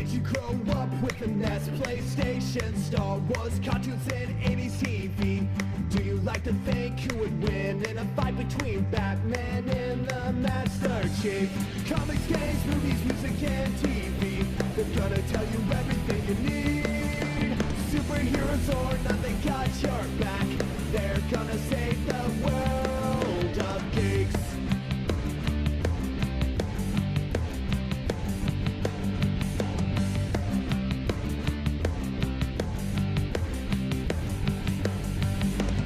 Did you grow up with the NES, PlayStation, Star Wars, cartoons, and 80s TV? Do you like to think who would win in a fight between Batman and the Master Chief? Comics, games, movies, music, and TV. They're gonna tell you everything you need. Superheroes or not, they got your back. They're gonna save the world of geeks.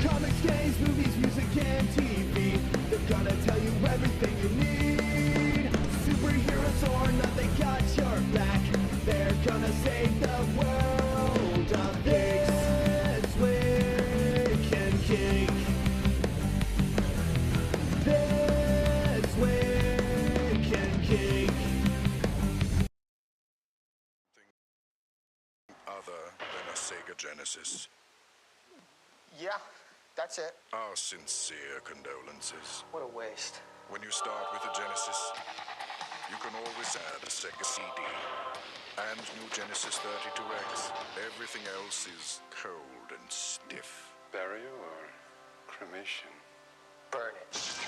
Comics, games, movies, music, and TV. They're gonna tell you everything you need. Superheroes or not, they got your back. They're gonna save the world of geeks. ThisWeekInGeek. ThisWeekInGeek. Other than a Sega Genesis. Yeah, that's it. Our sincere condolences. What a waste. When you start with a Genesis, you can always add a Sega CD. And new Genesis 32X. Everything else is cold and stiff. Burial or cremation? Burn it.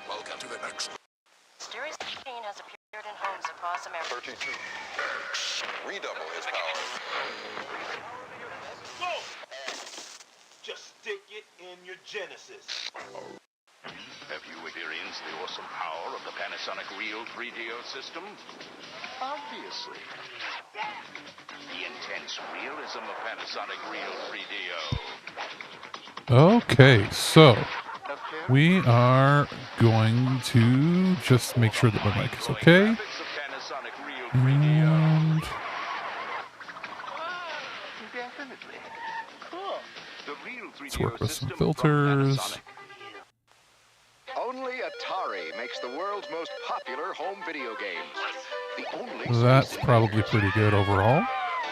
Welcome to the next. Series 16 has appeared in homes across America. 32. Redouble his power. Just stick it in your Genesis. Have you experienced the awesome power of the Panasonic Real 3DO system? Obviously. The intense realism of Panasonic Real 3DO. Okay, so we are going to just make sure that my mic is okay. And Definitely. Cool. The Real 3DO let's work with some system from filters. Panasonic. Only Atari makes the world's most popular home video games. The only That's probably pretty good overall.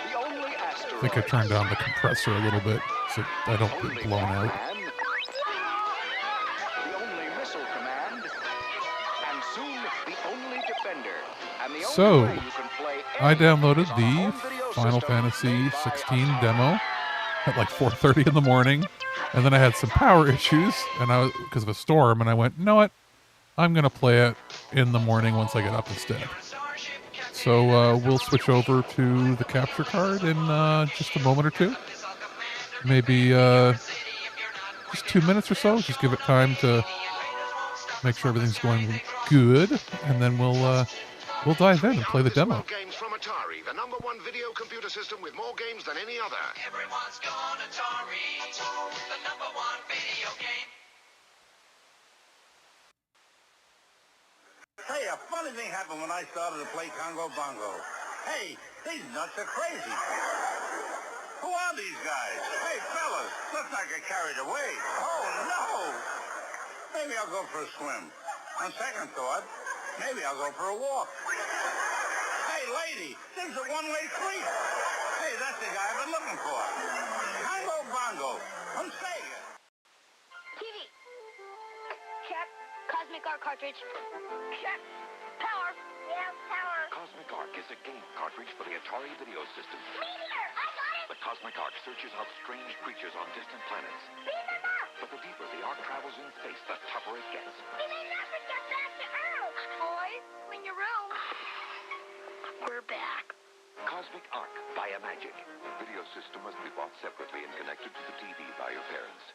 the only I asteroid. think I turned down the compressor a little bit so I don't get blown out. The only missile command. And soon the only defender. And the So, only way you can play I downloaded on a home the video Final system Fantasy made by 16 Atari. demo at like 4:30 in the morning, and then I had some power issues, and I was because of a storm, and I went, you know what? I'm gonna play it in the morning once I get up instead. So we'll switch over to the capture card in just a moment or two. Maybe just 2 minutes or so. Just give it time to make sure everything's going good, and then we'll dive in and play the demo. Games from Atari, the #1 video computer system with more games than any other. Everyone's gone Atari, the #1 video game. Hey, a funny thing happened when I started to play Congo Bongo. Hey, these nuts are crazy. Who are these guys? Hey, fellas, let's not get carried away. Oh, no. Maybe I'll go for a swim. On second thought, maybe I'll go for a walk. Hey, lady, this is a one-way street. Hey, that's the guy I've been looking for. Congo Bongo from Sega. TV. Check. Cosmic Arc cartridge. Check. Power. Yeah, power. Cosmic Arc is a game cartridge for the Atari video system. Meteor! I got it! The Cosmic Arc searches out strange creatures on distant planets. Remember! But the deeper the arc travels in space, the tougher it gets. We may never get back to Earth! Boys, clean your room. We're back. Cosmic Arc by Magic. Video system must be bought separately and connected to the TV by your parents.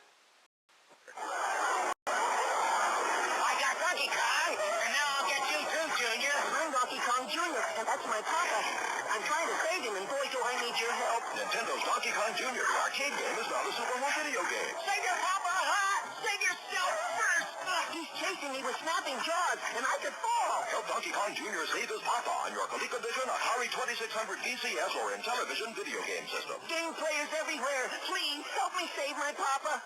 I got Donkey Kong, and now I'll get you too, Junior. I'm Donkey Kong Jr., and that's my papa. I'm trying to save him, and boy, do I need your help. Nintendo's Donkey Kong Jr., the arcade game, is now the Super Home video game. Save your papa, huh? Save yourself first! He's chasing me with snapping jaws, and I could fall. Help Donkey Kong Jr. save his papa on your ColecoVision, Atari 2600 DCS, or Intellivision video game system. Game players everywhere, please help me save my papa.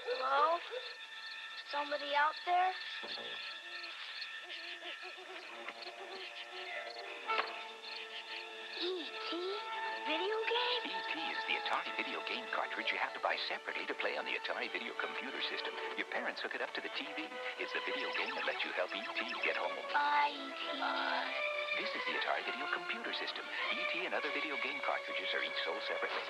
Hello? Somebody out there? E.T. Video game? E.T. is the Atari video game cartridge. cartridge you have to buy separately to play on the Atari video computer system. Your parents hook it up to the TV. It's the video game that lets you help E.T. get home. Bye, E.T. This is the Atari video computer system. E.T. and other video game cartridges are each sold separately.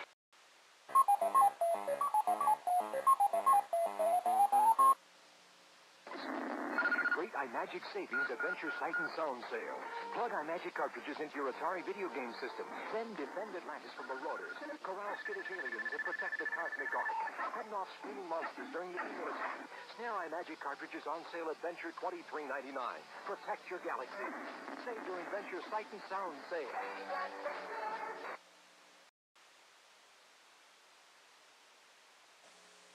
Great iMagic Savings Adventure Sight and Sound Sale. Plug iMagic cartridges into your Atari video game system. Then defend Atlantis from marauders. Corral skittish aliens and protect the cosmic ark. Head off screaming monsters during the evil attack. Snare iMagic cartridges on sale Adventure $23.99. Protect your galaxy. Save your Adventure Sight and Sound Sale.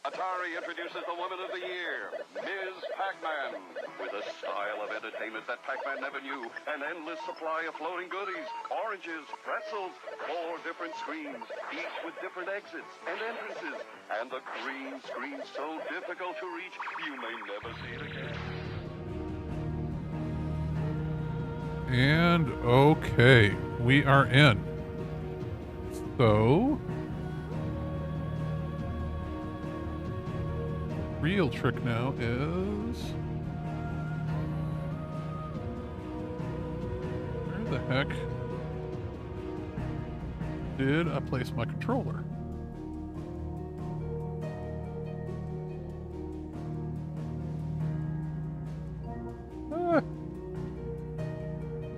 Atari introduces the Woman of the Year, Ms. Pac-Man. With a style of entertainment that Pac-Man never knew, an endless supply of floating goodies, oranges, pretzels, 4 different screens, each with different exits and entrances, and the green screen so difficult to reach, you may never see it again. And okay, we are in. So real trick now is, where the heck did I place my controller?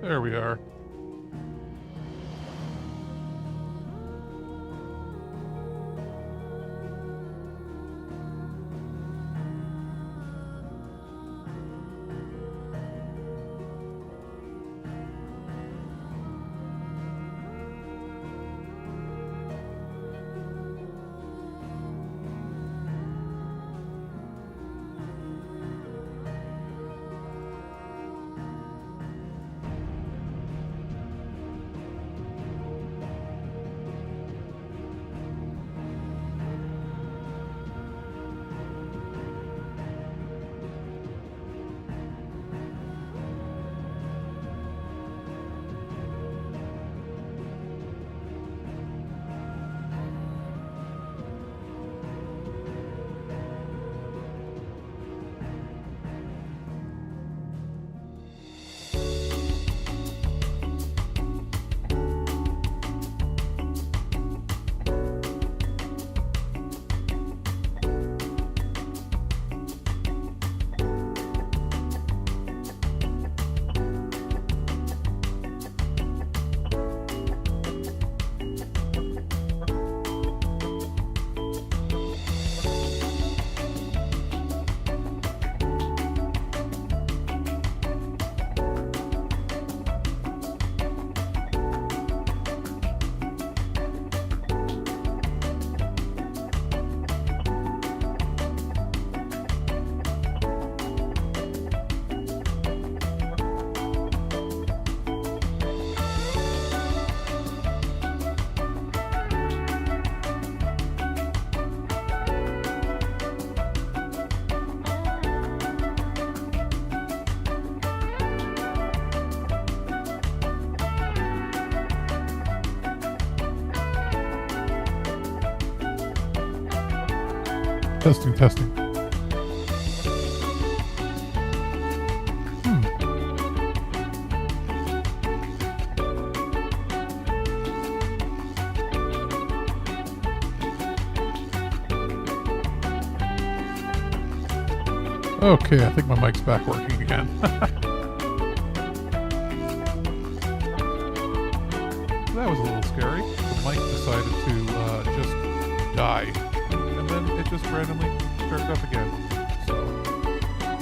There we are. Testing. Okay, I think my mic's back working again. That was a little scary. The mic decided to just die. And then it just randomly started up again. So,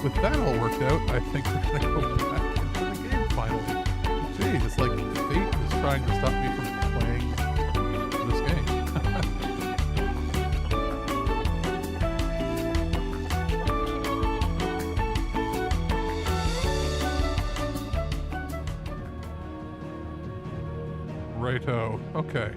with that all worked out, I think we're going to go back into the game finally. Jeez, it's like fate is trying to stop me from playing this game. Righto. Okay.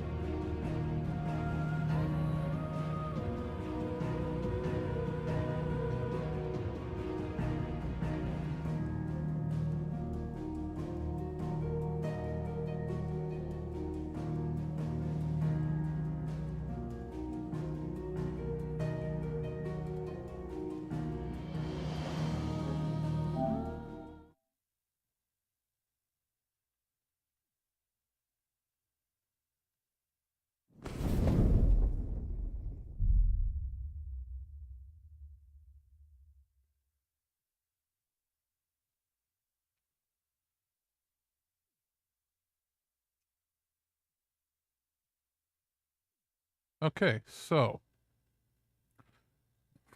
Okay, so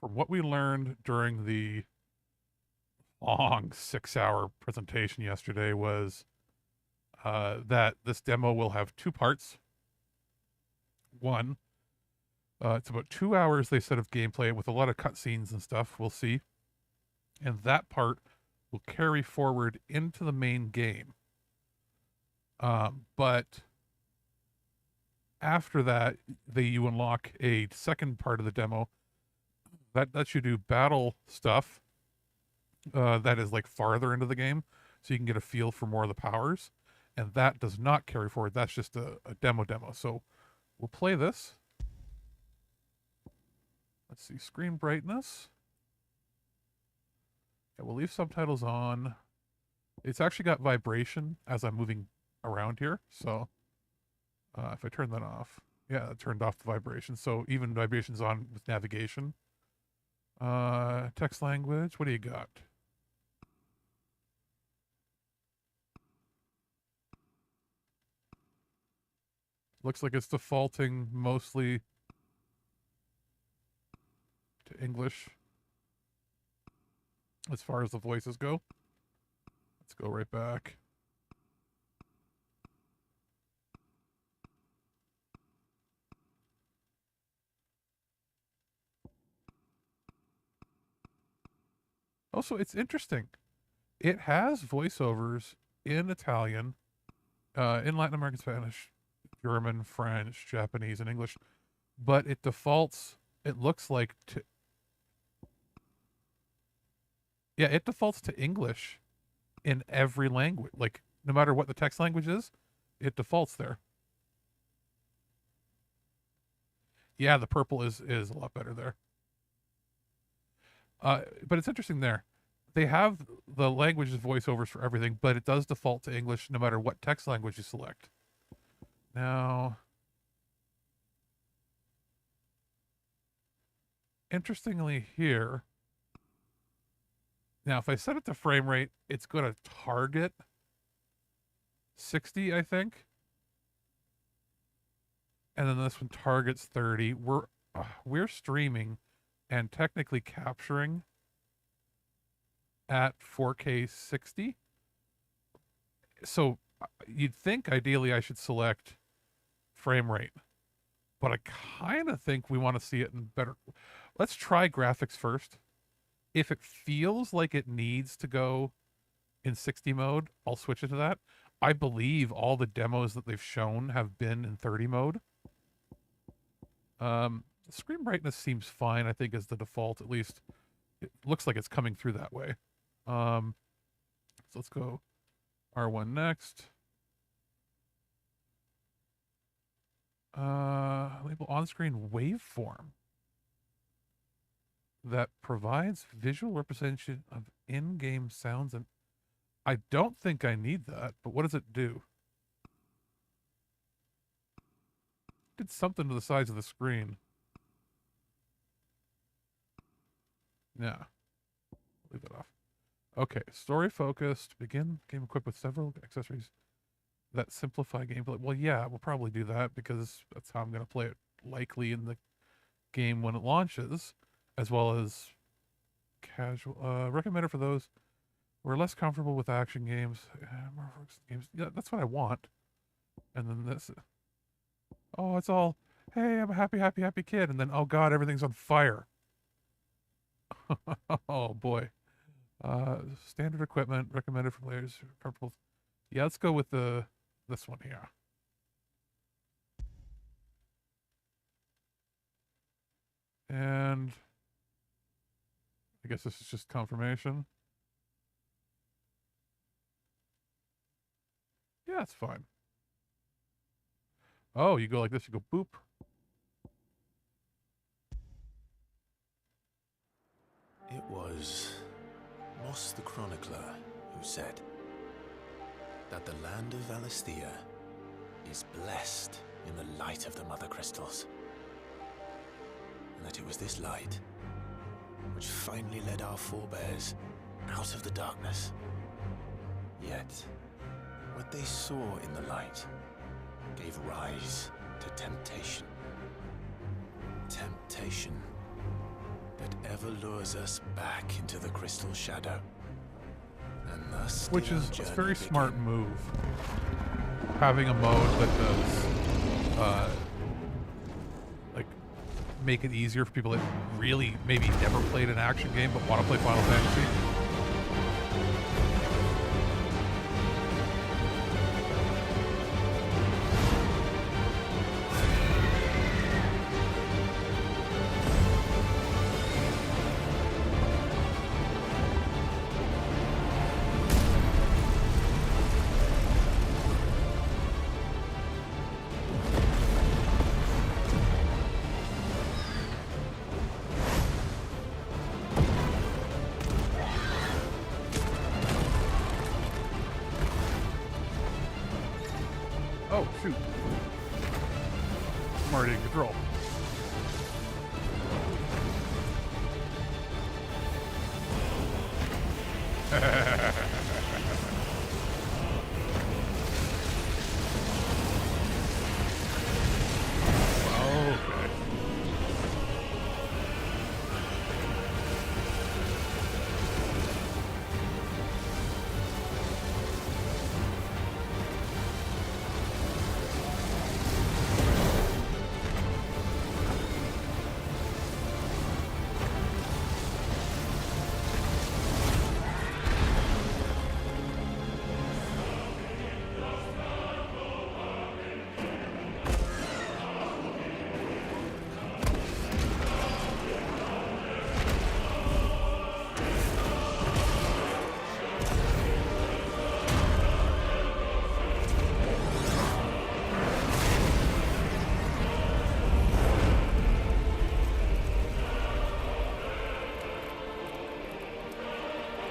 from what we learned during the long 6-hour presentation yesterday was that this demo will have two parts. One, it's about 2 hours, they said, of gameplay with a lot of cutscenes and stuff. We'll see. And that part will carry forward into the main game. But after that, you unlock a second part of the demo that lets you do battle stuff that is like farther into the game, so you can get a feel for more of the powers. And that does not carry forward. That's just a demo. So we'll play this. Let's see, screen brightness. Yeah, we'll leave subtitles on. It's actually got vibration as I'm moving around here. So if I turn that off, yeah, it turned off the vibration. So even vibration's on with navigation. Text language, what do you got? Looks like it's defaulting mostly to English as far as the voices go. Let's go right back. Also, it's interesting. It has voiceovers in Italian, in Latin American Spanish, German, French, Japanese, and English, but it defaults, it looks like to, yeah, it defaults to English in every language. Like, no matter what the text language is, it defaults there. Yeah, the purple is a lot better there. But it's interesting there. They have the languages voiceovers for everything, but it does default to English no matter what text language you select. Now, interestingly here, now if I set it to frame rate, it's going to target 60, I think. And then this one targets 30. We're streaming and technically capturing at 4K 60. So you'd think ideally I should select frame rate, but I kind of think we want to see it in better. Let's try graphics first. If it feels like it needs to go in 60 mode, I'll switch it to that. I believe all the demos that they've shown have been in 30 mode. Screen brightness seems fine, I think, as the default. At least it looks like it's coming through that way. So let's go R1 next. Label on-screen waveform that provides visual representation of in-game sounds, and I don't think I need that, but what does it do? Did something to the size of the screen. Yeah. Leave that off. Okay, story focused. Begin game equipped with several accessories that simplify gameplay. Well, yeah, we'll probably do that because that's how I'm going to play it likely in the game when it launches, as well as casual. Recommended for those who are less comfortable with action games. More games. Yeah, that's what I want. And then this. Oh, it's all, hey, I'm a happy kid. And then, oh God, everything's on fire. Oh boy. Standard equipment recommended for players who are comfortable. Yeah, let's go with this one here. And I guess this is just confirmation. Yeah, it's fine. Oh, you go like this, you go boop. It was Moss the Chronicler who said that the land of Valisthea is blessed in the light of the Mother Crystals, and that it was this light which finally led our forebears out of the darkness. Yet, what they saw in the light gave rise to temptation. temptation that ever lures us back into the crystal shadow. And thus Which did our is a journey very begin. smart move. Having a mode that does, like, make it easier for people that really maybe never played an action game but want to play Final Fantasy. Oh, shoot. I'm already in control. Okay.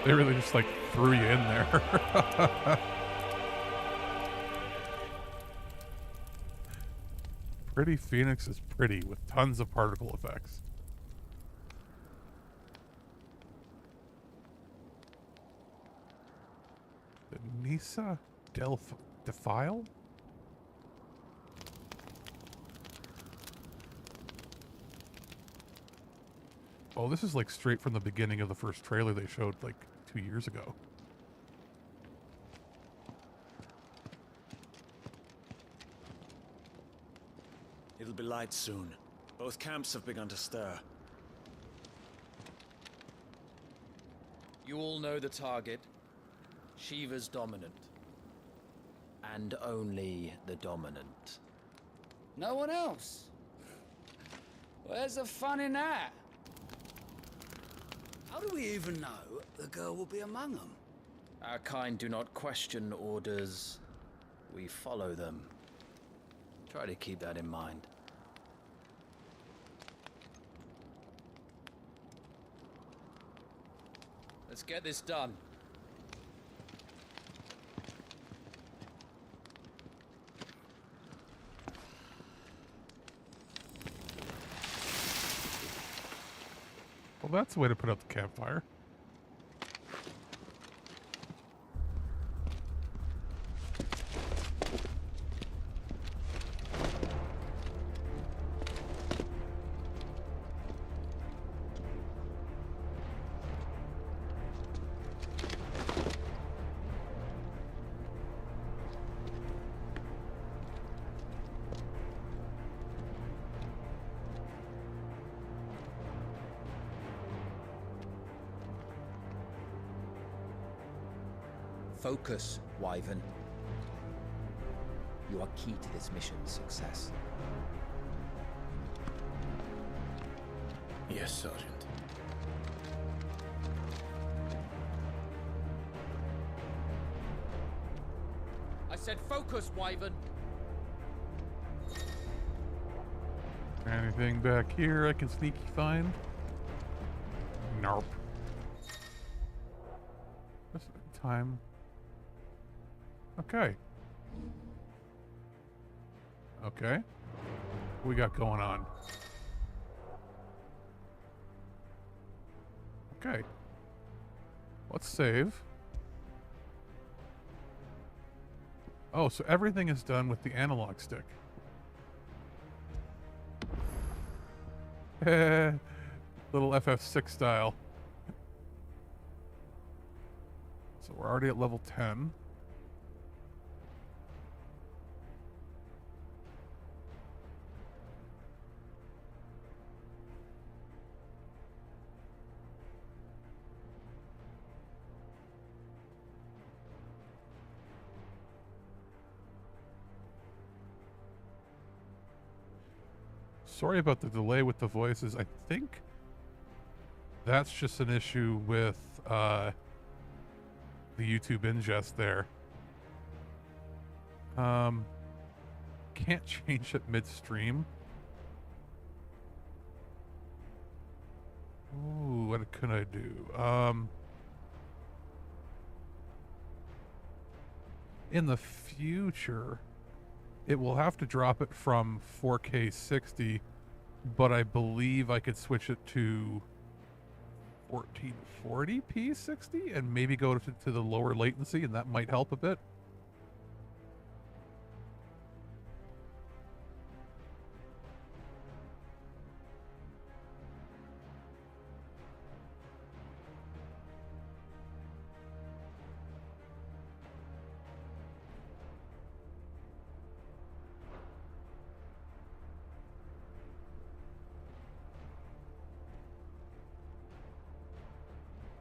They really just like threw you in there. Pretty Phoenix is pretty with tons of particle effects. The Nisa Defile? Oh, this is like straight from the beginning of the first trailer they showed like 2 years ago. It'll be light soon. Both camps have begun to stir. You all know the target. Shiva's dominant. And only the dominant. No one else? Where's the fun in that? How do we even know the girl will be among them? Our kind do not question orders. We follow them. Try to keep that in mind. Let's get this done. Well, that's the way to put out the campfire. Focus, Wyvern. You are key to this mission's success. Yes, Sergeant. I said focus, Wyvern. Anything back here I can sneaky find? Nope. This time. Okay. Okay. What we got going on? Okay. Let's save. Oh, so everything is done with the analog stick. Little FF6 style. So we're already at level 10. Sorry about the delay with the voices. I think that's just an issue with the YouTube ingest there. Can't change it midstream. Ooh, what can I do? In the future, it will have to drop it from 4K 60, but I believe I could switch it to 1440p 60 and maybe go to the lower latency, and that might help a bit.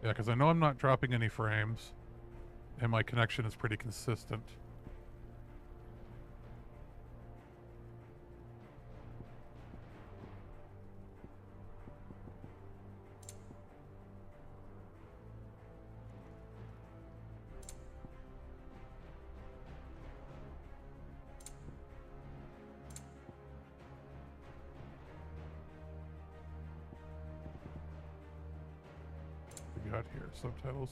Yeah, because I know I'm not dropping any frames, and my connection is pretty consistent. We got here subtitles.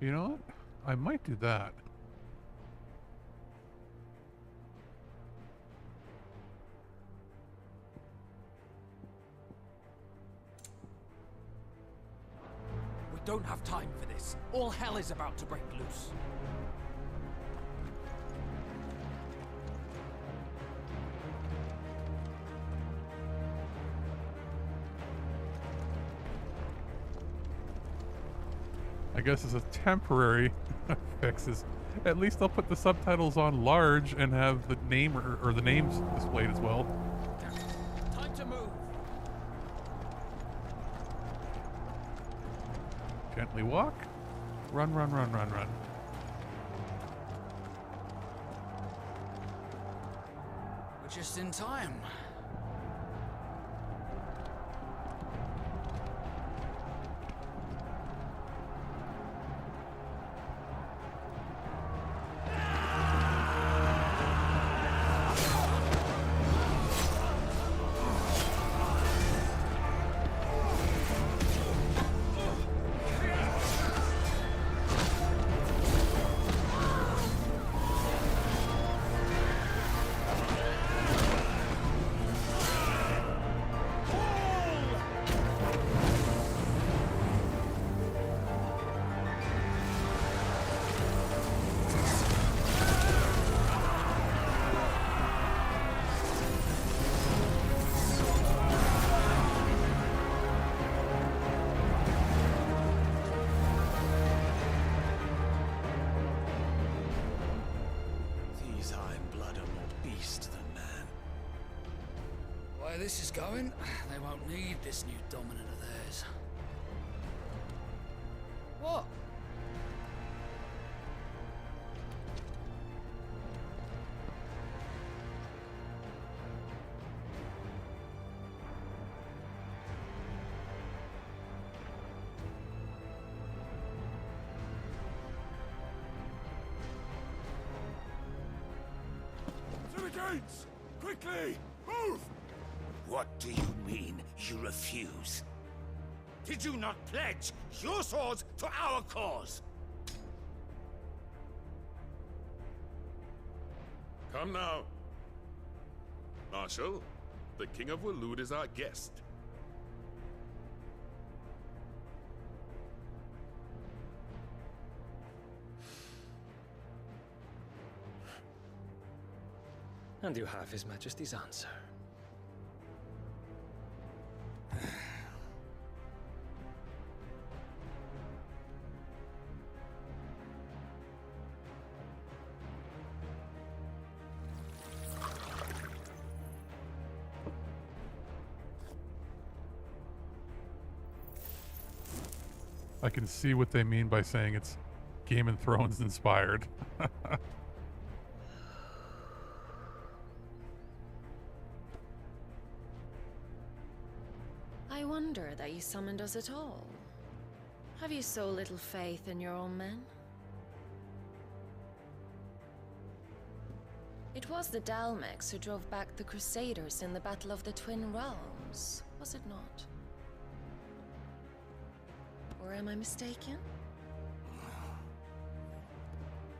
You know what? I might do that. We don't have time for this. All hell is about to break loose. I guess as a temporary fix is, at least I'll put the subtitles on large and have the name or the names displayed as well. Time to move. Gently walk. Run, run, run, run, run. We're just in time. This is going, they won't need this new dominant of theirs. What? To the gates! Quickly! Move! What do you mean, you refuse? Did you not pledge your swords to our cause? Come now. Marshal, the King of Waloed is our guest. And you have His Majesty's answer. I can see what they mean by saying it's Game of Thrones inspired. I wonder that you summoned us at all. Have you so little faith in your own men? It was the Dalmex who drove back the Crusaders in the Battle of the Twin Realms, was it not? Or am I mistaken?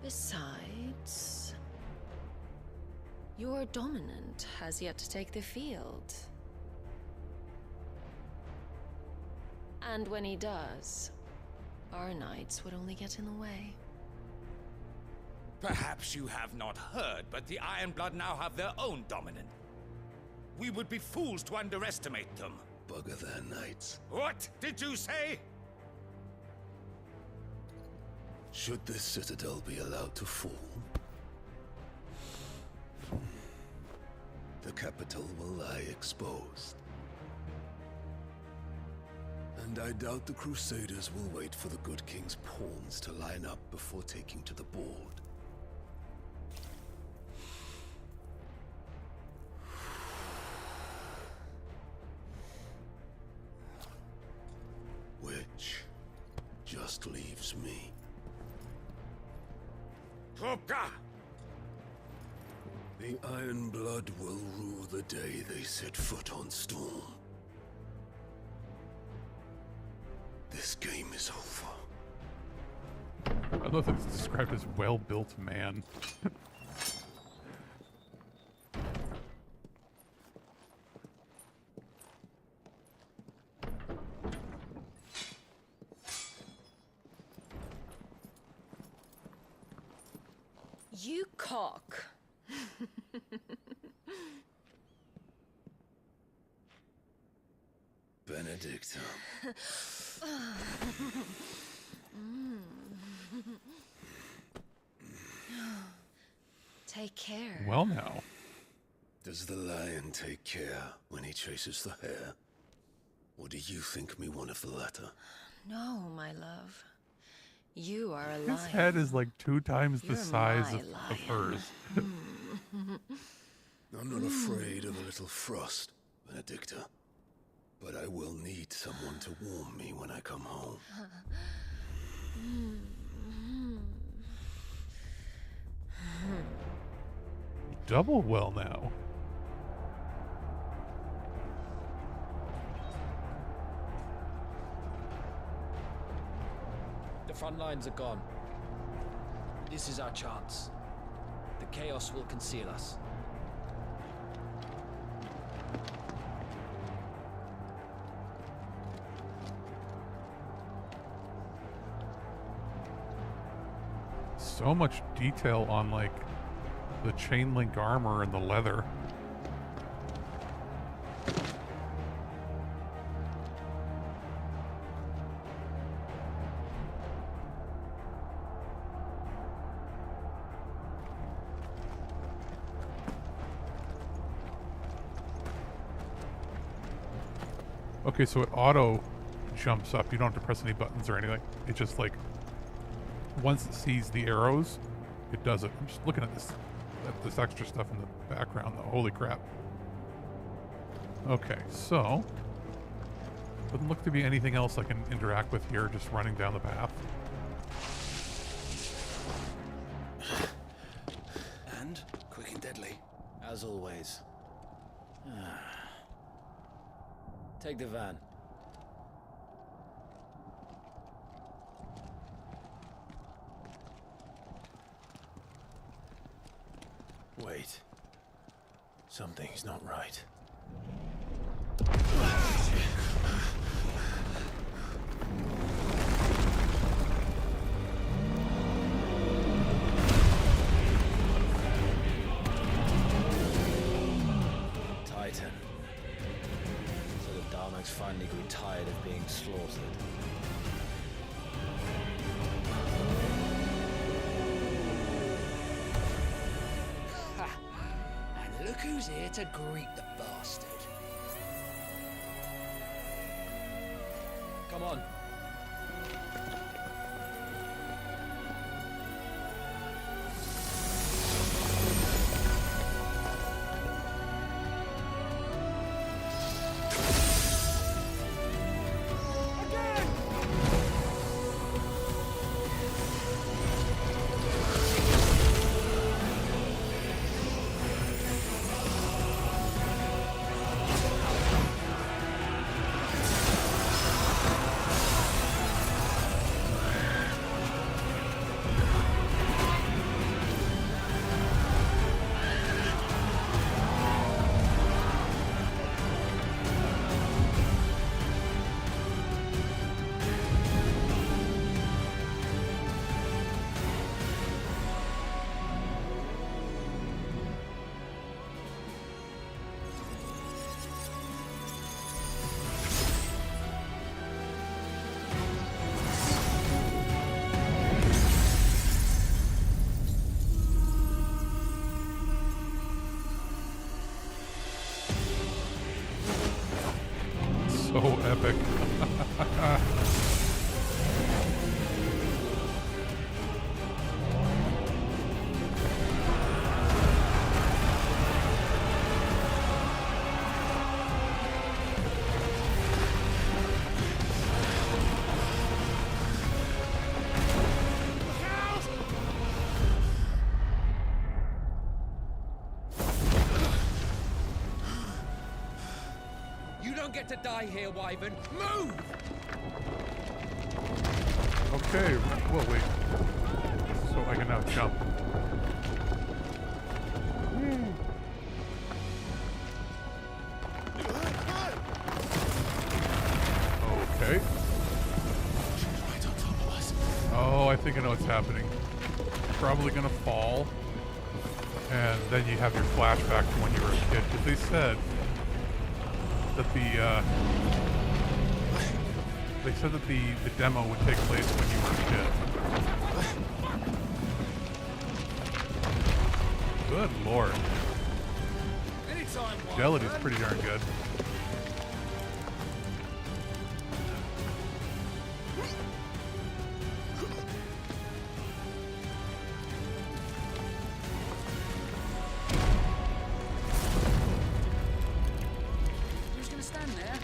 Besides, your dominant has yet to take the field. And when he does, our knights would only get in the way. Perhaps you have not heard, but the Ironblood now have their own dominant. We would be fools to underestimate them. Bugger their knights. What did you say? Should this citadel be allowed to fall, the capital will lie exposed. And I doubt the Crusaders will wait for the good king's pawns to line up before taking to the board. Which just leaves me. Troka! The Ironblood will rue the day they set foot on Storm. This game is over. I love that it's described as well-built man. You cock. Benedicta. Take care. Well now. Does the lion take care when he chases the hare? Or do you think me one of the latter? No, my love. You are a lion. His head is like 2 times You're the size my of hers. I'm not afraid of a little frost, Benedicta. But I will need someone to warm me when I come home. Double well now. The front lines are gone. This is our chance. The chaos will conceal us. So much detail on like the chain link armor and the leather. Okay, so it auto jumps up. You don't have to press any buttons or anything. It just like, once it sees the arrows, it does it. I'm just looking at this extra stuff in the background though. Holy crap. Okay, so doesn't look to be anything else I can interact with here, just running down the path. And quick and deadly. As always. Take the van. Wait. Something's not right. grew tired of being slaughtered. Ha! And look who's here to greet the bastard. Come on. So epic. You don't get to die here, Wyvern. Move! Okay, well wait. So I can now jump. Okay. Oh, I think I know what's happening. Probably gonna fall. And then you have your flashback to when you were a kid. Because they said that the demo would take place when you were a kid. Good lord. Fidelity's pretty darn good. Who's gonna stand there?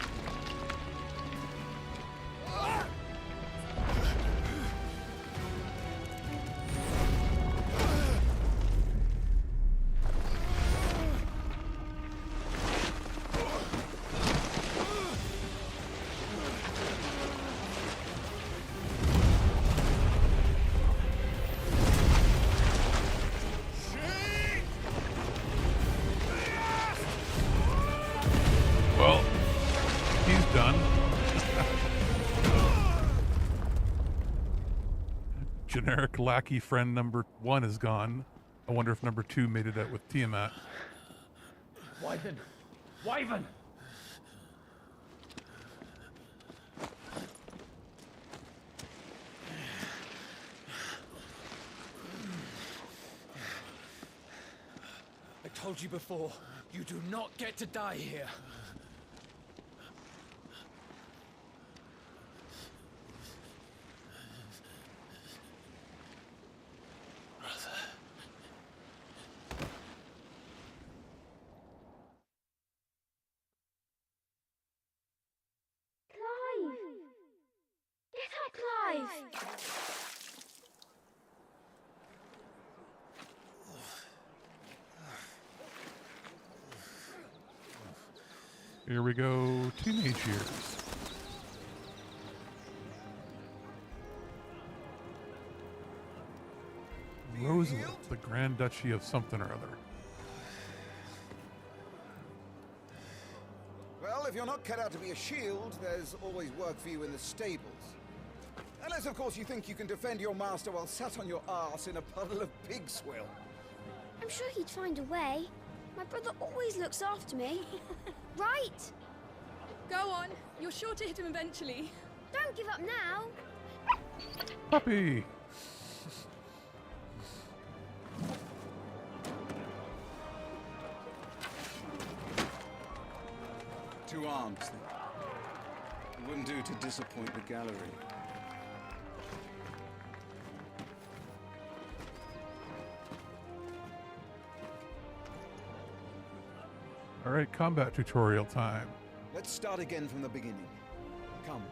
Well, he's done. Generic lackey friend number 1 is gone. I wonder if number 2 made it out with Tiamat. Wyvern! Wyvern! I told you before, you do not get to die here. Here we go, teenage years. Rosewood, the Grand Duchy of something or other. Well, if you're not cut out to be a shield, there's always work for you in the stables. Unless, of course, you think you can defend your master while sat on your arse in a puddle of pig swill. I'm sure he'd find a way. My brother always looks after me. Right? Go on. You're sure to hit him eventually. Don't give up now. Puppy! Two arms, then. It wouldn't do to disappoint the gallery. Alright, combat tutorial time. Let's start again from the beginning. Come,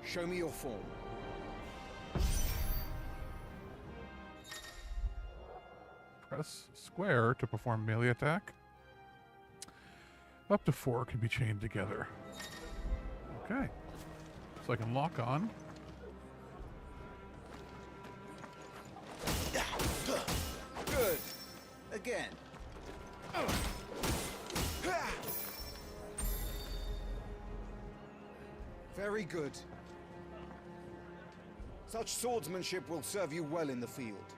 show me your form. Press square to perform melee attack. Up to 4 can be chained together. Okay. So I can lock on. Good. Again. Very good. Such swordsmanship will serve you well in the field.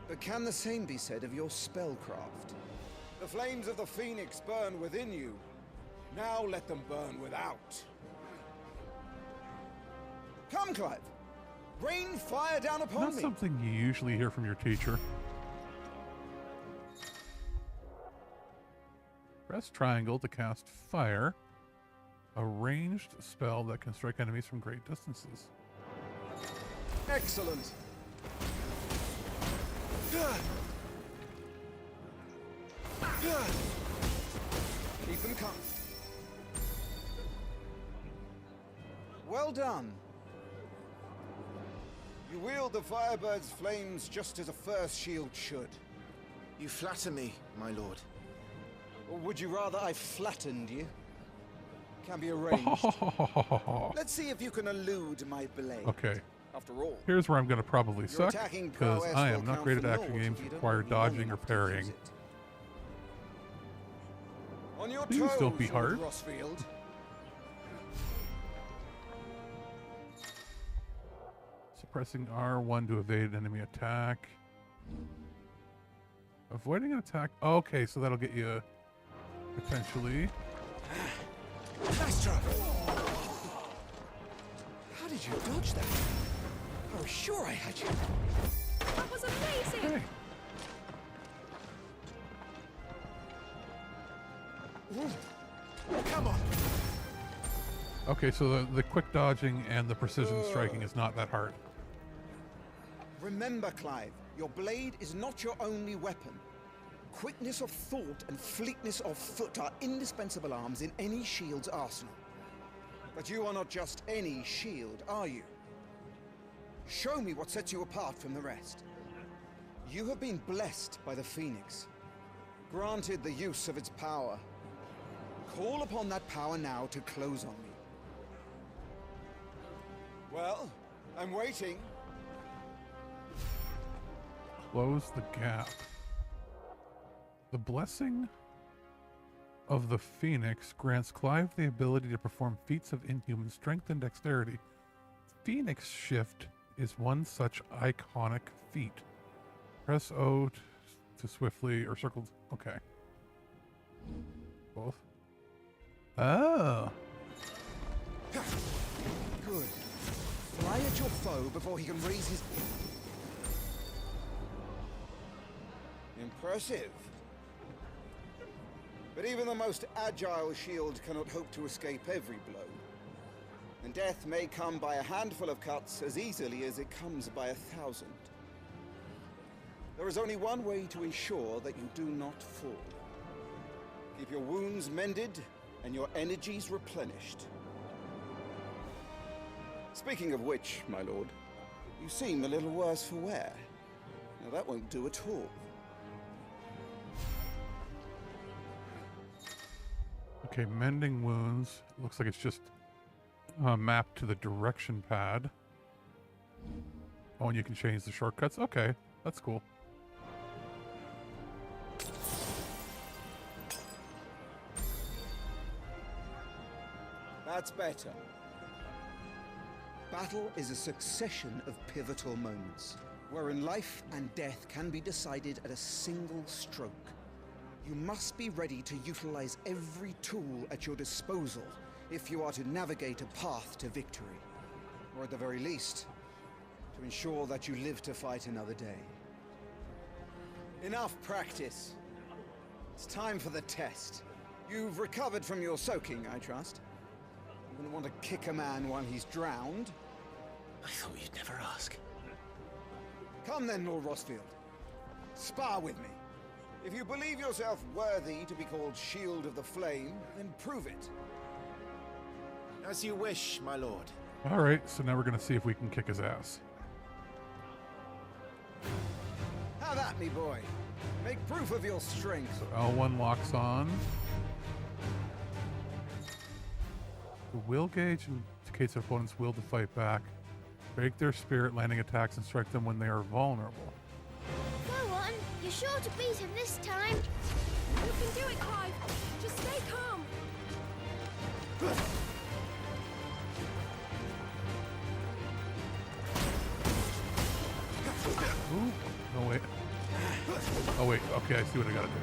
But can the same be said of your spellcraft? The flames of the Phoenix burn within you. Now let them burn without. Come, Clive. Rain fire down upon Not me. something you usually hear from your teacher. Press triangle to cast fire. A ranged spell that can strike enemies from great distances. Excellent. Keep them coming. Well done. You wield the Firebird's flames just as a first shield should. You flatter me, my lord. Or would you rather I flattened you? Can be arranged. Let's see if you can elude my blade. Okay. After all, here's where I'm going to probably suck, attacking because prowess I will am not count great at for action naught games if you that don't require live long dodging or enough to use parrying. it. On your Please toes, don't be Lord hard. Rossfield. Suppressing R1 to evade enemy attack. Avoiding an attack. Okay, so that'll get you potentially. Nice try. How did you dodge that? I was sure I had you. That was amazing. Hey. Come on. Okay, so the quick dodging and the precision striking is not that hard. Remember, Clive, your blade is not your only weapon. Quickness of thought and fleetness of foot are indispensable arms in any shield's arsenal. But you are not just any shield, are you? Show me what sets you apart from the rest. You have been blessed by the Phoenix, granted the use of its power. Call upon that power now to close on me. Well, I'm waiting. Close the gap. The blessing of the Phoenix grants Clive the ability to perform feats of inhuman strength and dexterity. Phoenix Shift is one such iconic feat. Press O to swiftly, or circle. Okay. Both. Oh. Good. Fly at your foe before he can raise his... Impressive. But even the most agile shield cannot hope to escape every blow. And death may come by a handful of cuts as easily as it comes by 1,000. There is only one way to ensure that you do not fall. Keep your wounds mended and your energies replenished. Speaking of which, my lord, you seem a little worse for wear. Now that won't do at all. Okay, mending wounds. Looks like it's just mapped to the direction pad. Oh, and you can change the shortcuts. Okay, that's cool. That's better. Battle is a succession of pivotal moments, wherein life and death can be decided at a single stroke. You must be ready to utilize every tool at your disposal if you are to navigate a path to victory, or at the very least, to ensure that you live to fight another day. Enough practice. It's time for the test. You've recovered from your soaking, I trust. You wouldn't want to kick a man while he's drowned. I thought you'd never ask. Come then, Lord Rosfield. Spar with me. If you believe yourself worthy to be called Shield of the Flame, then prove it. As you wish, my lord. All right, so now we're going to see if we can kick his ass. How that, me boy? Make proof of your strength. So L1 locks on. The will gauge indicates their opponent's will to fight back. Break their spirit, landing attacks, and strike them when they are vulnerable. Go on, you're sure to beat him this time. You can do it, Clive. Just stay calm. Ooh, no wait. Oh wait, okay, I see what I gotta do.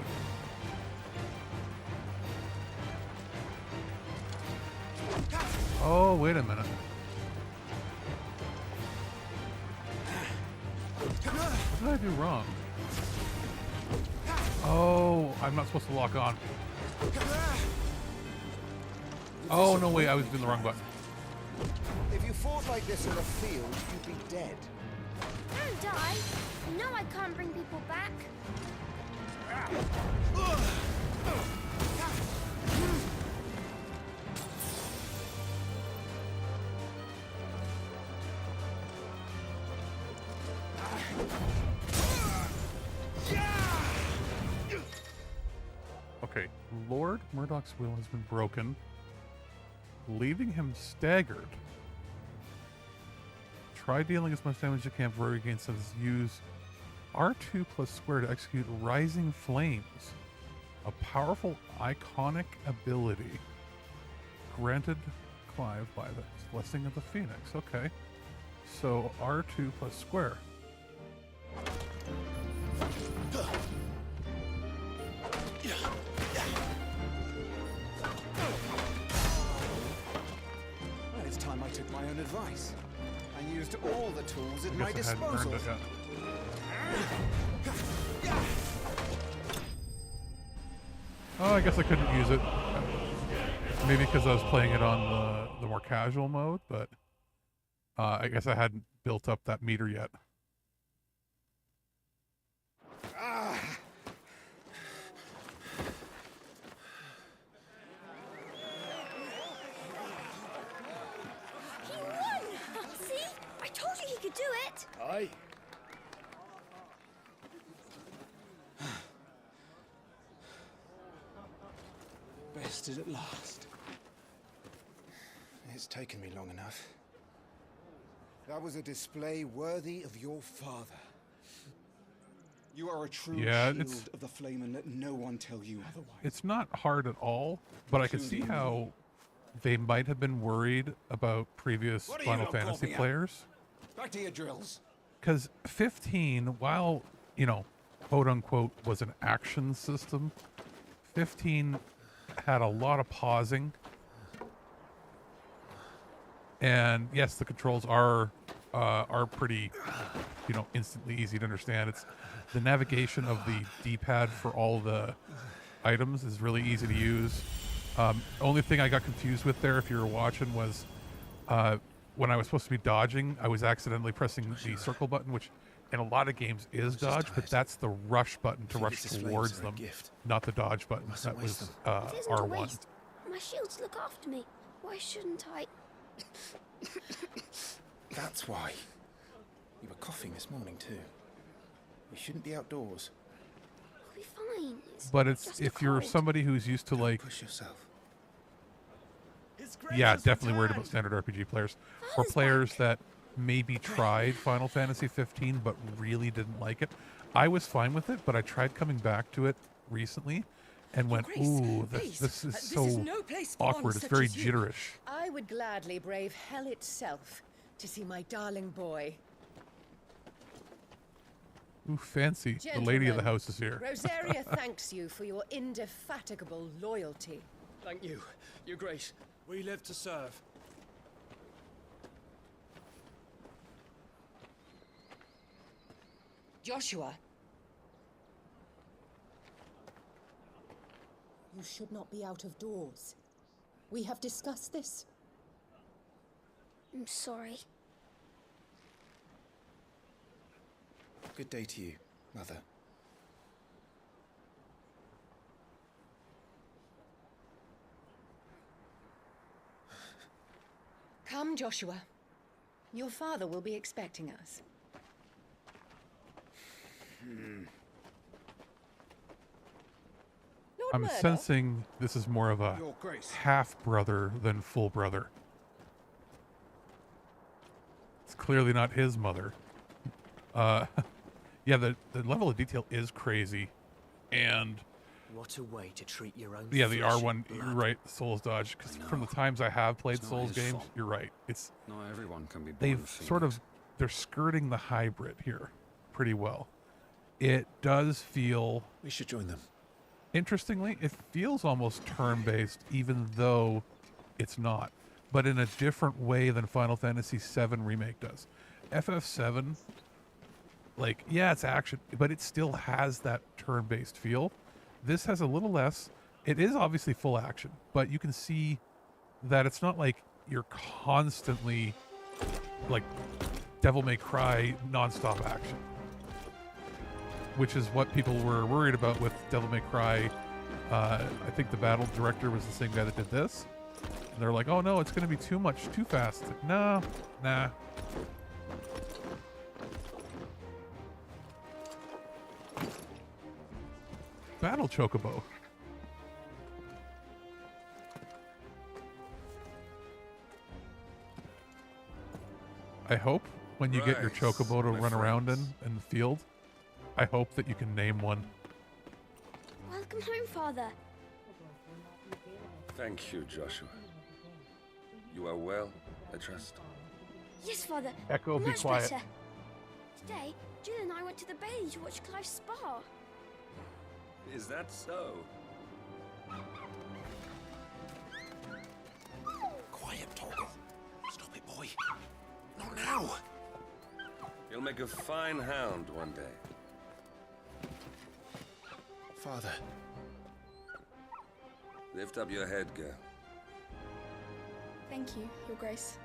Oh, wait a minute. What did I do wrong? Oh, I'm not supposed to lock on. Oh, no, wait, I was doing the wrong button. If you fought like this in the field, you'd be dead. Don't die. You know I can't bring people back. Okay, Lord Murdoch's will has been broken, leaving him staggered. Try dealing as much damage as you can before he gains says use R2 plus square to execute Rising Flames, a powerful iconic ability granted Clive by the Blessing of the Phoenix. Okay, so R2 plus square. Well, it's time I took my own advice. I used all the tools at I my guess I hadn't disposal. earned it yet. Oh, I guess I couldn't use it. Maybe because I was playing it on the more casual mode, but I guess I hadn't built up that meter yet. He won! See? I told you he could do it! Aye. Bested at last. It's taken me long enough. That was a display worthy of your father. You are a true shield of the flame, and let no one tell you otherwise. It's not hard at all, but I can see how they might have been worried about previous Final Fantasy players. Back to your drills. Because 15, while, you know, quote unquote, was an action system, 15 had a lot of pausing. And yes, the controls are pretty, you know, instantly easy to understand. It's the navigation of the D-pad for all the items is really easy to use. Only thing I got confused with there, if you were watching, was when I was supposed to be dodging, I was accidentally pressing the circle button, which in a lot of games is dodge, but that's the rush button to rush towards them, not the dodge button. That was R1. My shields look after me. Why shouldn't I? That's why. You were coughing this morning too. You shouldn't be outdoors. I'll be fine. But it's if you're somebody who's used to like, Push yourself. yeah, definitely worried about standard RPG players, or players that maybe tried Final Fantasy 15 but really didn't like it. I was fine with it, but I tried coming back to it recently and went, ooh, this is so awkward. It's very jitterish. I would gladly brave hell itself to see my darling boy. Ooh, fancy. The lady of the house is here. Rosaria thanks you for your indefatigable loyalty. Thank you, Your Grace. We live to serve. Joshua! You should not be out of doors. We have discussed this. I'm sorry. Good day to you, Mother. Come, Joshua. Your father will be expecting us. Lord I'm Murdoch? sensing this is more of a Your Grace. half-brother than full brother. It's clearly not his mother. Yeah, the level of detail is crazy. And What a way to treat your own yeah, the flesh R1, and you're blood. right, Souls dodge. Because from the times I have played It's not Souls his games, fault. you're right. It's Not everyone can be born they've sort of, they're skirting the hybrid here pretty well. It does feel... We should join them. Interestingly, it feels almost turn-based, even though it's not. But in a different way than Final Fantasy VII Remake does. FF7, like, yeah, it's action, but it still has that turn-based feel. This has a little less. It is obviously full action, but you can see that it's not like you're constantly, like, Devil May Cry non-stop action. Which is what people were worried about with Devil May Cry. I think the battle director was the same guy that did this. And they're like, oh no, it's going to be too much, too fast. It's like, no, nah. Battle Chocobo. I hope when you get your Chocobo to run around in the field, I hope that you can name one. Welcome home, Father. Thank you, Joshua. You are well, I trust. Yes, Father. Echo, be much quiet. better. Today, Jill and I went to the bay to watch Clive's spa. Is that so? Quiet, Torgal. Stop it, boy. Not now. You'll make a fine hound one day. Father. Lift up your head, girl. Thank you, Your Grace.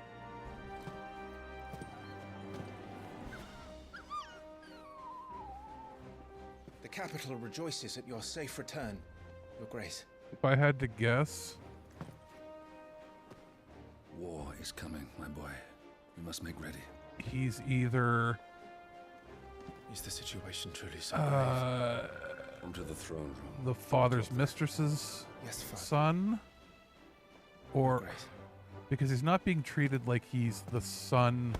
The capital rejoices at your safe return, Your Grace. If I had to guess, War is coming, my boy. We must make ready. he's either... Is the situation truly so grave? Come to the throne room. The father's mistress's Yes, Father. son, or because he's not being treated like he's the son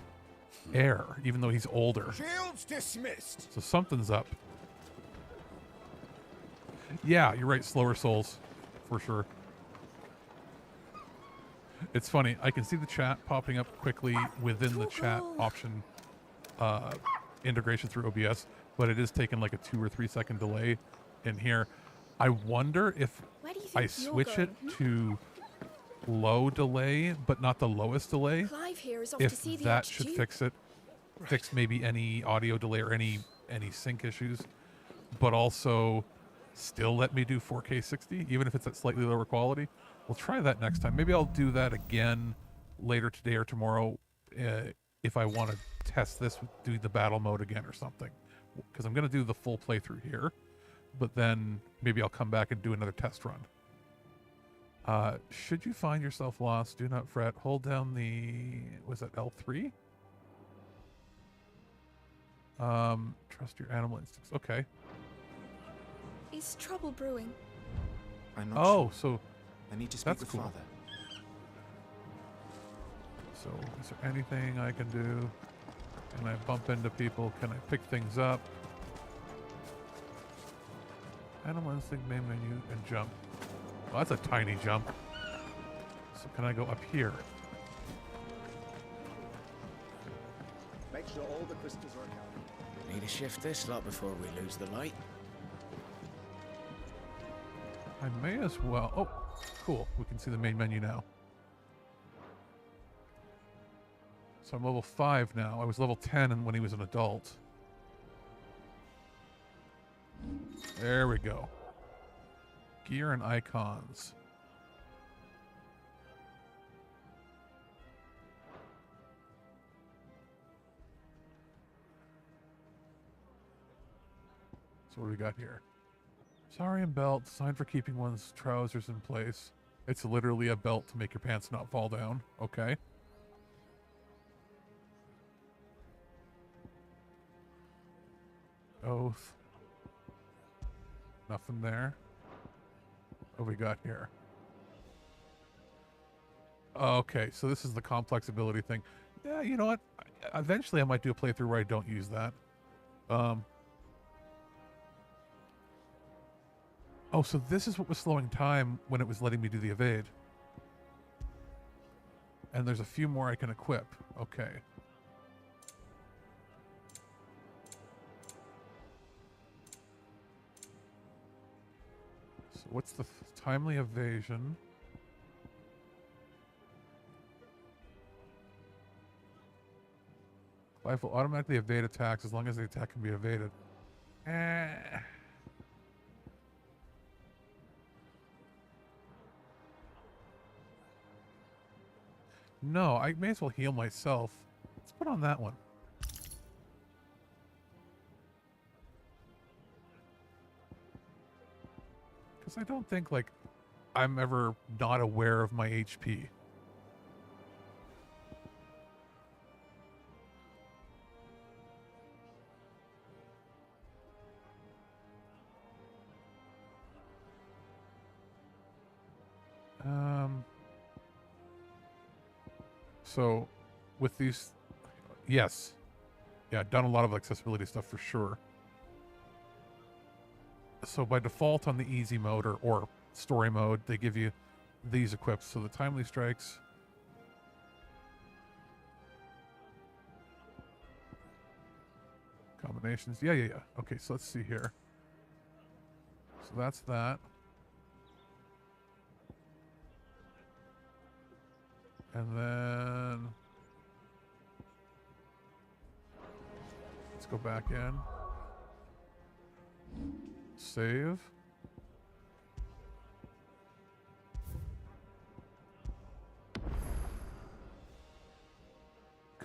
heir, even though he's older. Shields dismissed. So something's up. Yeah, you're right. Slower souls, for sure. It's funny. I can see the chat popping up quickly within the chat option integration through OBS, but it is taking like a 2 or 3 second delay in here. I wonder if Where do you think I you're switch it going? to low delay, but not the lowest delay. Clive here is off to If see the that should Archduke. fix it, fix maybe any audio delay or any sync issues, but also still let me do 4K 60, even if it's at slightly lower quality. We'll try that next time. Maybe I'll do that again later today or tomorrow if I want to test this with doing the battle mode again or something. Because I'm going to do the full playthrough here, but then maybe I'll come back and do another test run. Should you find yourself lost, do not fret. Hold down the... was that L3? Trust your animal instincts. Okay. Is trouble brewing? I'm not Oh, sure. so... I need to speak that's with cool. Father. So, is there anything I can do? Can I bump into people? Can I pick things up? Animal instinct, main menu, and jump. Well, that's a tiny jump. So can I go up here? Make sure all the crystals are accounted. Need to shift this lot before we lose the light. I may as well... Oh, cool. We can see the main menu now. So I'm level 5 now. I was level 10 when he was an adult. There we go. Gear and icons. So what do we got here? Saurian belt, designed for keeping one's trousers in place. It's literally a belt to make your pants not fall down. Okay. Oath. Nothing there. What we got here? Okay, so this is the complex ability thing. Yeah, you know what? Eventually I might do a playthrough where I don't use that. Oh, so this is what was slowing time when it was letting me do the evade. And there's a few more I can equip. Okay. So what's the timely evasion? Life will automatically evade attacks as long as the attack can be evaded. No, I may as well heal myself. Let's put on that one. Because I don't think, like, I'm ever not aware of my HP. So, with these, yes. Yeah, done a lot of accessibility stuff for sure. So by default on the easy mode or story mode, they give you these equipped. So the timely strikes. Combinations. Yeah. Okay, so let's see here. So that's that. And then let's go back in. Save.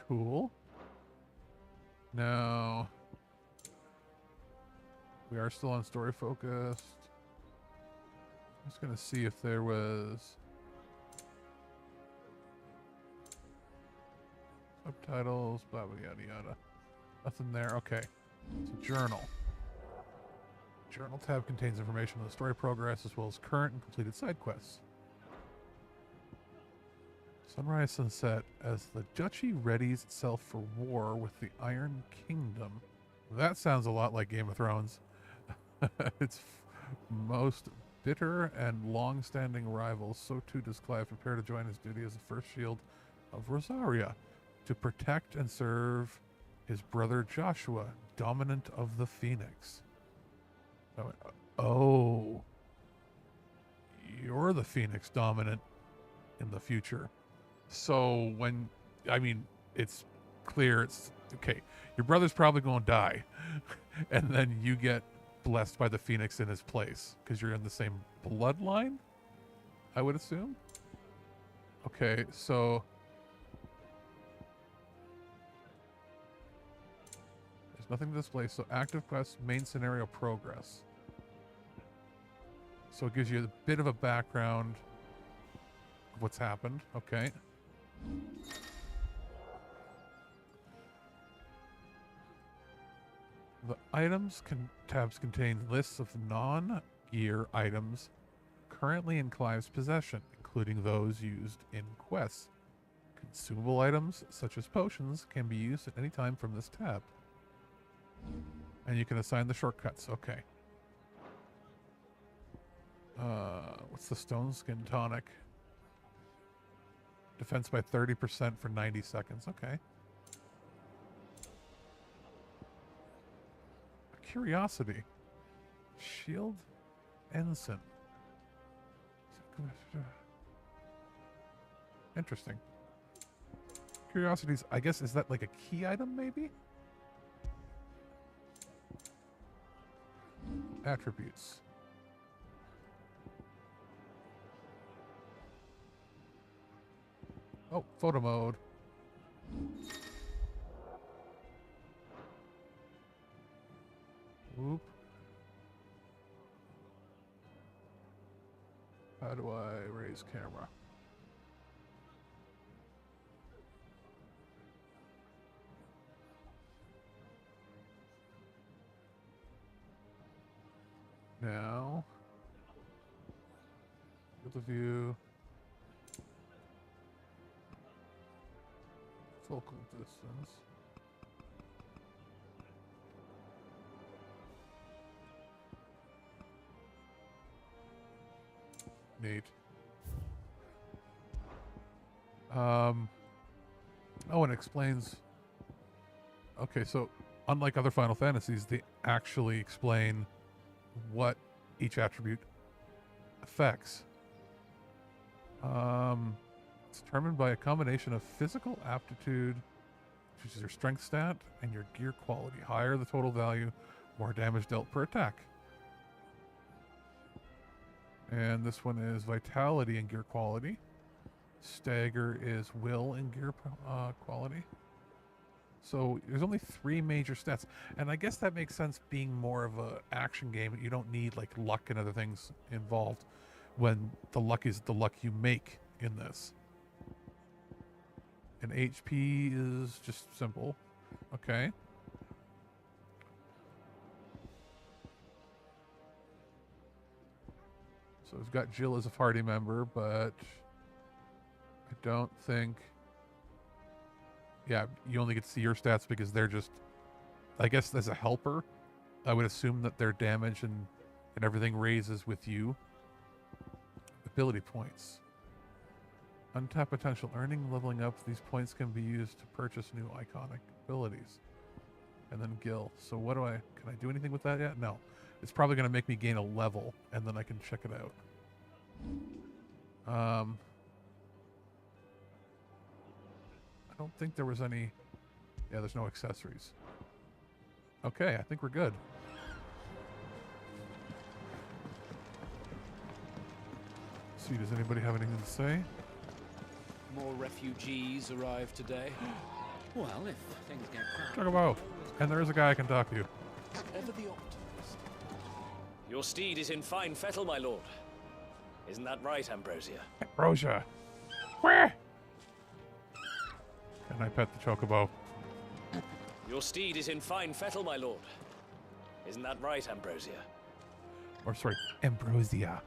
Cool. Now we are still on story focused. I'm just gonna see if there was subtitles, blah blah yada yada. Nothing there. Okay. So journal. Journal tab contains information on the story progress as well as current and completed side quests. Sunrise sunset as the duchy readies itself for war with the Iron Kingdom. That sounds a lot like Game of Thrones. Its most bitter and long-standing rivals, so too does Clive prepare to join his duty as the first shield of Rosaria to protect and serve his brother Joshua, dominant of the Phoenix. Oh, you're the Phoenix dominant in the future. So when, I mean, it's clear, it's okay. Your brother's probably going to die, and then you get blessed by the Phoenix in his place because you're in the same bloodline, I would assume. Okay, so there's nothing to display. So active quests, main scenario progress. So it gives you a bit of a background of what's happened. Okay. The items tabs contain lists of non-gear items currently in Clive's possession, including those used in quests. Consumable items, such as potions, can be used at any time from this tab. And you can assign the shortcuts. Okay. What's the Stone Skin Tonic? Defense by 30% for 90 seconds. Okay. Curiosity. Shield Ensign. Interesting. curiosities. I guess, is that like a key item, maybe? Attributes. Oh, photo mode. Whoop. How do I raise camera? Now, field of view, focal distance. Neat. Oh, and it explains. Okay, so unlike other Final Fantasies, they actually explain what each attribute affects. It's determined by a combination of physical aptitude, which is your strength stat, and your gear quality. Higher the total value, more damage dealt per attack. And this one is vitality and gear quality. Stagger is will and gear quality. So there's only 3 major stats. And I guess that makes sense being more of a action game. You don't need like luck and other things involved when the luck is the luck you make in this. And HP is just simple. Okay. So we've got Jill as a party member, but I don't think... Yeah, you only get to see your stats because they're just... I guess as a helper, I would assume that their damage and everything raises with you. Ability points. Untapped potential earning, leveling up. These points can be used to purchase new iconic abilities. And then Gil. So what do I... Can I do anything with that yet? No. It's probably going to make me gain a level, and then I can check it out. I don't think there was any... Yeah, there's no accessories. Okay, I think we're good. See, does anybody have anything to say? More refugees arrived today. Well, if things get crowded... Talk about. And there is a guy I can talk to. Ever the optimist. Your steed is in fine fettle, my lord. Isn't that right, Ambrosia? Ambrosia. Where? Can I pet the chocobo? Your steed is in fine fettle, my lord. Isn't that right, Ambrosia? Or sorry, Ambrosia.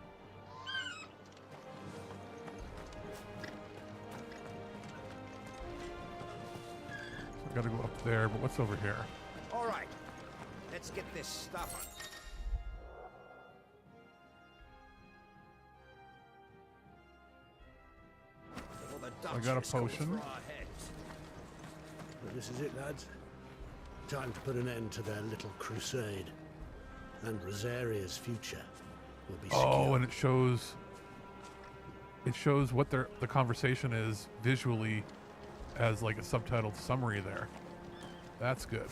So I gotta go up there, but what's over here? All right, let's get this stuff on. I got a potion. Well, this is it, lads. Time to put an end to their little crusade. And Rosaria's future will be secure. Oh, and it shows what the conversation is visually as like a subtitled summary there. That's good.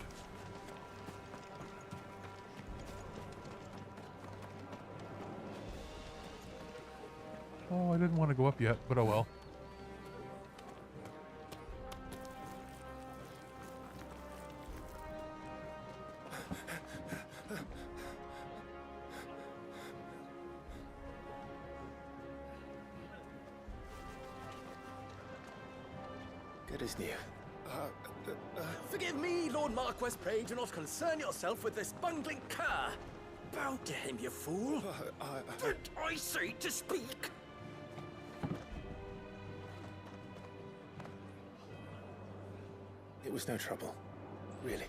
Oh, I didn't want to go up yet, but oh well. Good as new. Forgive me, Lord Marquess, pray do not concern yourself with this bungling cur. Bow to him, you fool. Did I say to speak? It was no trouble. Really.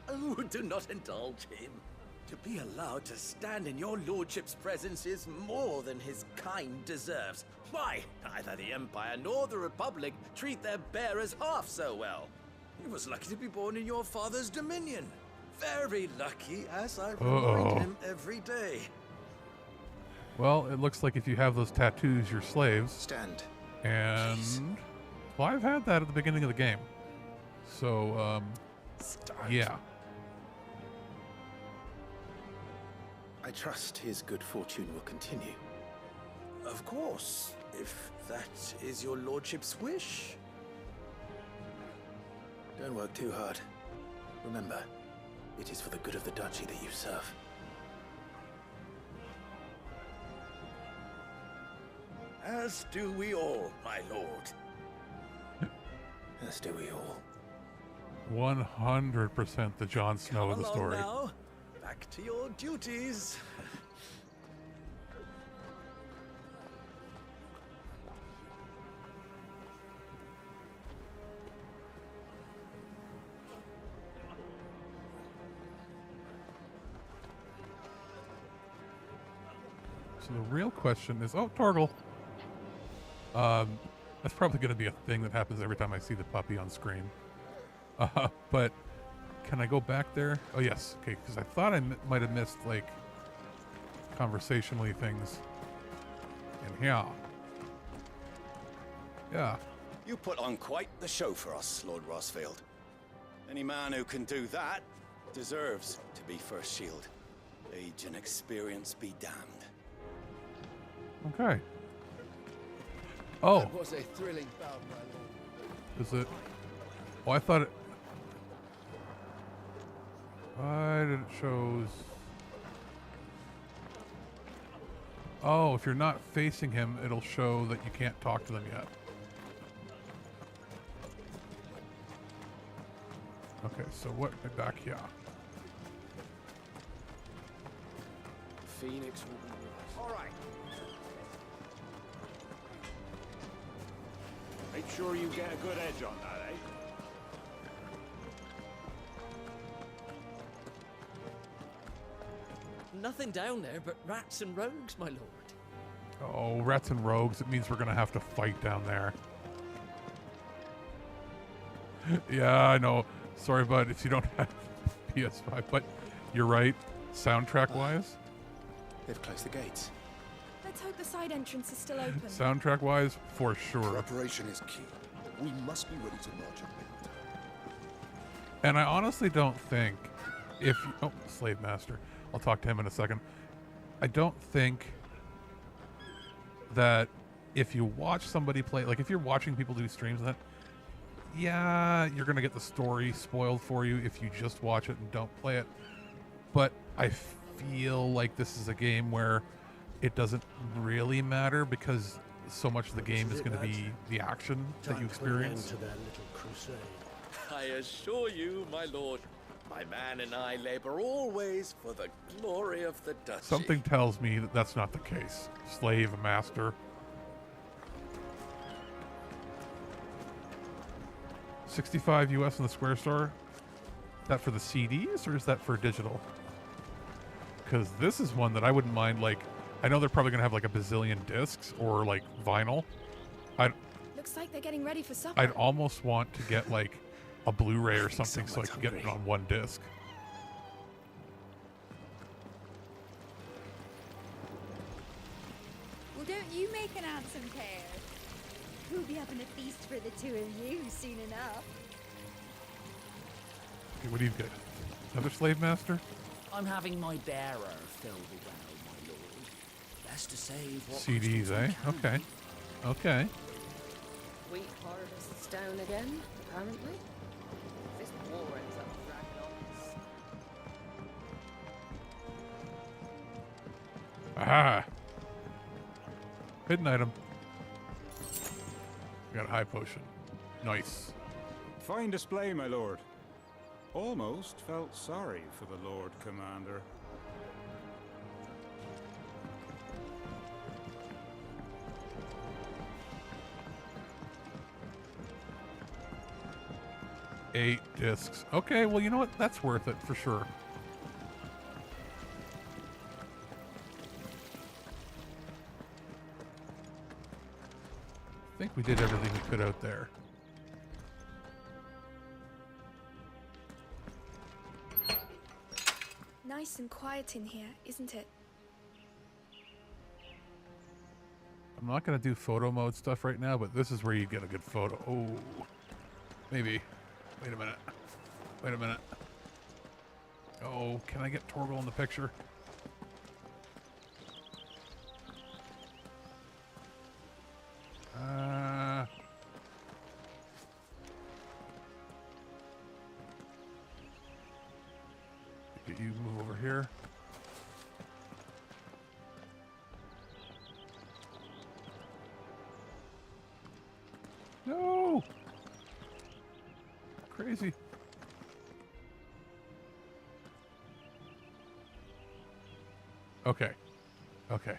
Oh, do not indulge him. To be allowed to stand in your lordship's presence is more than his kind deserves. Why, neither the Empire nor the Republic treat their bearers half so well. He was lucky to be born in your father's dominion. Very lucky, as I remind him every day. Well, it looks like if you have those tattoos, you're slaves. Stand. And Well, I've had that at the beginning of the game. So, yeah. I trust his good fortune will continue. Of course, if that is your lordship's wish. Don't work too hard. Remember, it is for the good of the duchy that you serve. As do we all, my lord. As do we all. 100% the Jon Snow of the story. Now, back to your duties. So the real question is, oh, Torgal. That's probably going to be a thing that happens every time I see the puppy on screen. But can I go back there? Oh, yes. Okay, because I thought I might have missed, like, conversationally things in here. Yeah. You put on quite the show for us, Lord Rossfield. Any man who can do that deserves to be First Shield. Age and experience be damned. Okay. Oh. That was a thrilling bout, my lord. Is it? Oh, I thought it... Why did it shows... Oh, if you're not facing him, it'll show that you can't talk to them yet. Okay, so what... Back here. Phoenix will be with us. All right. Make sure you get a good edge on that, eh? Nothing down there but rats and rogues, my lord. Oh, rats and rogues. It means we're going to have to fight down there. Yeah, I know. Sorry, bud, if you don't have PS5. But you're right. Soundtrack-wise. They've closed the gates. Let's hope the side entrance is still open. Soundtrack-wise, for sure. Preparation is key. We must be ready to march at midnight. And I honestly don't think if... Oh, Slave Master. I'll talk to him in a second. I don't think that if you watch somebody play... Like, if you're watching people do streams and that... Yeah, you're going to get the story spoiled for you if you just watch it and don't play it. But I feel like this is a game where it doesn't really matter because so much of the game is going to be the action that you experience. To that little crusade. I assure you, my lord, my man and I labor always for the glory of the duchy. Something tells me that that's not the case. Slave Master. 65 US in the Square Store. Is that for the CDs or is that for digital? Because this is one that I wouldn't mind. Like, I know they're probably gonna have like a bazillion discs or like vinyl. Looks like they're getting ready for supper. I'd almost want to get like a Blu-ray or something so I can get it on one disc. Well, don't you make an handsome pair? We'll be having a feast for the two of you soon enough. Okay, what do you get? Another Slave Master? I'm having my bearer filled well, my lord. Best to save what CDs, eh? Okay. Okay. Wheat harvest's down again, apparently. This war ends up dragging on. Aha! Hidden item. We got a high potion. Nice. Fine display, my lord. Almost felt sorry for the Lord Commander. Eight discs. Okay, well, you know what? That's worth it for sure. I think we did everything we could out there. Nice and quiet in here, isn't it? I'm not going to do photo mode stuff right now, but this is where you get a good photo. Oh, maybe. Wait a minute. Wait a minute. Oh, can I get Torgal in the picture? Get you move over here. No! Crazy. Okay. Okay.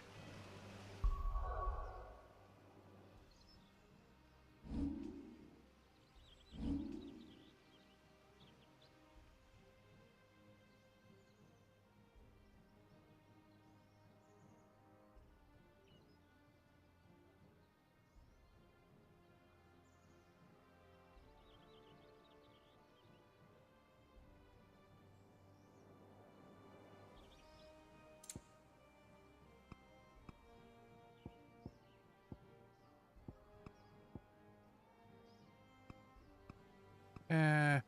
Eh.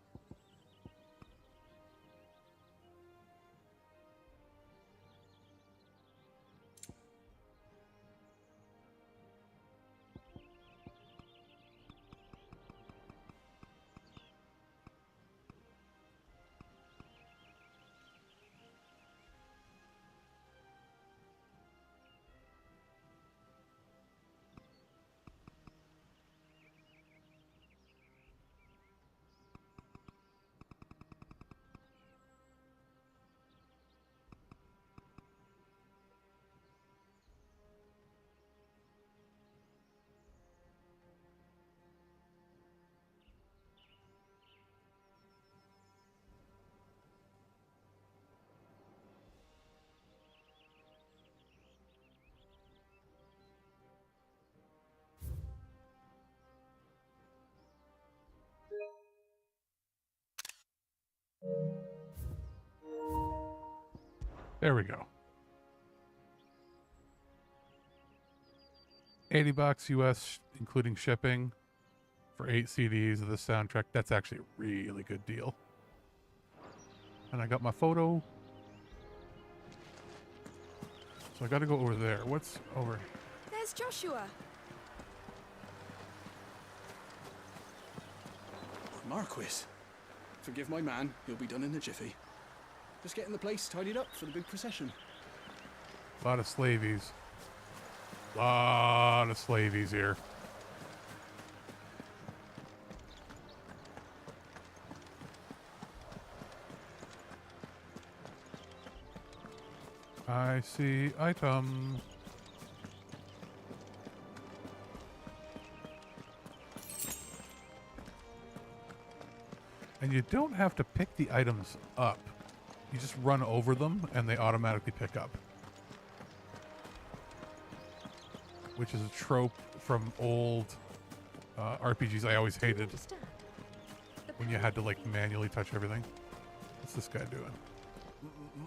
There we go. $80 US, including shipping, for 8 CDs of the soundtrack. That's actually a really good deal. And I got my photo. So I got to go over there. What's over? There's Joshua. Marquis. Forgive my man. He'll be done in a jiffy. Just getting the place tidied up for the big procession. A lot of slavies. Lot of slavies here. I see item. And you don't have to pick the items up. You just run over them and they automatically pick up. Which is a trope from old RPGs I always hated. When you had to like manually touch everything. What's this guy doing?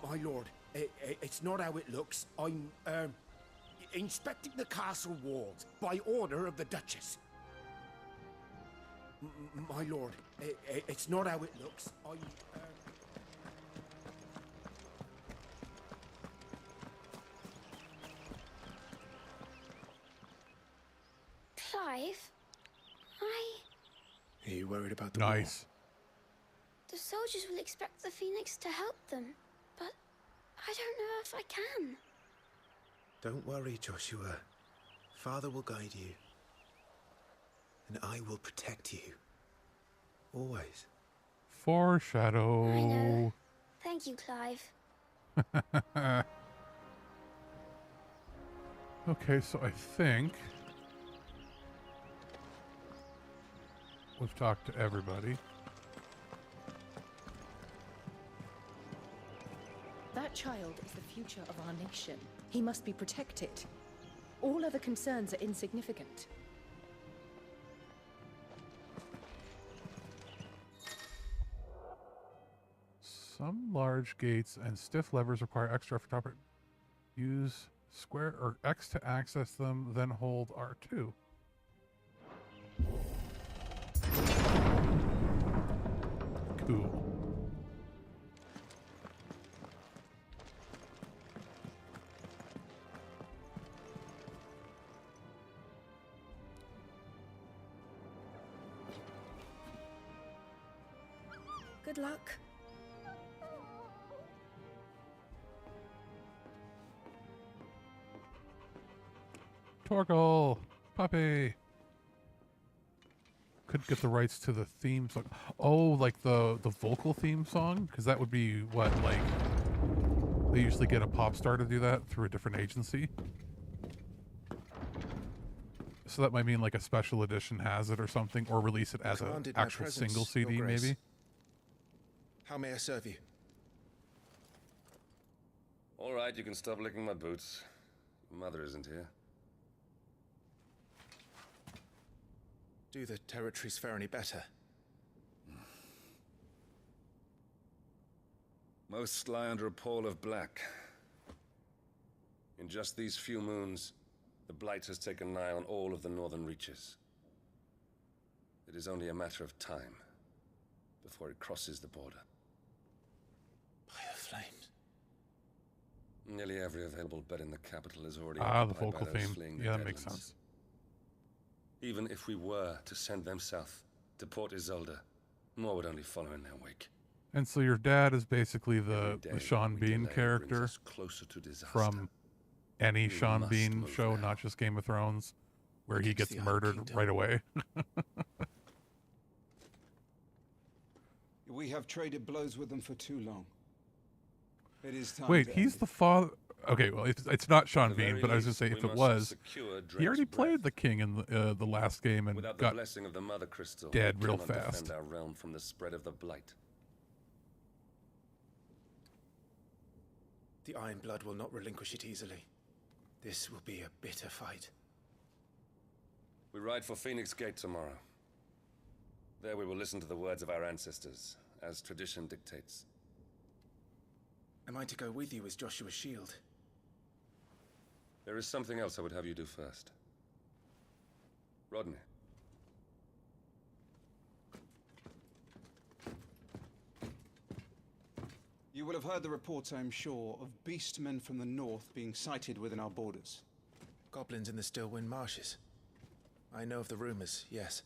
My lord, it's not how it looks. I'm inspecting the castle walls by order of the Duchess. My lord, it's not how it looks. Clive, Are you worried about the Nice. the soldiers will expect the Phoenix to help them, but I don't know if I can. Don't worry, Joshua. Father will guide you. And I will protect you. Always. Foreshadow. I know. Thank you, Clive. Okay, so I think we've talked to everybody. That child is the future of our nation. He must be protected. All other concerns are insignificant. Some large gates and stiff levers require extra effort to operate. Use Square or X to access them, then hold R2. Cool. Good luck. Torgal, puppy. Couldn't get the rights to the theme song. Oh, like the vocal theme song? Because that would be what, like, they usually get a pop star to do that through a different agency. So that might mean like a special edition has it or something, or release it as an actual single CD, maybe. How may I serve you? All right, you can stop licking my boots. Mother isn't here. Do the territories fare any better? Most lie under a pall of black. In just these few moons, the Blight has taken nigh on all of the northern reaches. It is only a matter of time before it crosses the border. By the flames. Nearly every available bed in the capital is already the occupied vocal by those theme. fleeing the Yeah, that makes Deadlands. sense. Even if we were to send them south to Port Isolde, more would only follow in their wake. And so your dad is basically the day Sean we Bean delay character brings us closer to disaster. from any We Sean must Bean move show, now. not just Game of Thrones, where he Against gets the Iron murdered Kingdom. right away. We have traded blows with them for too long. It is time Wait, to he's end the father. Okay, well, it's not Sean At the Bean, very but I was going to least, say if we it must was, secure he Drake's already breath. played the king in the last game and Without the got blessing of the Mother Crystal, dead we real cannot fast. defend our realm from the spread of the Blight. The Iron Blood will not relinquish it easily. This will be a bitter fight. We ride for Phoenix Gate tomorrow. There we will listen to the words of our ancestors, as tradition dictates. Am I to go with you as Joshua's shield? There is something else I would have you do first. Rodney. You will have heard the reports, I am sure, of beastmen from the north being sighted within our borders. Goblins in the Stillwind Marshes. I know of the rumors, yes.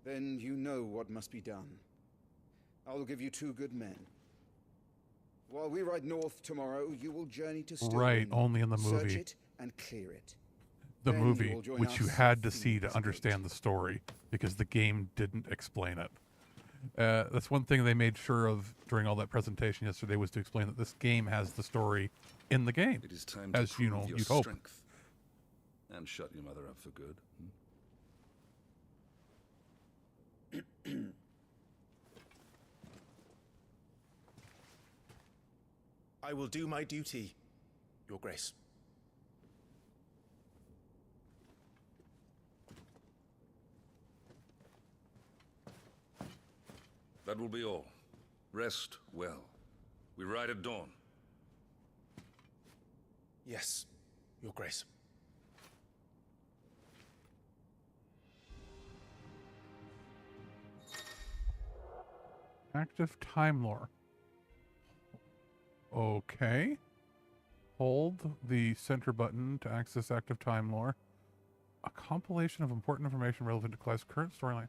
Then you know what must be done. I will give you 2 good men. While we ride north tomorrow, you will journey to Stillwind. Right, only in the Search movie. it and clear it. The Then movie, you will join which you us had to at see to Phoenix understand the story, because the game didn't explain it. That's one thing they made sure of during all that presentation yesterday, was to explain that this game has the story in the game. It is time as to you prove know, your you'd hope. strength and shut your mother up for good. I will do my duty, Your Grace. That will be all. Rest well. We ride at dawn. Yes, Your Grace. Active time lore. Okay. Hold the center button to access active time lore. A compilation of important information relevant to Clive's current storyline.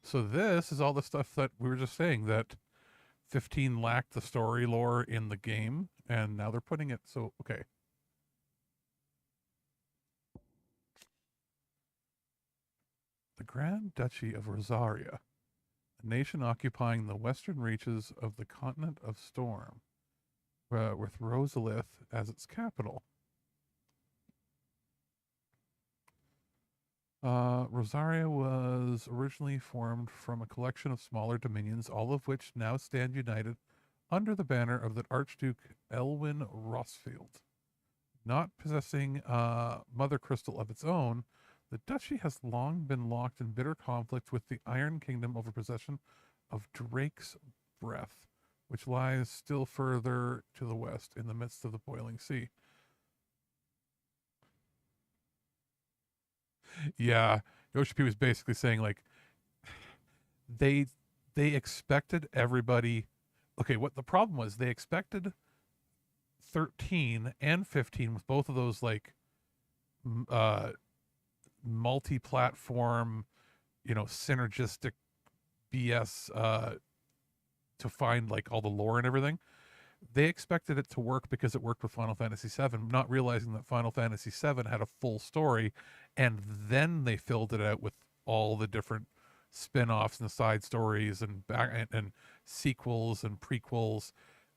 So this is all the stuff that we were just saying, that 15 lacked the story lore in the game, and now they're putting it, so, okay. The Grand Duchy of Rosaria, a nation occupying the western reaches of the continent of Storm, with Rosalith as its capital. Rosaria was originally formed from a collection of smaller dominions, all of which now stand united under the banner of the Archduke Elwin Rosfield. Not possessing a mother crystal of its own, the duchy has long been locked in bitter conflict with the Iron Kingdom over possession of Drake's Breath, which lies still further to the west in the midst of the boiling sea. Yeah, Yoshi P was basically saying, like, they expected everybody. Okay, what the problem was, they expected 13 and 15 with both of those, like, multi-platform, synergistic BS to find, like, all the lore and everything. They expected it to work because it worked with Final Fantasy VII, not realizing that Final Fantasy VII had a full story, and then they filled it out with all the different spin-offs and side stories and sequels and prequels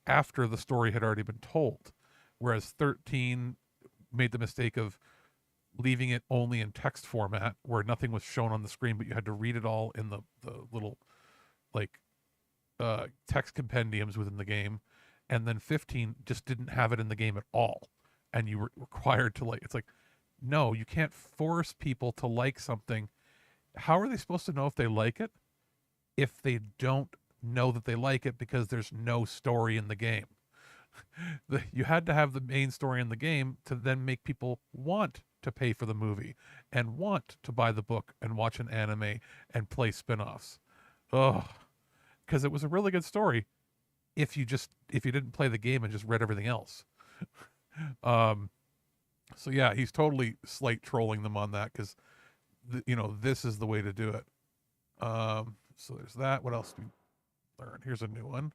after the story had already been told. Whereas 13 made the mistake of leaving it only in text format, where nothing was shown on the screen, but you had to read it all in the little, like, text compendiums within the game. And then 15 just didn't have it in the game at all, and you were required to, like, it's like, no, you can't force people to like something. How are they supposed to know if they like it if they don't know that they like it, because there's no story in the game? You had to have the main story in the game to then make people want to pay for the movie and want to buy the book and watch an anime and play spin-offs. Oh, because it was a really good story if you didn't play the game and just read everything else. So yeah, he's totally slight trolling them on that, because this is the way to do it. So there's that. What else do we learn? Here's a new one.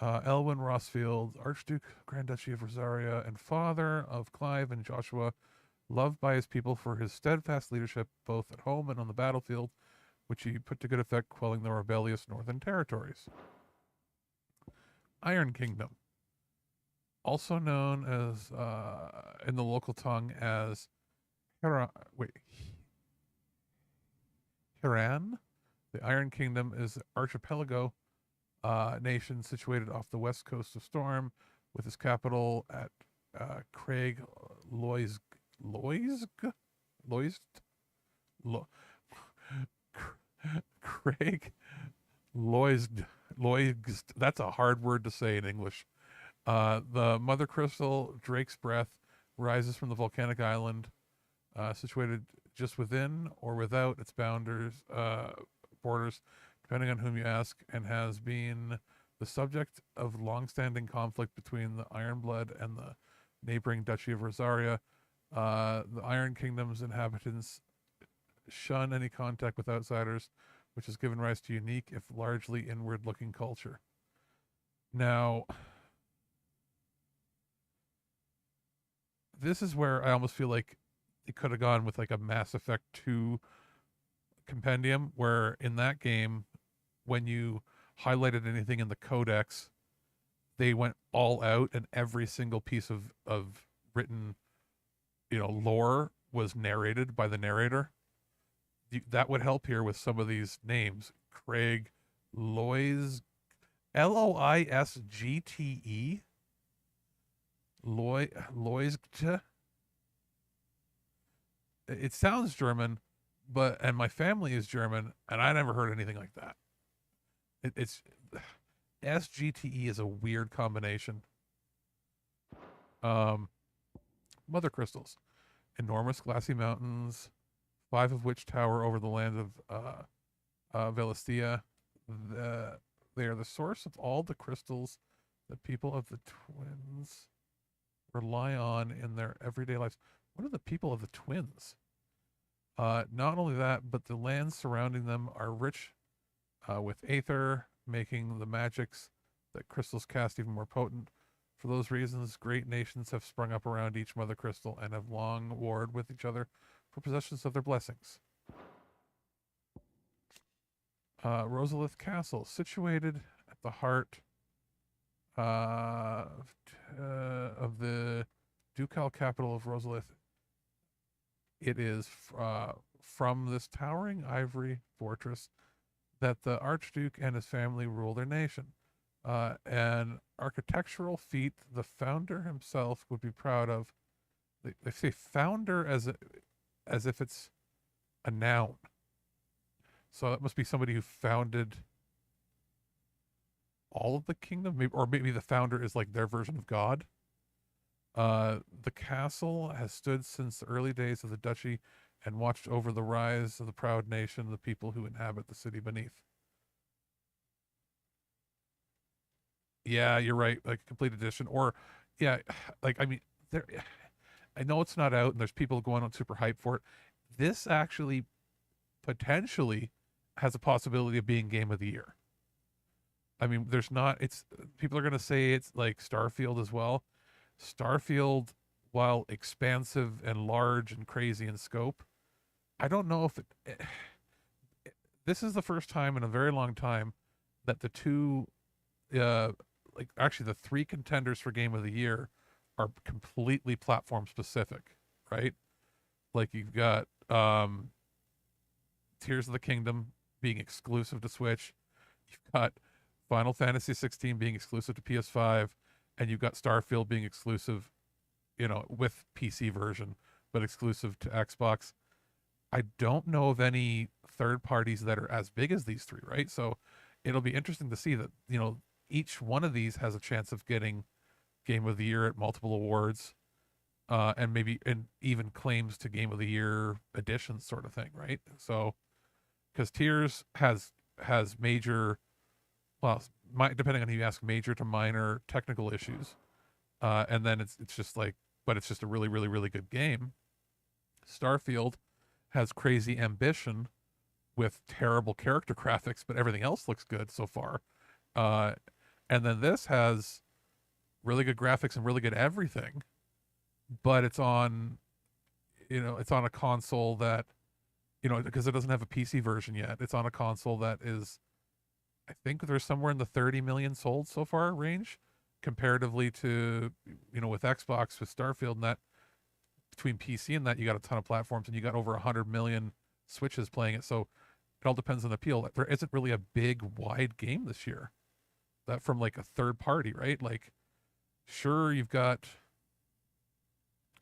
Elwyn Rossfield, Archduke, Grand Duchy of Rosaria, and father of Clive and Joshua, loved by his people for his steadfast leadership both at home and on the battlefield, which he put to good effect quelling the rebellious northern territories. Iron Kingdom, also known as in the local tongue as Hiran. The Iron Kingdom is an archipelago nation situated off the west coast of Storm, with its capital at Craig Loisg. Craig Loisg. That's a hard word to say in English. The Mother Crystal, Drake's Breath, rises from the volcanic island, situated just within or without its borders, depending on whom you ask, and has been the subject of long-standing conflict between the Ironblood and the neighboring Duchy of Rosaria. The Iron Kingdom's inhabitants shun any contact with outsiders, which has given rise to unique, if largely inward-looking culture. Now, this is where I almost feel like it could have gone with, like, a Mass Effect 2 compendium, where in that game, when you highlighted anything in the codex, they went all out, and every single piece of written, lore was narrated by the narrator. That would help here with some of these names. Craig Loisgte. Loisgte. Loisgte. It sounds German, and my family is German, and I never heard anything like that. It's SGTE is a weird combination. Mother Crystals, enormous glassy mountains, 5 of which tower over the land of Valisthea. They are the source of all the crystals that people of the Twins rely on in their everyday lives. What are the people of the Twins? Not only that, but the lands surrounding them are rich with aether, making the magics that crystals cast even more potent. For those reasons, great nations have sprung up around each mother crystal and have long warred with each other for possession of their blessings. Rosalith Castle, situated at the heart of the ducal capital of Rosalith. It is from this towering ivory fortress that the Archduke and his family rule their nation. An architectural feat the founder himself would be proud of. They say founder as if it's a noun. So that must be somebody who founded all of the kingdom, maybe, or maybe the founder is like their version of God. The castle has stood since the early days of the duchy and watched over the rise of the proud nation, the people who inhabit the city beneath. Yeah, you're right. Like a complete edition, or yeah, like I mean, there. I know it's not out, and there's people going on super hype for it. This actually potentially has a possibility of being game of the year. I mean, there's not. It's people are going to say it's like Starfield as well. Starfield, while expansive and large and crazy in scope, I don't know if it. This is the first time in a very long time that the two, like actually the three contenders for game of the year are completely platform specific, right? Like you've got Tears of the Kingdom being exclusive to Switch. You've got Final Fantasy 16 being exclusive to PS5, and you've got Starfield being exclusive, you know, with PC version, but exclusive to Xbox. I don't know of any third parties that are as big as these three, right? So it'll be interesting to see that, you know, each one of these has a chance of getting Game of the Year at multiple awards, and maybe and even claims to Game of the Year editions sort of thing, right? So, because Tears has major, well, depending on who you ask, major to minor technical issues, and then it's just like, but it's just a really, really, really good game. Starfield has crazy ambition with terrible character graphics, but everything else looks good so far. And then this has really good graphics and really good everything, but it's on, you know, it's on a console that, you know, because it doesn't have a PC version yet. It's on a console that is, I think there's somewhere in the 30 million sold so far range, comparatively to, you know, with Xbox, with Starfield, and that between PC and that, you got a ton of platforms, and you got over 100 million Switches playing it. So it all depends on the appeal. There isn't really a big, wide game this year that from like a third party, right? Like, sure, you've got,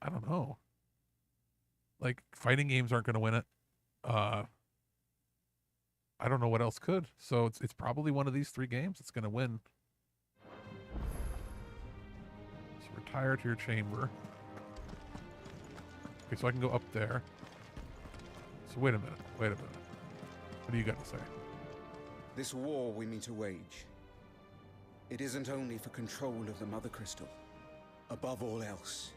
I don't know, like fighting games aren't going to win it. I don't know what else could. So it's probably one of these three games that's going to win. So retire to your chamber. Okay, so I can go up there. So wait a minute. What do you got to say? This war we mean to wage, it isn't only for control of the Mother Crystal. Above all else,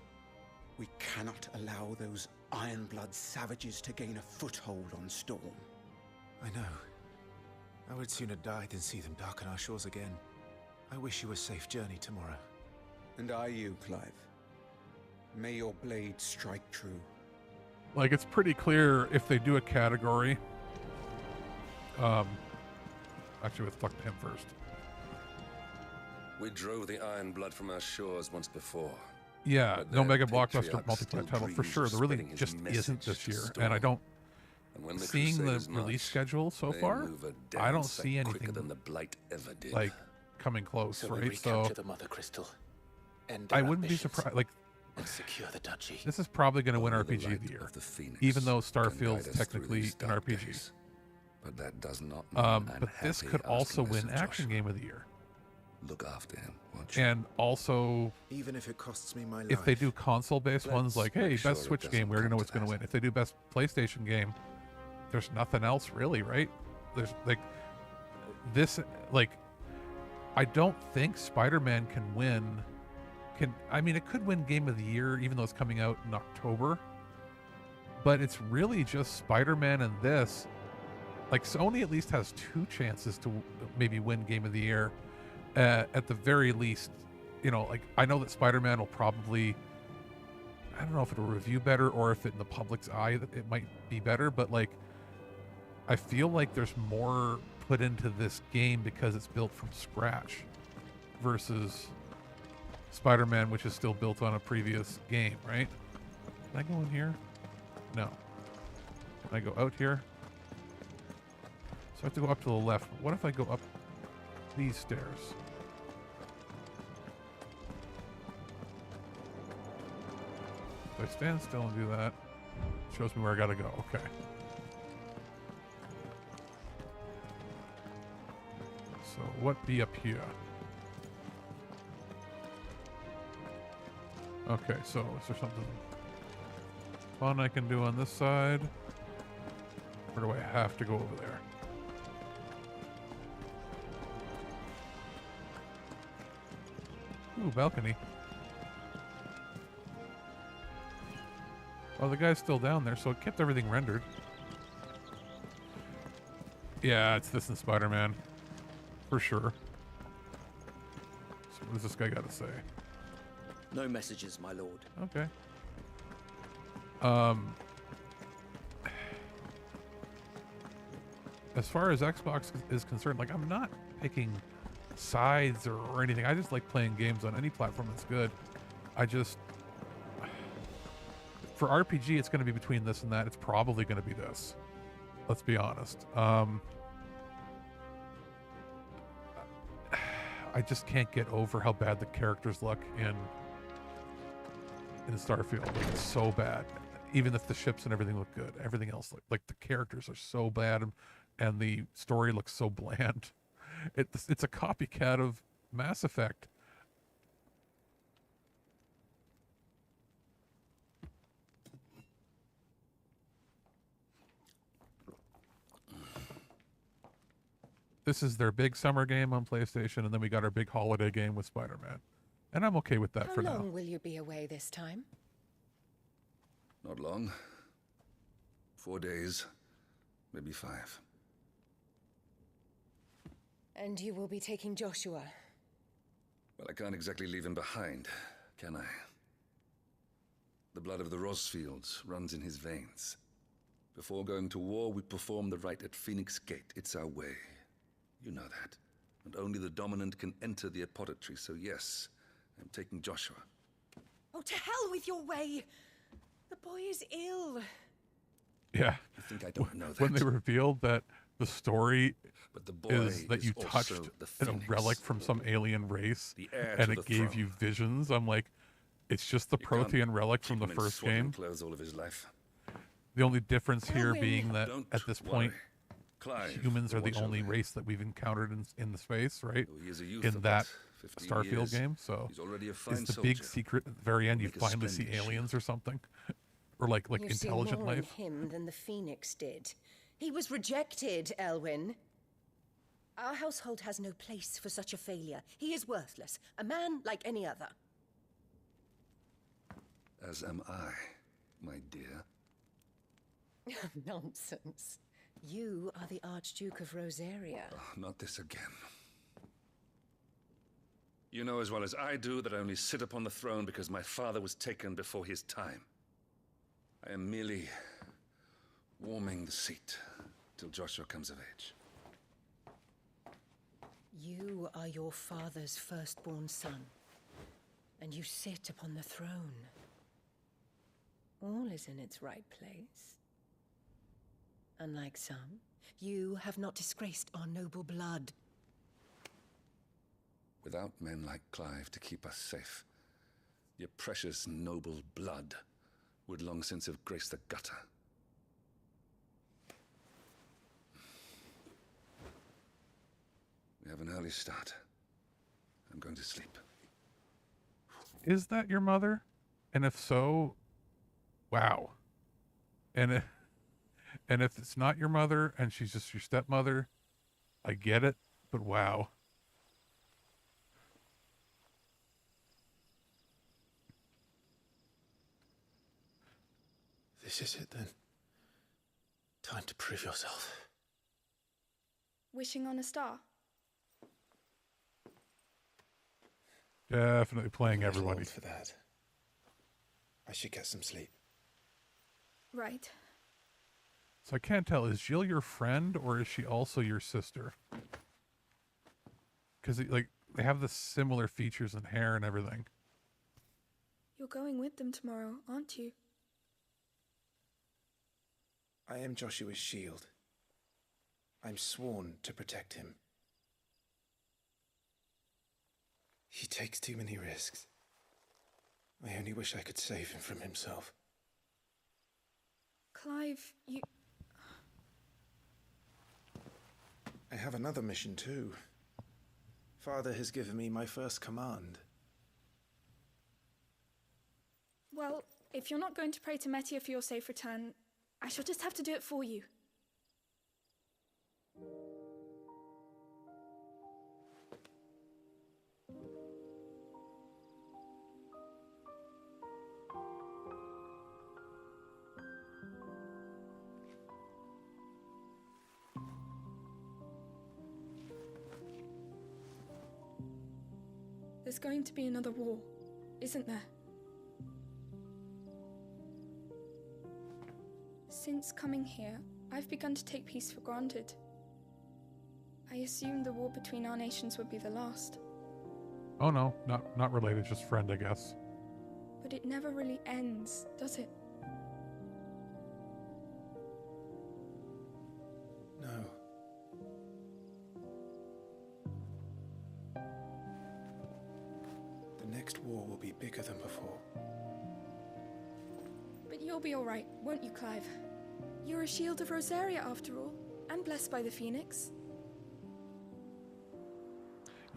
we cannot allow those Ironblood savages to gain a foothold on Storm. I know. I would sooner die than see them darken our shores again. I wish you a safe journey tomorrow. And I you, Clive. May your blade strike true. Like, it's pretty clear if they do a category. Actually, let's talk to him first. We drove the Iron Blood from our shores once before. Yeah, no mega blockbuster multiplayer title for sure. There really just isn't this year, and I don't. Seeing the release schedule so far, I don't see anything than the Blight ever did. like coming close, So right? we So recapture the Mother Crystal. And I wouldn't be surprised. Like, and secure the duchy. this is probably going to win RPG of the year, even though Starfield's technically an RPG. But that does not mean but this could also win Action Game of the Year. Look after him. And also, even if it costs me my life. if they do console-based ones, like, hey, make sure best it Switch doesn't game, we already come know what's to going to that. win. If they do best PlayStation game, there's nothing else really, right? There's like this, like, I don't think Spider-Man can win. I mean, it could win Game of the Year, even though it's coming out in October. But it's really just Spider-Man and this. Like, Sony at least has two chances to maybe win Game of the Year. At the very least, you know, like, I know that Spider-Man will probably, I don't know if it'll review better or if in the public's eye it might be better, but like, I feel like there's more put into this game because it's built from scratch versus Spider-Man, which is still built on a previous game, right? Can I go in here? No. Can I go out here? So I have to go up to the left. What if I go up these stairs? If I stand still and do that, it shows me where I gotta go. Okay. what be up here? Okay, so is there something fun I can do on this side? Or do I have to go over there? Ooh, balcony. Oh, the guy's still down there, so it kept everything rendered. Yeah, it's this and Spider-Man. For sure. So what does this guy got to say? No messages, my lord. Okay. As far as Xbox is concerned, like, I'm not picking sides or anything. I just like playing games on any platform that's good. I just... For RPG, it's going to be between this and that. It's probably going to be this. Let's be honest. I just can't get over how bad the characters look in Starfield. Like, it's so bad. Even if the ships and everything look good, everything else, like the characters are so bad, and the story looks so bland. It's a copycat of Mass Effect. This is their big summer game on PlayStation, and then we got our big holiday game with Spider-Man. And I'm okay with that for now. How long will you be away this time? Not long. 4 days, maybe 5. And you will be taking Joshua? Well, I can't exactly leave him behind, can I? The blood of the Rosfields runs in his veins. Before going to war, we perform the rite at Phoenix Gate. It's our way. You know that. And only the dominant can enter the apothecary, so yes, I'm taking Joshua. Oh, to hell with your way! The boy is ill. Yeah. You think I don't know that? When they revealed that the story but the boy is that you also touched the a relic from some alien race the heir and to it the gave throne. you visions, I'm like, it's just the You can't Prothean relic from keep the him in first swaddling game. clothes all of his life. The only difference here Erwin. being that Don't at this point, worry. Clive humans are will the watch only over him. race that we've encountered in the space, right? Though he is a youth In of that but 15 Starfield years, game. So he's already a fine is the soldier. big secret at the very end you Make a finally see splendid aliens or something? Or like You see intelligent more in life? him than the Phoenix did. He was rejected, Elwyn. Our household has no place for such a failure. He is worthless, a man like any other. As am I, my dear. Nonsense. You are the Archduke of Rosaria. Oh, not this again. You know as well as I do that I only sit upon the throne because my father was taken before his time. I am merely warming the seat till Joshua comes of age. You are your father's firstborn son, and you sit upon the throne. All is in its right place. Unlike some, you have not disgraced our noble blood. Without men like Clive to keep us safe, your precious noble blood would long since have graced the gutter. We have an early start. I'm going to sleep. Is that your mother? And if so, wow. And if it's not your mother and she's just your stepmother, I get it, but wow. This is it then. Time to prove yourself. Wishing on a star. Definitely playing I'm a little everybody. old for that. I should get some sleep. Right. So I can't tell, is Jill your friend or is she also your sister? Because like they have the similar features and hair and everything. You're going with them tomorrow, aren't you? I am Joshua's shield. I'm sworn to protect him. He takes too many risks. I only wish I could save him from himself. Clive, you... I have another mission too. Father has given me my first command. Well, if you're not going to pray to Metia for your safe return, I shall just have to do it for you. There's going to be another war, isn't there? Since coming here, I've begun to take peace for granted. I assumed the war between our nations would be the last. Oh no, not related, just friend, I guess. But it never really ends, does it? No. The next war will be bigger than before. But you'll be alright, won't you, Clive? You're a shield of Rosaria after all, and blessed by the Phoenix.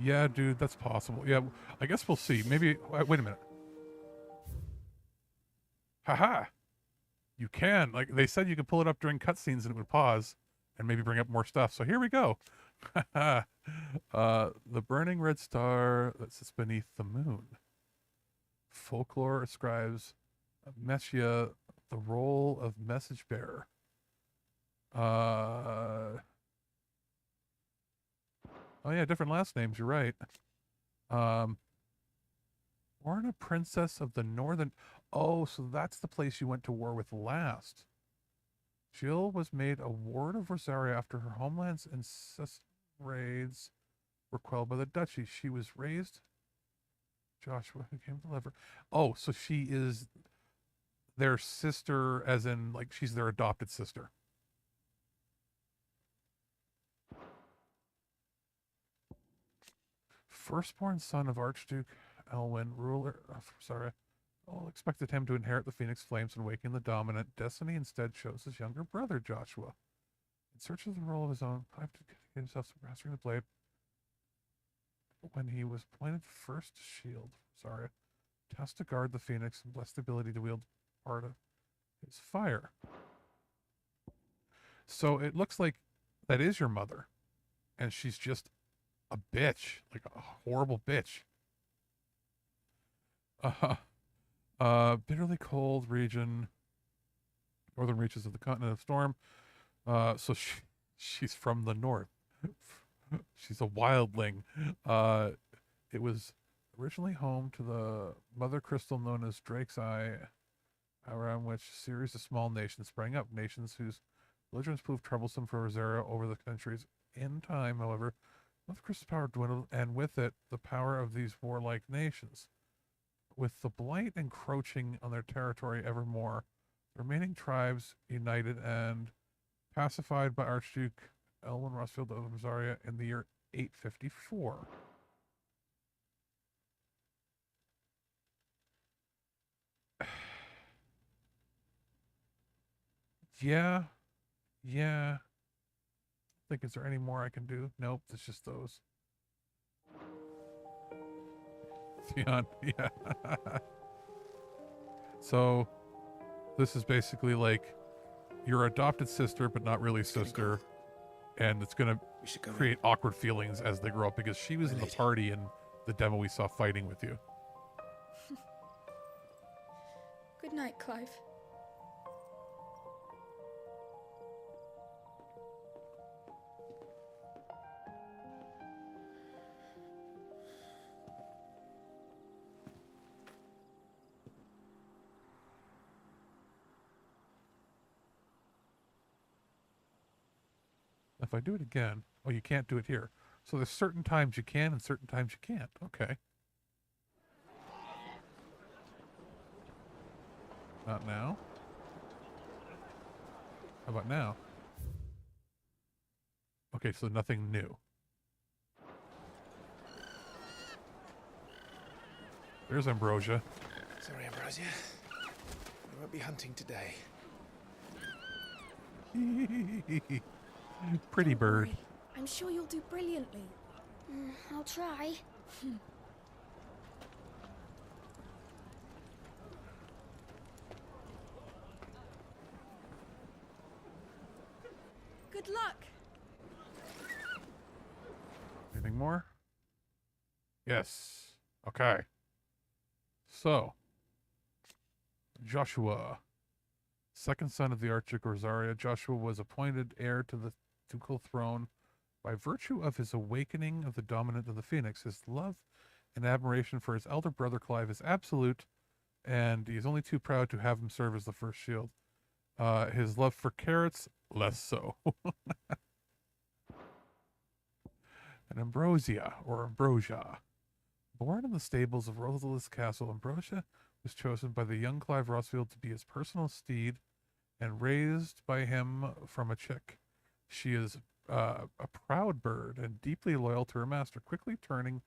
Yeah, dude, that's possible. Yeah, I guess we'll see. Maybe, wait a minute. Haha. You can. Like, they said you could pull it up during cutscenes and it would pause and maybe bring up more stuff. So here we go. The burning red star that sits beneath the moon. Folklore ascribes Metia the role of message bearer. Oh yeah, different last names, you're right. Born a princess of the northern... Oh, so that's the place you went to war with last. Jill was made a ward of Rosaria after her homeland's incessant raids were quelled by the duchy. She was raised... Joshua, who came to deliver... Oh, so she is their sister, as in, like, she's their adopted sister. Firstborn son of Archduke Elwyn, ruler of Rosaria, expected him to inherit the Phoenix Flames and awaken the dominant. Destiny instead chose his younger brother, Joshua. In search of the role of his own, Clive to get himself to mastering the blade. When he was appointed first shield, Rosaria, tasked to guard the Phoenix and blessed the ability to wield part of his fire. So it looks like that is your mother, and she's just a bitch, like a horrible bitch. Bitterly cold region, northern reaches of the continent of Storm. So she's from the north. She's a wildling. It was originally home to the mother crystal known as Drake's Eye, around which a series of small nations sprang up. Nations whose belligerence proved troublesome for Rosaria over the centuries. In time, however, Mother Crystal's power dwindled, and with it, the power of these warlike nations. With the blight encroaching on their territory ever more, the remaining tribes united and pacified by Archduke Elwyn Rossfield of Rosaria in the year 854. Yeah. I think, is there any more I can do? Nope, it's just those. Theon, yeah. So, this is basically like your adopted sister, but not really sister. And it's going to create awkward feelings as they grow up, because she was in the party in the demo we saw fighting with you. Good night, Clive. If I do it again, oh, you can't do it here. So there's certain times you can and certain times you can't. Okay. Not now. How about now? Okay, so nothing new. There's Ambrosia. Sorry, Ambrosia. I won't be hunting today. Pretty bird. I'm sure you'll do brilliantly. I'll try. Good luck. Anything more? Yes. Okay. So, Joshua, second son of the Archduke Rosaria, Joshua was appointed heir to the ducal throne by virtue of his awakening of the dominant of the Phoenix. His love and admiration for his elder brother Clive is absolute, and he is only too proud to have him serve as the first shield. His love for carrots, less so. And Ambrosia, or Ambrosia. Born in the stables of Rosalith's castle, Ambrosia was chosen by the young Clive Rosfield to be his personal steed and raised by him from a chick. She is a proud bird and deeply loyal to her master, quickly turning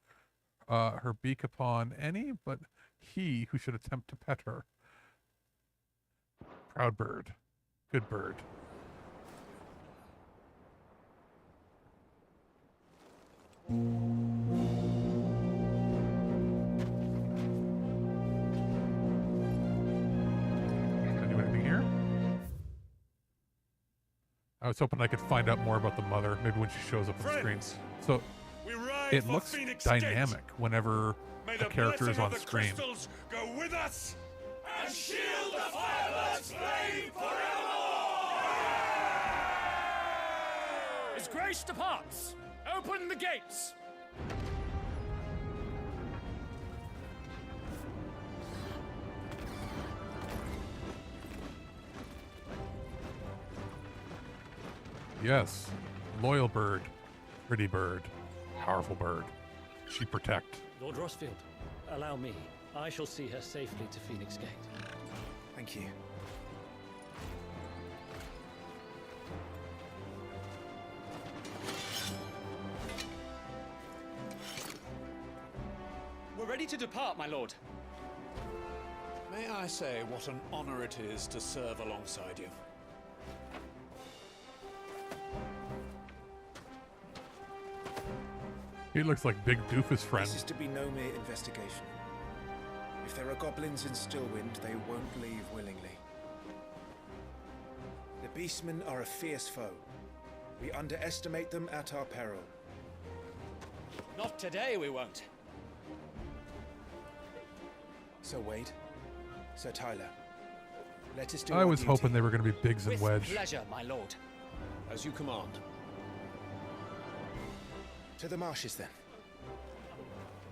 her beak upon any but he who should attempt to pet her. Proud bird. Good bird. Anything here? I was hoping I could find out more about the mother, maybe when she shows up on the screen. So it looks dynamic whenever a character is on screen. Go with us and shield the Firebird's flame forevermore! His Grace departs! Open the gates! Yes. Loyal bird. Pretty bird. Powerful bird. She protect. Lord Rosfield, allow me. I shall see her safely to Phoenix Gate. Thank you. We're ready to depart, my lord. May I say what an honor it is to serve alongside you? He looks like Big Doofus' friend. This is to be no mere investigation. If there are goblins in Stillwind, they won't leave willingly. The Beastmen are a fierce foe. We underestimate them at our peril. Not today, we won't. Sir Wade, Sir Tyler, let us do I our was duty. hoping they were going to be Biggs and With Wedge. pleasure, my lord. As you command. To the marshes, then.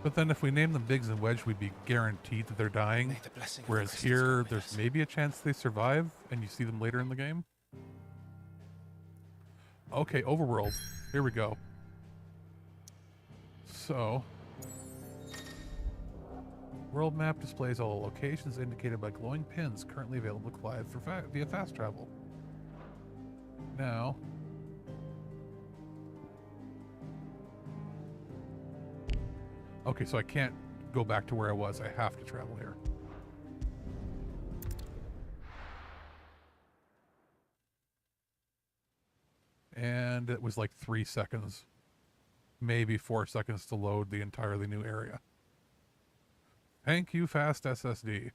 But then if we name them Biggs and Wedge, we'd be guaranteed that they're dying. Whereas here, there's maybe a chance they survive, and you see them later in the game. Okay, overworld. Here we go. So, world map displays all the locations indicated by glowing pins currently available to Clive for via fast travel. Now, okay, so I can't go back to where I was. I have to travel here. And it was like 3 seconds, maybe 4 seconds to load the entirely new area. Thank you, fast SSD.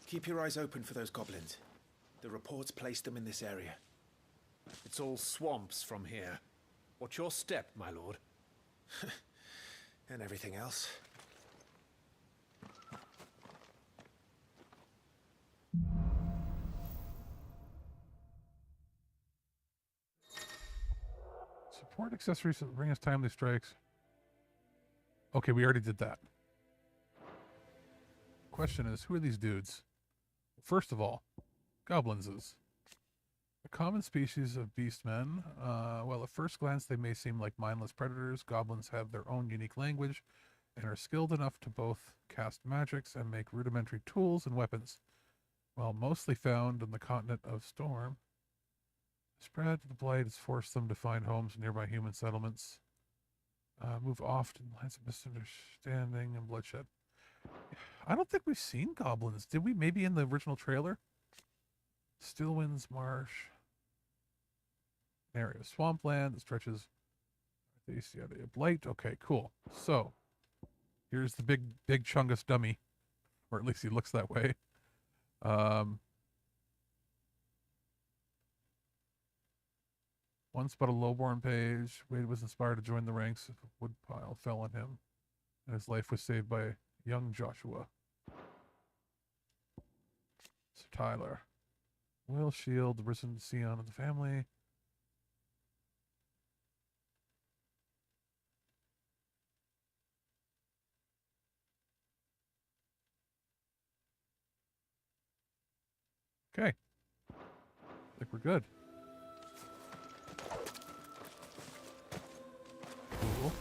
Keep your eyes open for those goblins. The reports placed them in this area. It's all swamps from here. What's your step, my lord? And everything else. Support accessories that bring us timely strikes. Okay, we already did that. Question is, who are these dudes? First of all, goblinses. A common species of beastmen. While at first glance they may seem like mindless predators, goblins have their own unique language and are skilled enough to both cast magics and make rudimentary tools and weapons. While mostly found on the continent of Storm, Spread of the blight has forced them to find homes in nearby human settlements. Move often, lines of misunderstanding and bloodshed. I don't think we've seen goblins. Did we? Maybe in the original trailer? Stillwinds Marsh. An area of swampland that stretches northeast. Yeah, blight. Okay, cool. So, here's the big chungus dummy. Or at least he looks that way. Once but a lowborn page, Wade was inspired to join the ranks. A woodpile fell on him, and his life was saved by young Joshua. Sir Tyler. Will shield the risen Sion of the family. Okay. I think we're good. Cool.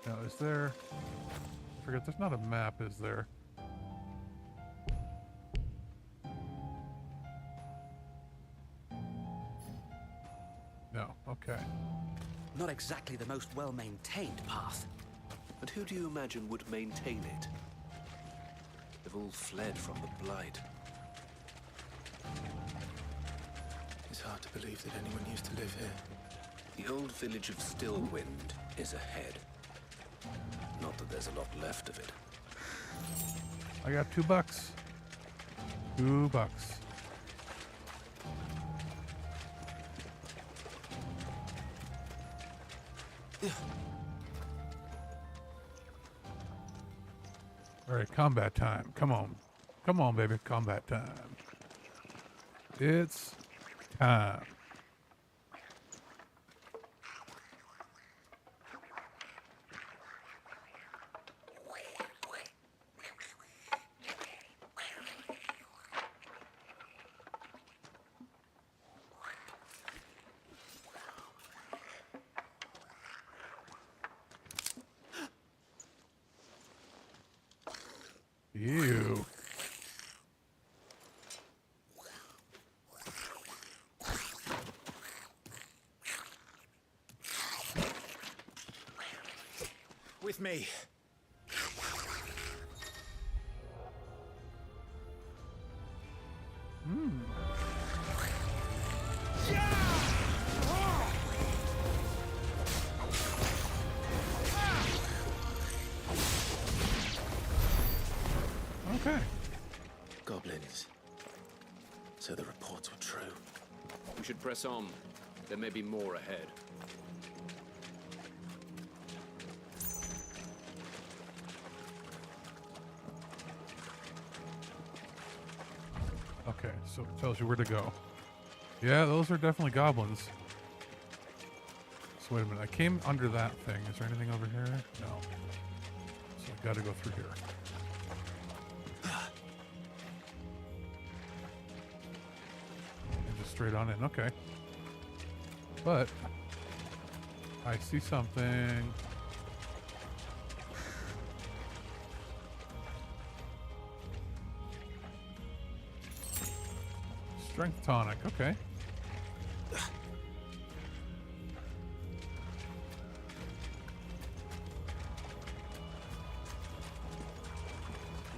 Now, is there... I forget, there's not a map, is there? No, okay. Not exactly the most well-maintained path. And who do you imagine would maintain it? They've all fled from the Blight. It's hard to believe that anyone used to live here. The old village of Stillwind is ahead. Not that there's a lot left of it. I got $2. $2. All right, combat time. Come on. Come on, baby. Combat time. It's time. Ew. With me. Okay. Goblins. So the reports were true. We should press on. There may be more ahead. Okay, so it tells you where to go. Yeah, those are definitely goblins. So wait a minute, I came under that thing. Is there anything over here? No. So I gotta go through here. And just straight on in, okay. But I see something. Strength tonic, okay.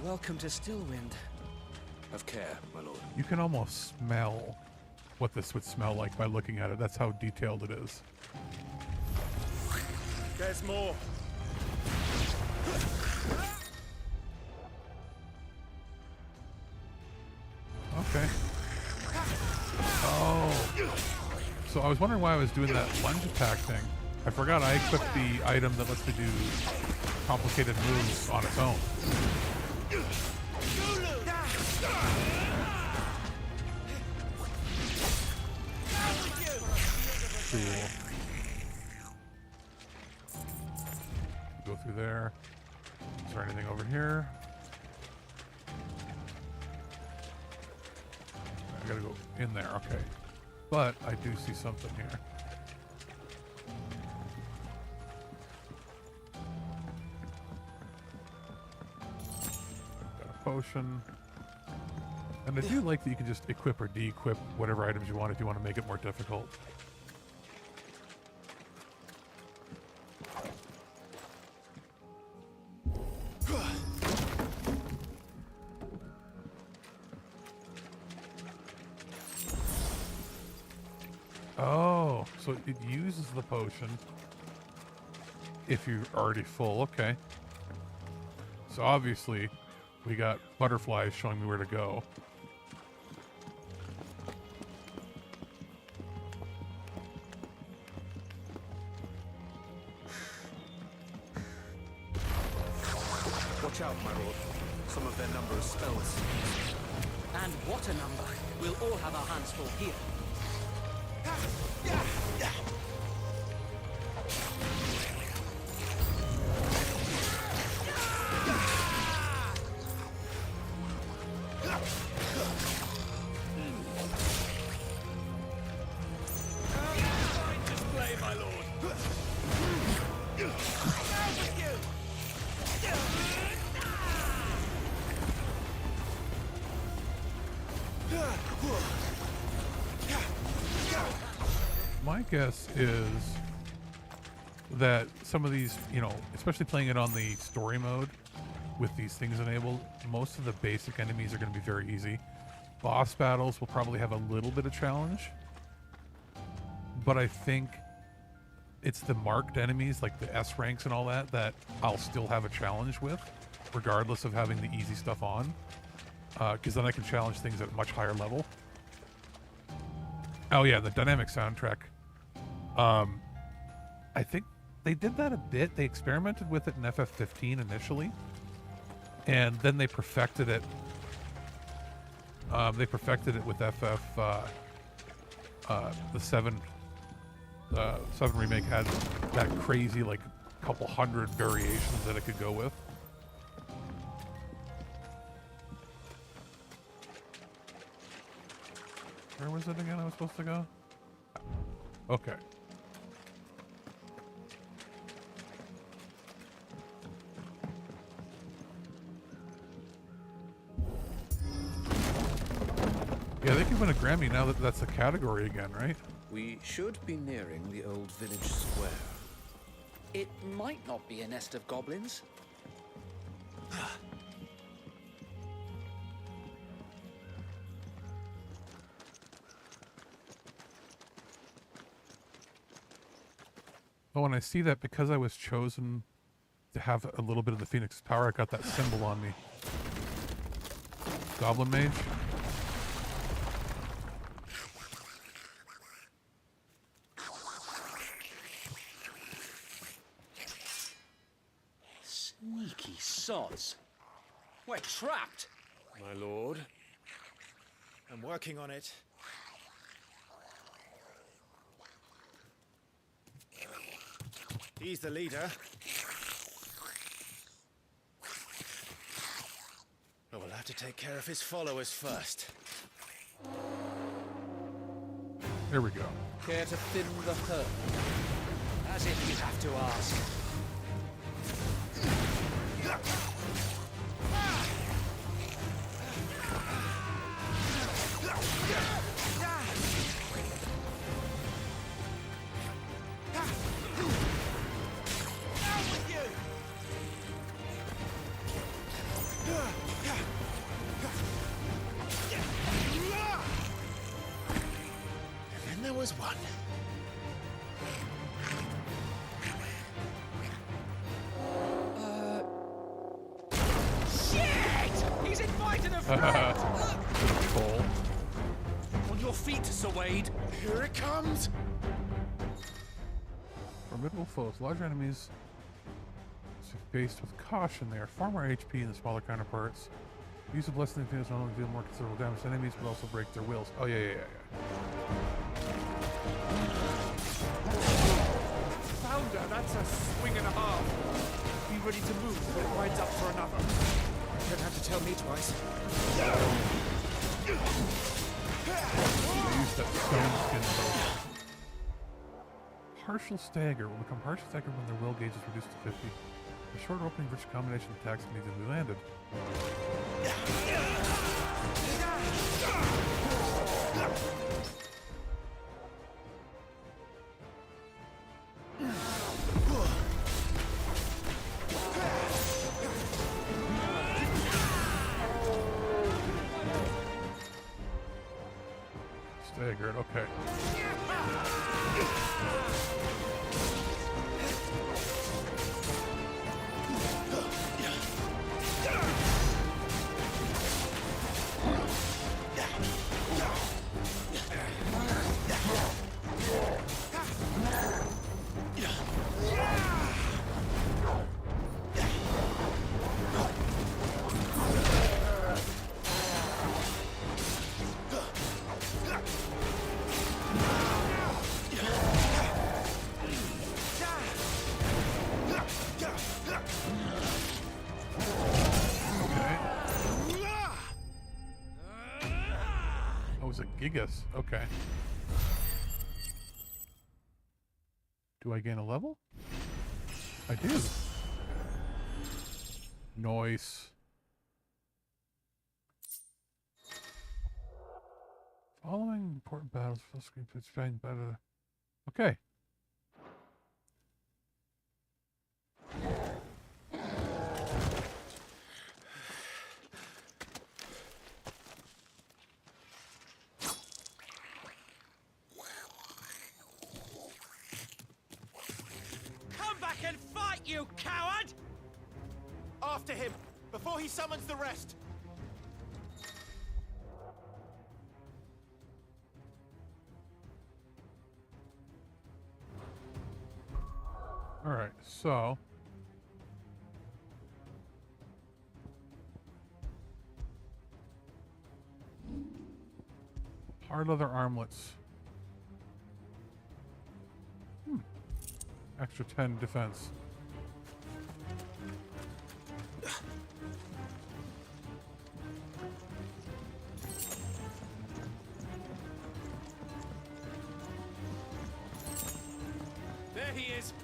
Welcome to Stillwind. Have care, my lord. You can almost smell what this would smell like by looking at it. That's how detailed it is. There's more. Okay. Oh. So I was wondering why I was doing that lunge attack thing. I forgot I equipped the item that lets me do complicated moves on its own. Cool. Go through there. Is there anything over here? I gotta go in there, okay. But I do see something here. Got a potion. And I do like that you can just equip or de-equip whatever items you want if you want to make it more difficult. Oh, so it uses the potion if you're already full. Okay. So obviously, we got butterflies showing me where to go. Watch out, my lord. Some of their number is spells. And what a number. We'll all have our hands full here. Display, my lord. My guess is that some of these, you know, especially playing it on the story mode with these things enabled, most of the basic enemies are going to be very easy. Boss battles will probably have a little bit of challenge, but I think it's the marked enemies like the S ranks and all that that I'll still have a challenge with, regardless of having the easy stuff on, because then I can challenge things at a much higher level. Oh yeah, the dynamic soundtrack. I think they did that a bit. They experimented with it in FF15 initially, and then they perfected it. They perfected it with FF. The 7 remake had that crazy, like, couple hundred variations that it could go with. Where was it again I was supposed to go? Okay. Yeah, they can win a Grammy now that that's a category again, right? We should be nearing the old village square. It might not be a nest of goblins. Oh, and I see that because I was chosen to have a little bit of the Phoenix's power, I got that symbol on me. Goblin Mage. Sneaky sods. We're trapped. My lord. I'm working on it. He's the leader. But we'll have to take care of his followers first. There we go. Care to thin the herd? As if you have to ask. And there was one. Shit! He's invited a friend! Cool. On your feet, Sir Wade. Here it comes! Formidable foes. Larger enemies faced with caution. They are far more HP than the smaller counterparts. Use of less than infinite not only deal more considerable damage to enemies, but also break their wills. Oh, yeah. Founder, that's a swing and a half. Be ready to move when it rides up for another. You don't have to tell me twice. Use that stone skin bow. Partial stagger will become partial stagger when their will gauge is reduced to 50. A short opening for each combination of attacks can easily be landed. Staggered, okay. Gigas, okay. Do I gain a level? I do. Nice. Following important battles, full screen pitch bang better. Okay. And fight, you coward! After him, before he summons the rest. All right, so hard leather armlets. Extra 10 defense. There he is.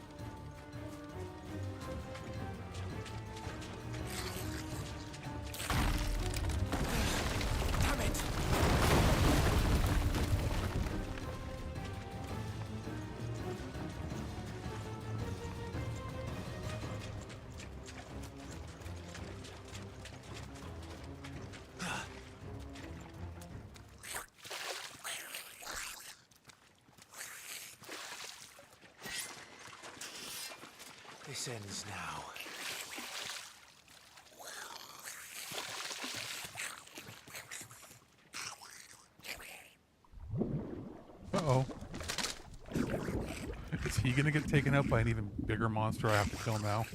Damn it. This ends now. Uh-oh. Is he gonna get taken out by an even bigger monster I have to kill now?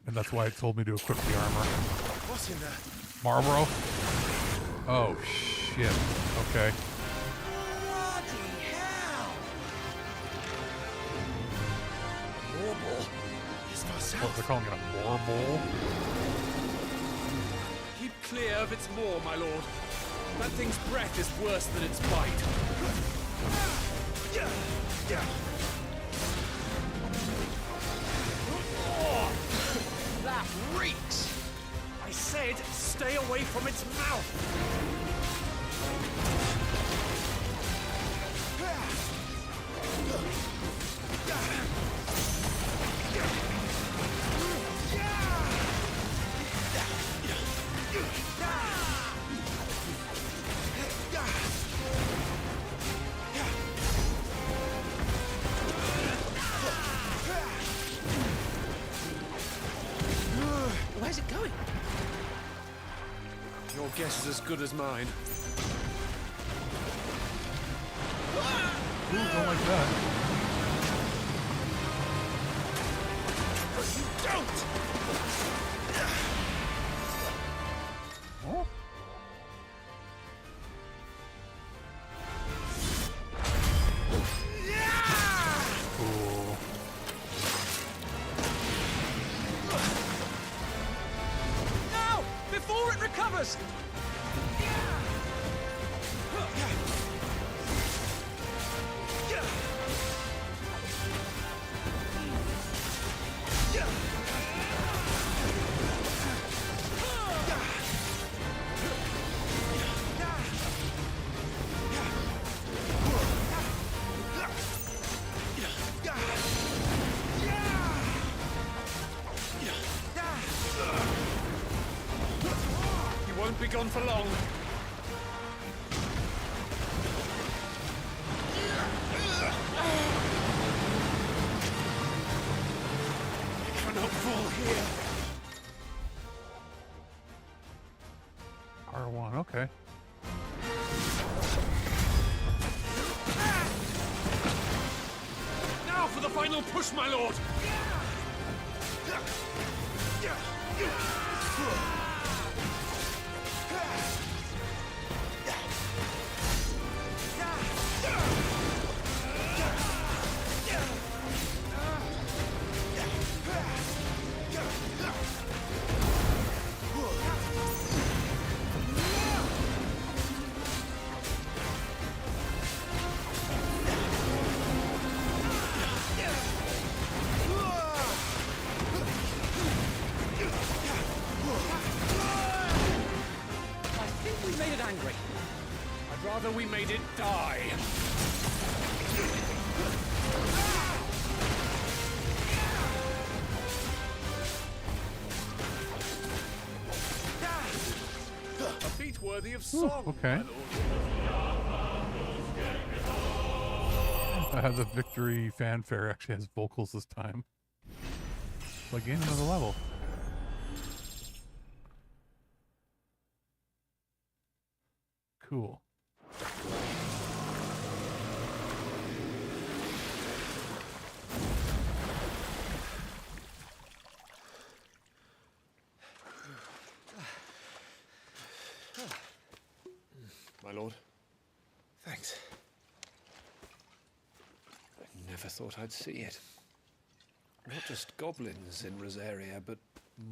And that's why it told me to equip the armor. What's in there? Marlboro? Oh, shit. Okay. What, they're calling it a warble? Keep clear of its maw, my lord. That thing's breath is worse than its bite. Oh, that reeks! I said stay away from its mouth! Where's it going? Your guess is as good as mine. Ooh, don't like that. You don't! Oh. Cool. No! Before it recovers! He won't be gone for long. for the final push, my lord! We made it die. A feat worthy of song. Okay. The victory fanfare actually has vocals this time. So I gained another level. Cool. My lord. Thanks. I never thought I'd see it. Not just goblins in Rosaria, but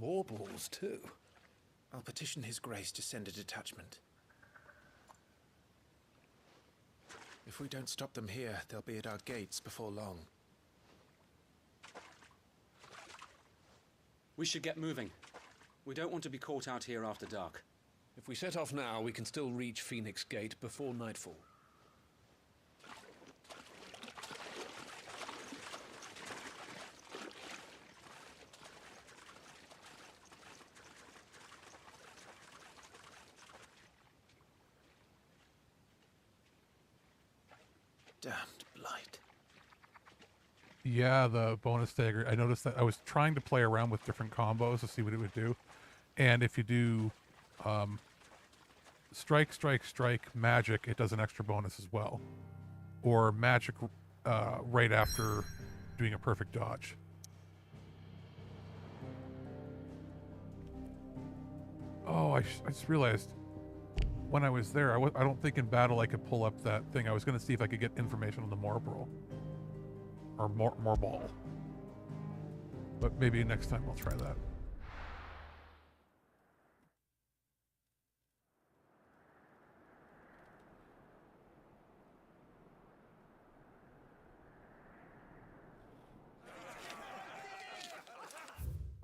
morbals too. I'll petition His Grace to send a detachment. If we don't stop them here, they'll be at our gates before long. We should get moving. We don't want to be caught out here after dark. If we set off now, we can still reach Phoenix Gate before nightfall. Damned blight. Yeah, the bonus dagger. I noticed that I was trying to play around with different combos to see what it would do. And if you do strike, strike, strike, magic, it does an extra bonus as well. Or magic right after doing a perfect dodge. Oh, I just realized when I was there, I don't think in battle I could pull up that thing. I was going to see if I could get information on the Morbol. Or Morbol. But maybe next time I'll try that.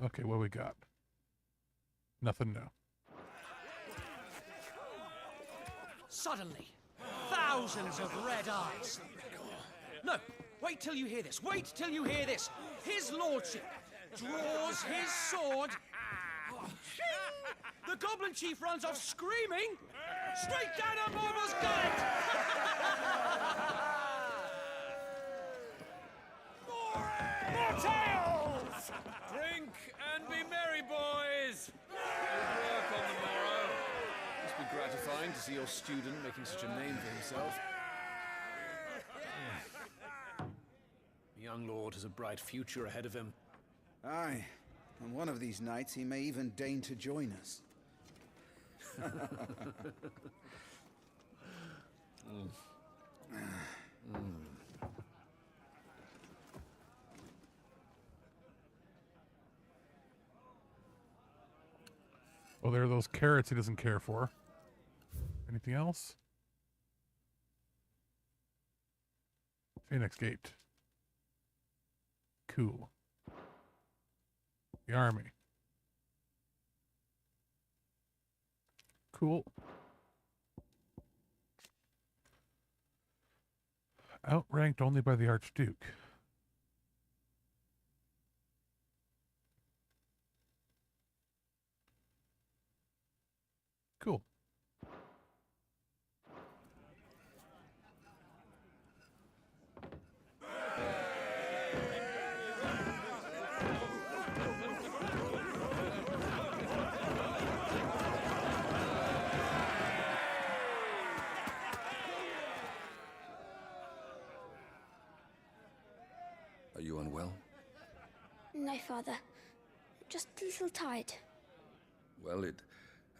Okay, what we got? Nothing new. Suddenly, thousands of red eyes. No, wait till you hear this. Wait till you hear this. His lordship draws his sword. The goblin chief runs off screaming straight down a Morbel's gullet. More tales! Drink and be merry, boys! Good work on the morrow. Must be gratifying to see your student making such a name for himself. The young lord has a bright future ahead of him. Aye, and one of these nights he may even deign to join us. Well, there are those carrots he doesn't care for. Anything else? Phoenix Gate. Cool. The army. Cool. Outranked only by the Archduke. Cool. unwell? No, Father. Just a little tired. Well, it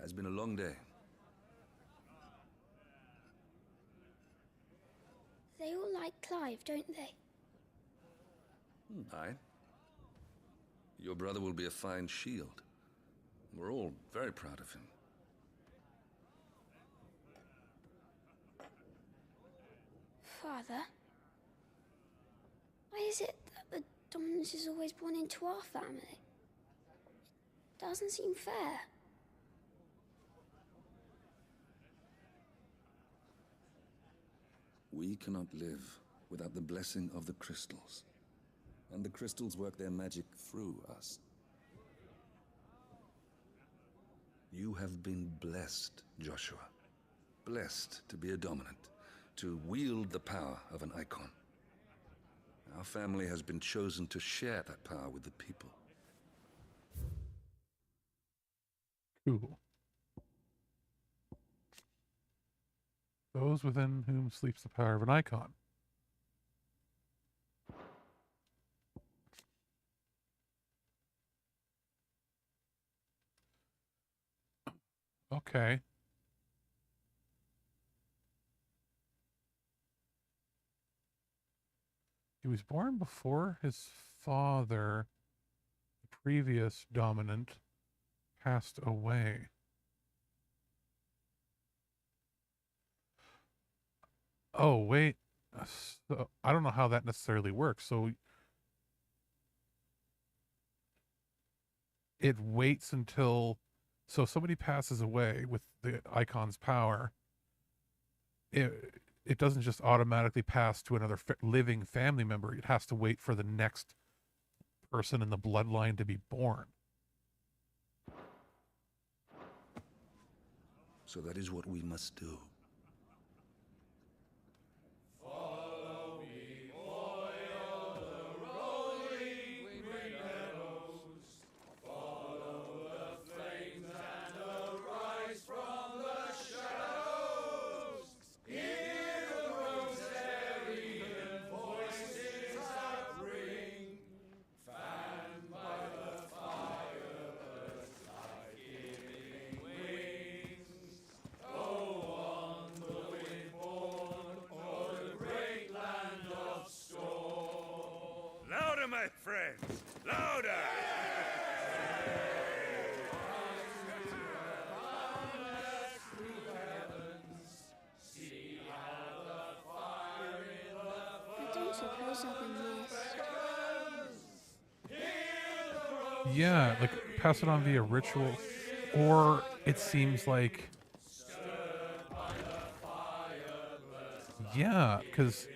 has been a long day. They all like Clive, don't they? Aye. Your brother will be a fine shield. We're all very proud of him. Father? Why is it that the dominance is always born into our family? It doesn't seem fair. We cannot live without the blessing of the crystals. And the crystals work their magic through us. You have been blessed, Joshua. Blessed to be a dominant, to wield the power of an icon. Our family has been chosen to share that power with the people. Cool. Those within whom sleeps the power of an icon. Okay. He was born before his father, the previous dominant, passed away. Oh, wait. So, I don't know how that necessarily works. So it waits until... So if somebody passes away with the icon's power, it doesn't just automatically pass to another living family member. It has to wait for the next person in the bloodline to be born. So that is what we must do. My friends, louder! I don't suppose I've been missed. Yeah, like pass it on via ritual, or it seems like... Yeah, because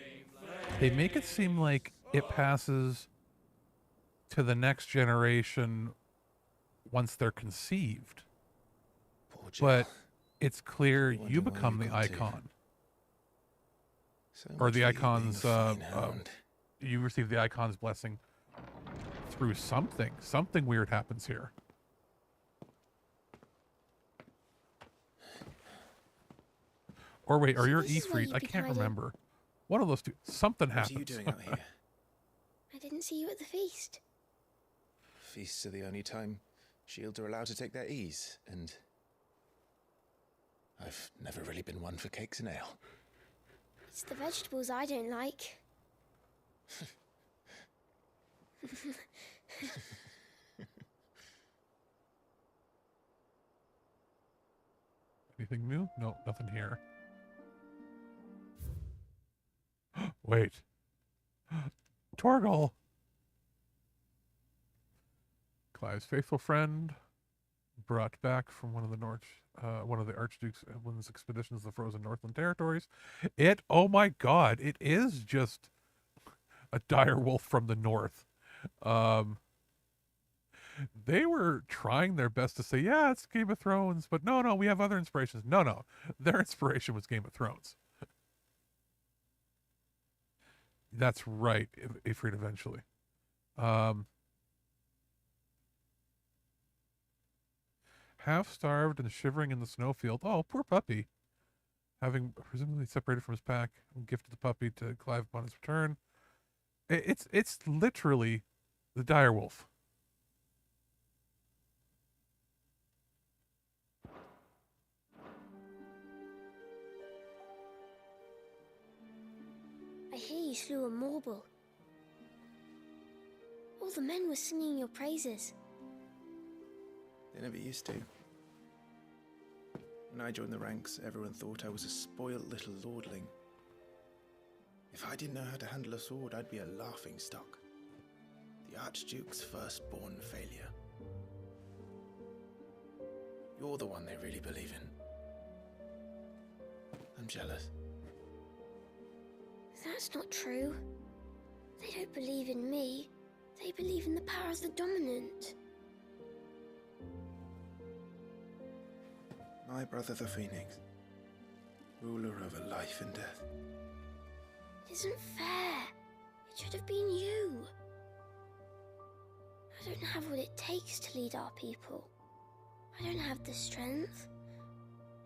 they make it seem like it passes to the next generation once they're conceived. But it's clear you become the icon. Or the icon's, you receive the icon's blessing through something. Something weird happens here. Or wait, or you're Ifrit? I can't remember. One of those two. Something happens. What are you doing out here? I didn't see you at the feast. Feasts are the only time shields are allowed to take their ease, and I've never really been one for cakes and ale. It's the vegetables I don't like. Anything new? No, nothing here. Wait. Torgal! Clive's faithful friend, brought back from one of the Archduke's expeditions to the frozen Northland territories. Oh my god, it is just a dire wolf from the north. They were trying their best to say, yeah, it's Game of Thrones, but no, we have other inspirations. No, their inspiration was Game of Thrones. That's right, Ifrit eventually. Half starved and shivering in the snowfield. Oh, poor puppy. Having presumably separated from his pack, gifted the puppy to Clive upon his return. It's literally the direwolf. I hear you slew a Morble. All the men were singing your praises. They never used to. When I joined the ranks, everyone thought I was a spoiled little lordling. If I didn't know how to handle a sword, I'd be a laughingstock. The Archduke's firstborn failure. You're the one they really believe in. I'm jealous. That's not true. They don't believe in me. They believe in the power of the dominant. My brother the Phoenix, ruler over life and death. It isn't fair. It should have been you. I don't have what it takes to lead our people. I don't have the strength.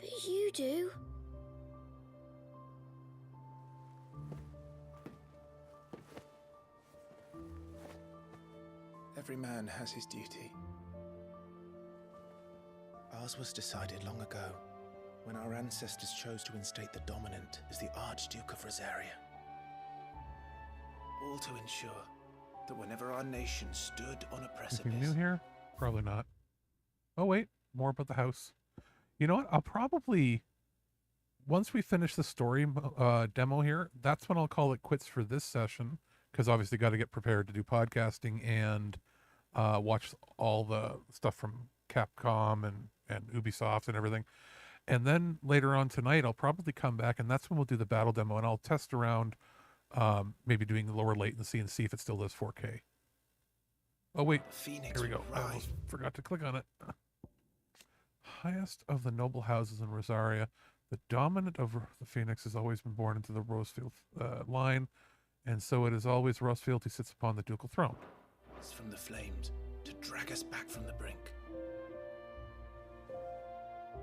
But you do. Every man has his duty. Ours was decided long ago, when our ancestors chose to instate the dominant as the Archduke of Rosaria. All to ensure that whenever our nation stood on a precipice... Anything new here? Probably not. Oh wait, more about the house. You know what? I'll probably, once we finish the story demo here, that's when I'll call it quits for this session, because obviously got to get prepared to do podcasting and watch all the stuff from Capcom and Ubisoft and everything. And then later on tonight, I'll probably come back, and that's when we'll do the battle demo, and I'll test around maybe doing the lower latency and see if it still does 4K. Oh, wait. Phoenix, here we go. I almost forgot to click on it. Highest of the noble houses in Rosaria, the dominant of the Phoenix has always been born into the Rosefield line, and so it is always Rosefield who sits upon the ducal throne. It's from the flames to drag us back from the brink.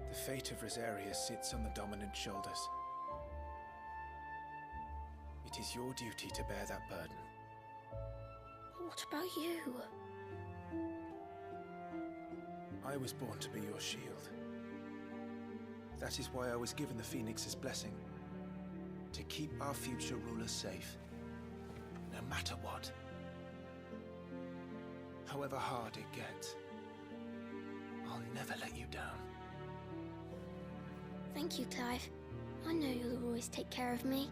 The fate of Rosaria sits on the dominant shoulders. It is your duty to bear that burden. What about you? I was born to be your shield. That is why I was given the Phoenix's blessing. To keep our future rulers safe. No matter what. However hard it gets. I'll never let you down. Thank you, Clive. I know you'll always take care of me.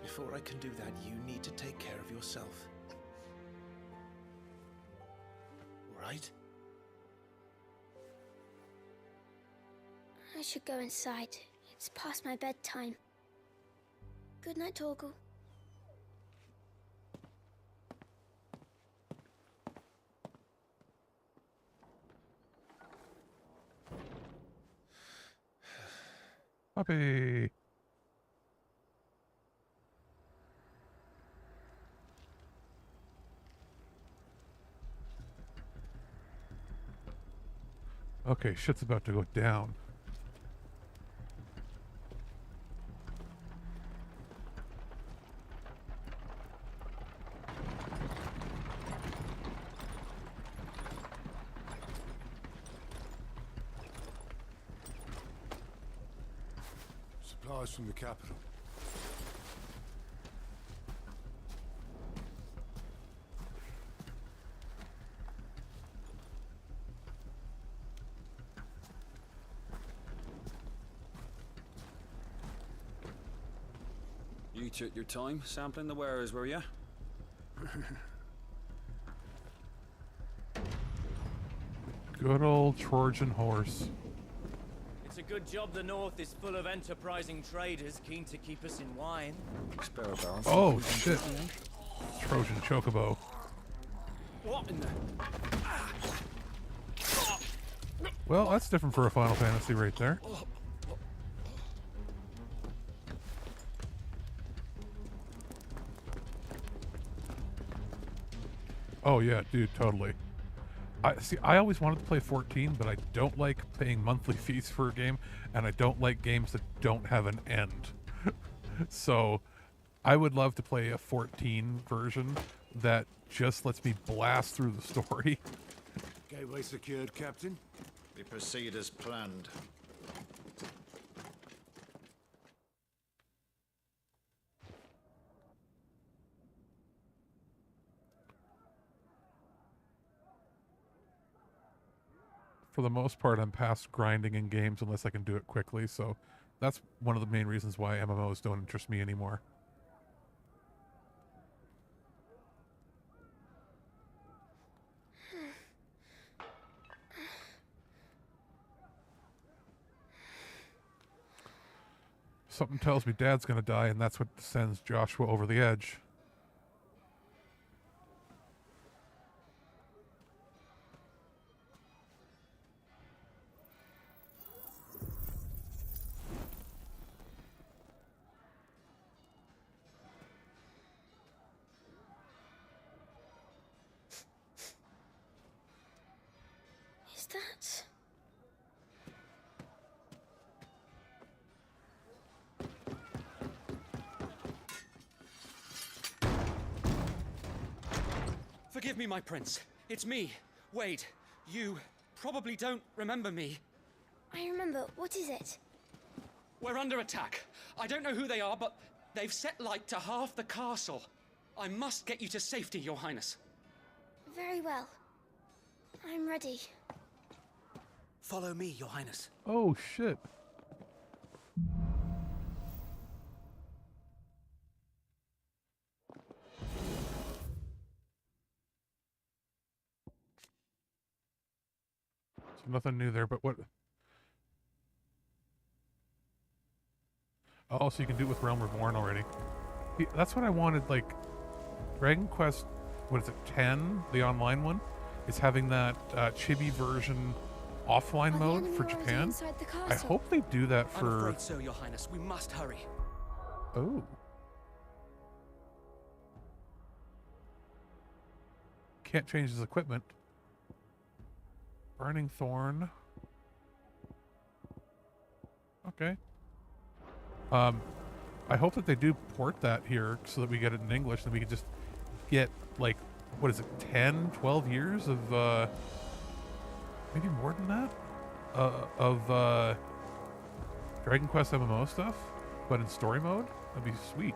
Before I can do that, you need to take care of yourself. Right? I should go inside. It's past my bedtime. Good night, Torgal. Puppy. Okay, shit's about to go down. Supplies from the capital. You took your time sampling the wares, were ya? Good old Trojan horse. It's a good job the North is full of enterprising traders keen to keep us in wine. Sparrow barrel. Oh, shit. Trojan chocobo. What in the... Well, that's different for a Final Fantasy right there. Oh yeah, dude, totally. I always wanted to play 14, but I don't like paying monthly fees for a game, and I don't like games that don't have an end. So I would love to play a 14 version that just lets me blast through the story. Gateway secured, Captain. We proceed as planned. For the most part, I'm past grinding in games unless I can do it quickly, so that's one of the main reasons why MMOs don't interest me anymore. Something tells me Dad's gonna die, and that's what sends Joshua over the edge. Is that... Forgive me, my prince. It's me, Wade. You probably don't remember me. I remember. What is it? We're under attack. I don't know who they are, but they've set light to half the castle. I must get you to safety, Your Highness. Very well. I'm ready. Follow me, Your Highness. Oh, shit. So nothing new there, but what... Oh, so you can do it with Realm Reborn already. That's what I wanted, like... Dragon Quest, what is it, 10? The online one? Is having that chibi version offline mode for Japan. I hope they do that for... I'm afraid so, Your Highness. We must hurry. Oh. Can't change his equipment. Burning Thorn. Okay. I hope that they do port that here so that we get it in English and we can just get, like, what is it, 10, 12 years of, maybe more than that? Of Dragon Quest MMO stuff, but in story mode? That'd be sweet.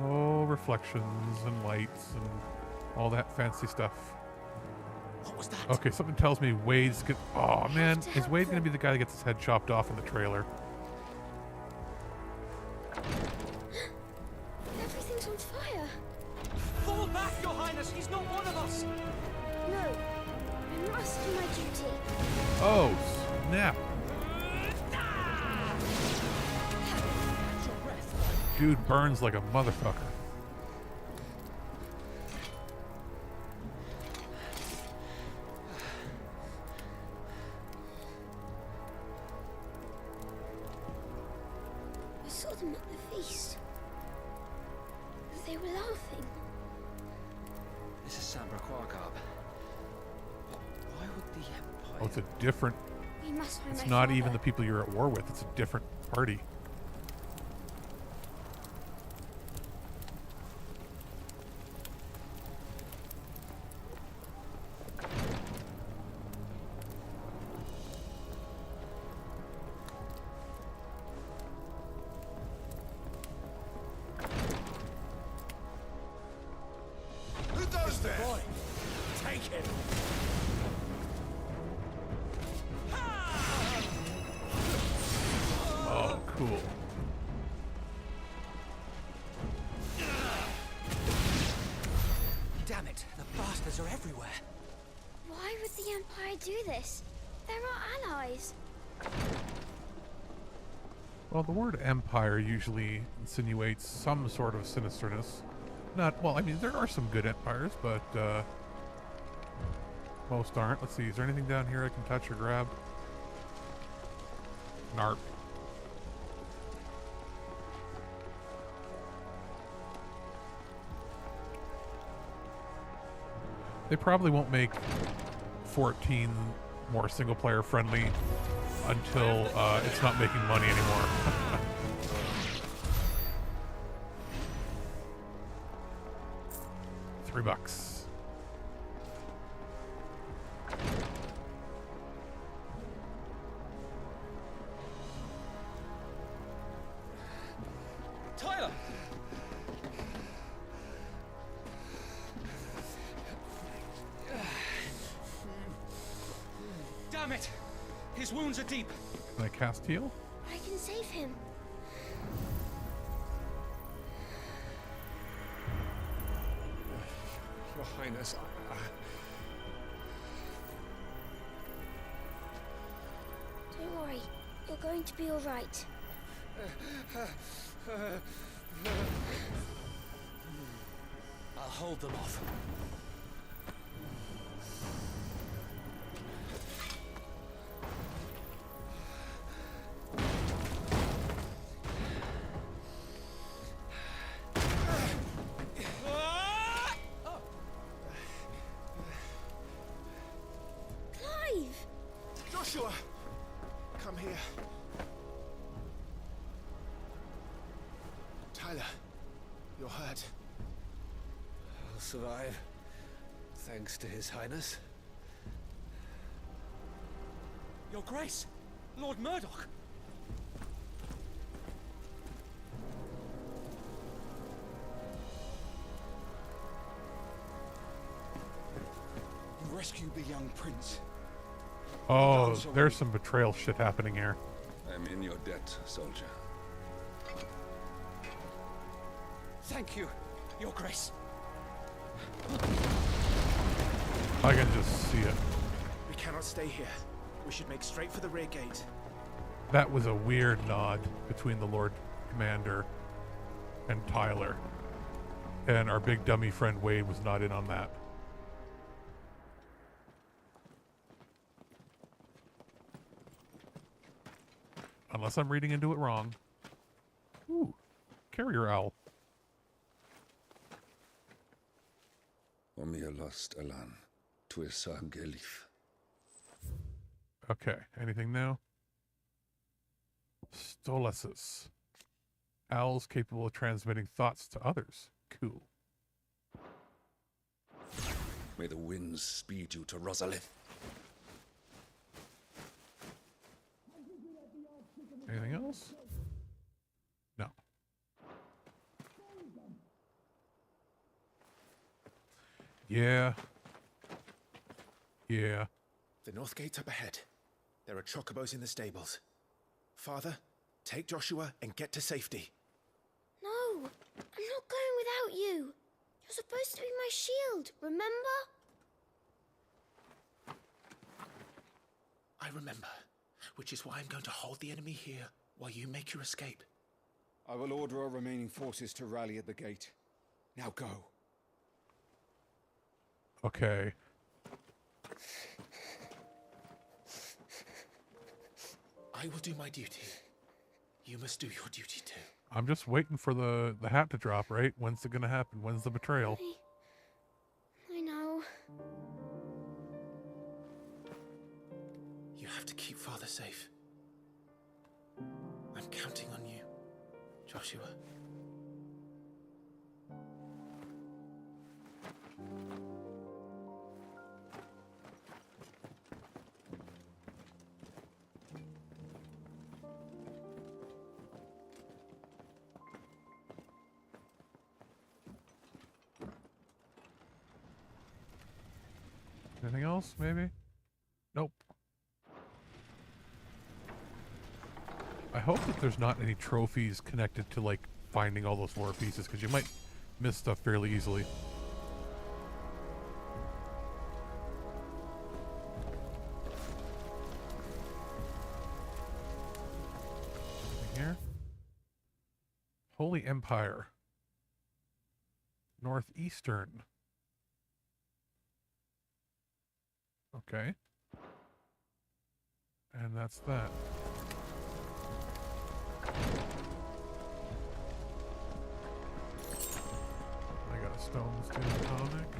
Oh, reflections and lights and all that fancy stuff. What was that? Okay, something tells me Wade's gonna... Oh, man. Is Wade going to be the guy that gets his head chopped off in the trailer? Everything's on fire. Fall back, Your Highness! He's not one of us! No. I must do my duty. Oh, snap. Dude burns like a motherfucker. I saw them at the feast. They were laughing. This is Sambra Quarkarb. Why would the Empire... Oh, it's a different... We must find It's my not father. even the people you're at war with. It's a different party. Who does that? Boy, take it. Oh, cool. Damn it, the bastards are everywhere. Why would the Empire do this? They're our allies. Well, the word empire usually insinuates some sort of sinisterness. Not, well, I mean, there are some good empires, but most aren't. Let's see, is there anything down here I can touch or grab? Narp. They probably won't make 14 more single-player friendly until it's not making money anymore. $3. Tyler! Damn it! His wounds are deep. Can I cast heal? I can save him. Your Highness, Don't worry. You're going to be all right. I'll hold them off. Clive! Joshua! Come here. Tyler, you're hurt. I'll survive. Thanks to His Highness. Your Grace! Lord Murdoch! You rescued the young prince. Oh, there's some betrayal shit happening here. I'm in your debt, soldier. Thank you, Your Grace. I can just see it. We cannot stay here. We should make straight for the rear gate. That was a weird nod between the Lord Commander and Tyler. And our big dummy friend Wade was not in on that. Unless I'm reading into it wrong. Ooh, carrier owl. Omia lost Alan. Tuisa Gelif. Okay, anything new? Stolasis. Owls capable of transmitting thoughts to others. Cool. May the winds speed you to Rosalith. Anything else? No. Yeah. Yeah. The north gate's up ahead. There are chocobos in the stables. Father, take Joshua and get to safety. No, I'm not going without you. You're supposed to be my shield, remember? I remember, which is why I'm going to hold the enemy here while you make your escape. I will order our remaining forces to rally at the gate. Now go. Okay. I will do my duty. You must do your duty too. I'm just waiting for the hat to drop, right? When's it gonna happen? When's the betrayal? I know. You have to keep Father safe. I'm counting on you, Joshua. Anything else, maybe? Nope. I hope that there's not any trophies connected to, like, finding all those lore pieces, because you might miss stuff fairly easily. Anything here? Holy Empire. Northeastern. Okay. And that's that. I got a stone steel tonic.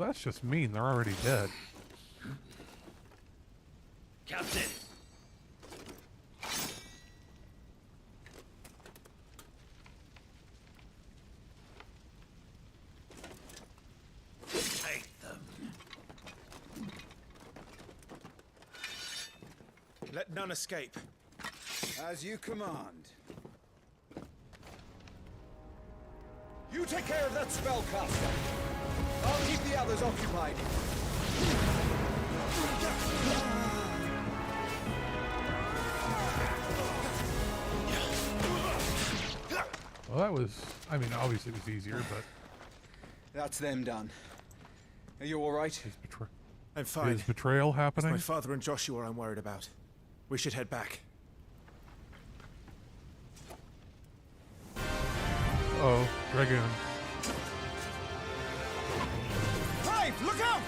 Well, that's just mean. They're already dead. Captain! Take them. Let none escape. As you command. You take care of that spellcaster. I'll keep the others occupied. Well, that was... I mean, obviously it was easier, but... That's them done. Are you all right? I'm fine. Is betrayal happening? It's my father and Joshua I'm worried about. We should head back. Oh, Dragoon. Clive, look out!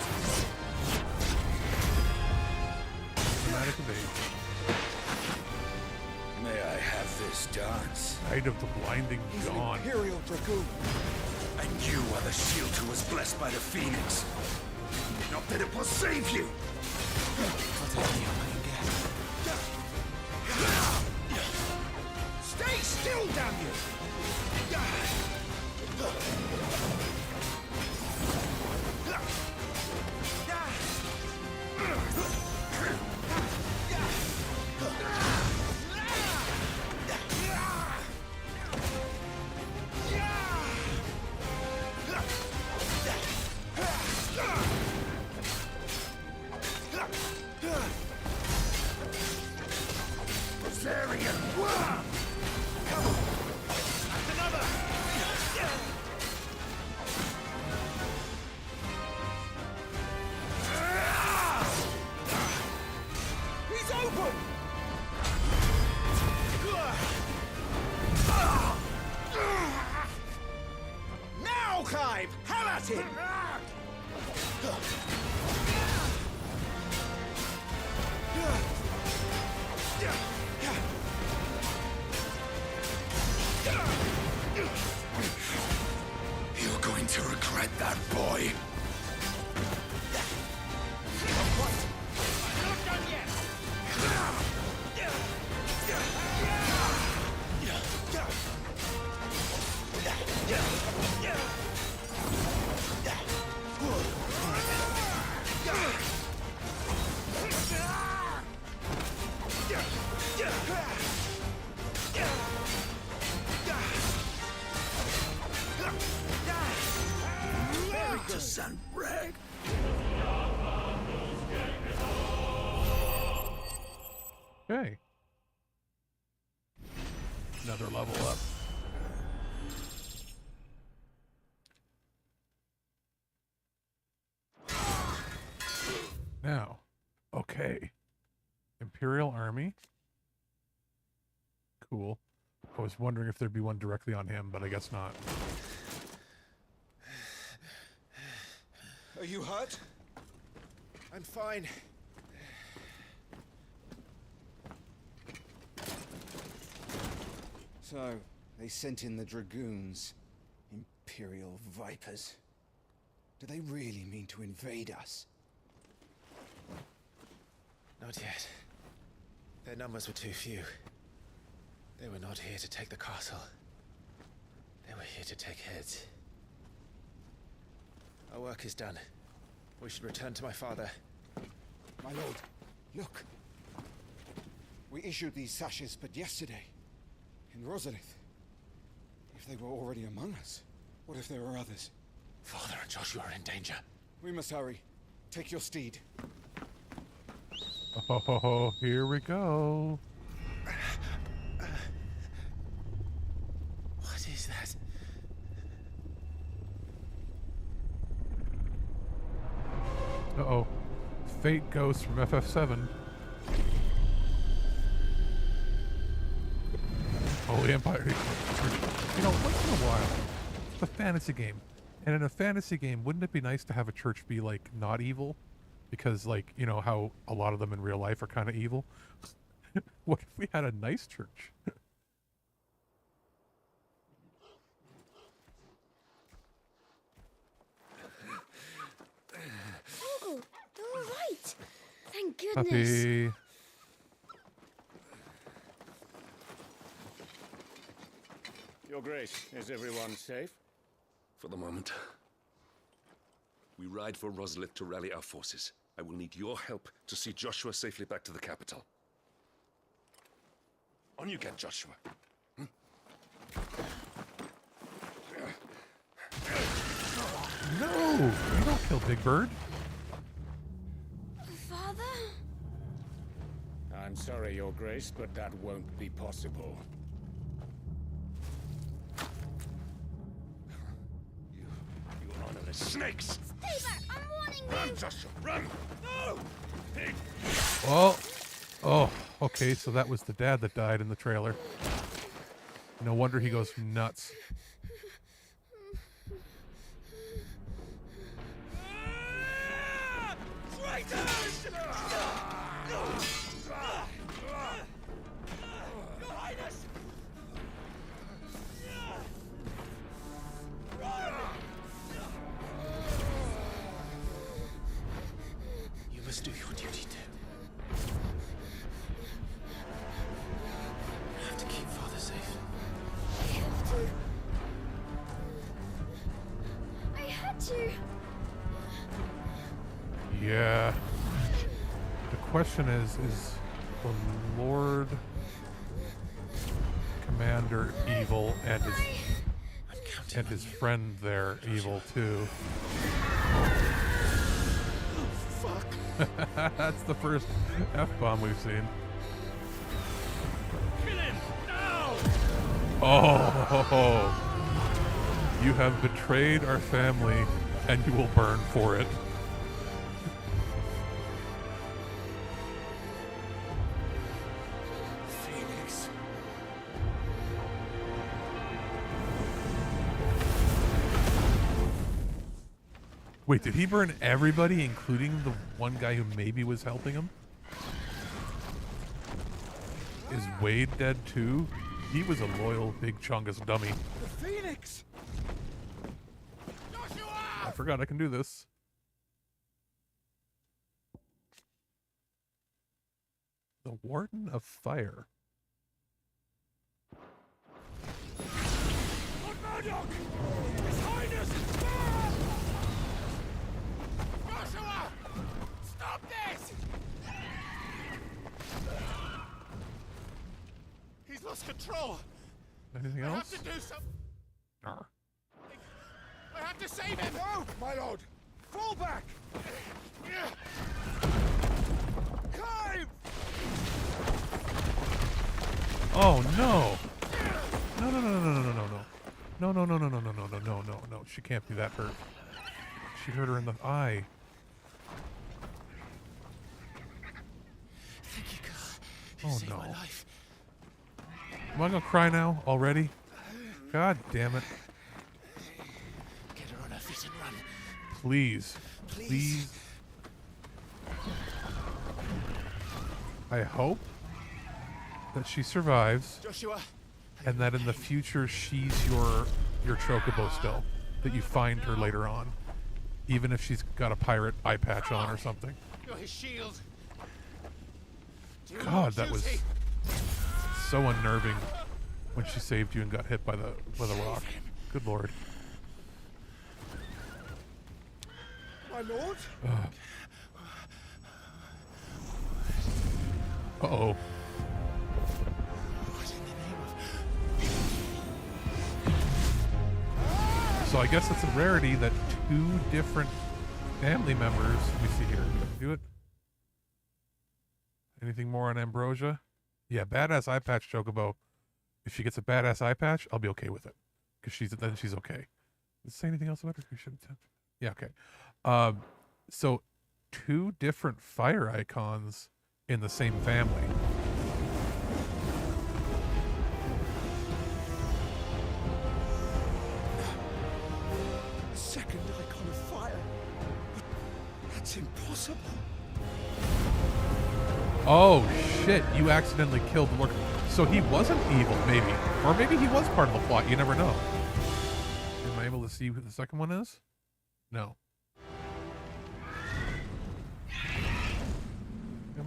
Dramatic evade. May I have this dance? Night of the Blinding Dawn. Imperial Dragoon. And you are the shield who was blessed by the Phoenix. Not that it will save you. Stay still, damn you! You're going to regret that, boy. Okay. Another level up. Now, okay. Imperial Army. Cool. I was wondering if there'd be one directly on him, but I guess not. Are you hurt? I'm fine. So, they sent in the Dragoons. Imperial Vipers. Do they really mean to invade us? Not yet. Their numbers were too few. They were not here to take the castle. They were here to take heads. Our work is done. We should return to my father. My lord, look. We issued these sashes but yesterday. In Rosalith. If they were already among us, what if there were others? Father and Joshua are in danger. We must hurry. Take your steed. Oh, here we go. What is that? Uh-oh. Fate Ghost from FF7. Holy Empire. You know, once in a while, it's a fantasy game. And in a fantasy game, wouldn't it be nice to have a church be, like, not evil? Because, like, you know how a lot of them in real life are kind of evil? What if we had a nice church? goodness. Puppy. Your Grace, is everyone safe? For the moment. We ride for Roslith to rally our forces. I will need your help to see Joshua safely back to the capital. On you get, Joshua. No! You don't kill Big Bird. Father? I'm sorry, Your Grace, but that won't be possible. You honorless snakes! Stay back! I'm warning you! Run, Joshua, run! No! Pig! Well, oh, okay, so that was the dad that died in the trailer. No wonder he goes nuts. Traitors! Your Highness! You must do your duty too. You have to keep Father safe. I have to. I had to. Yeah. The question is the Lord Commander evil and his friend there evil too? Fuck. That's the first F-bomb we've seen. Kill him! Now! Oh, you have betrayed our family and you will burn for it. Phoenix. Wait, did he burn everybody, including the one guy who maybe was helping him? Is Wade dead too? He was a loyal big chungus dummy. The Phoenix! I forgot I can do this. The Warden of Fire. Lord Murdoch! His Highness! Joshua! Stop this! He's lost control. Anything I else? have to do something. Arr. I have to save him. No, my lord! Fall back! Climb! Oh no! No no no no no no no no. No no no no no no no no no no no. She can't be that hurt. She hurt her in the eye. Thank you, God. You Oh saved no. my life. Am I gonna cry now already? God damn it. Get her on her feet and run. Please. Please. I hope that she survives Joshua. and that in the future she's your chocobo still. That you find her later on. Even if she's got a pirate eye patch on or something. You're his shield. God, that was so unnerving when she saved you and got hit by the rock. Good lord. My lord? Uh-oh. So I guess it's a rarity that two different family members... Let me see here. Can I do it? Anything more on Ambrosia? Yeah, badass eye patch chocobo. If she gets a badass eye patch, I'll be okay with it. Because then she's okay. Does it say anything else about her? Yeah, okay. So two different fire icons in the same family. A second icon of fire. But that's impossible. Oh shit, you accidentally killed the Lord. So he wasn't evil, maybe. Or maybe he was part of the plot, you never know. Am I able to see who the second one is? No. Am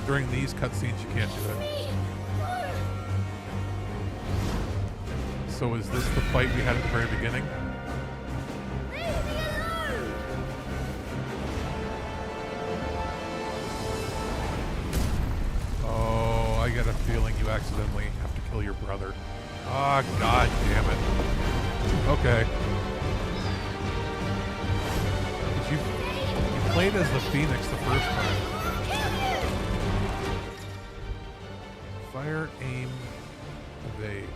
during these cutscenes you can't do it. So is this the fight we had at the very beginning? Oh, I get a feeling you accidentally have to kill your brother. Ah, god damn it. Okay. You played as the Phoenix the first time. Fire, aim, evade.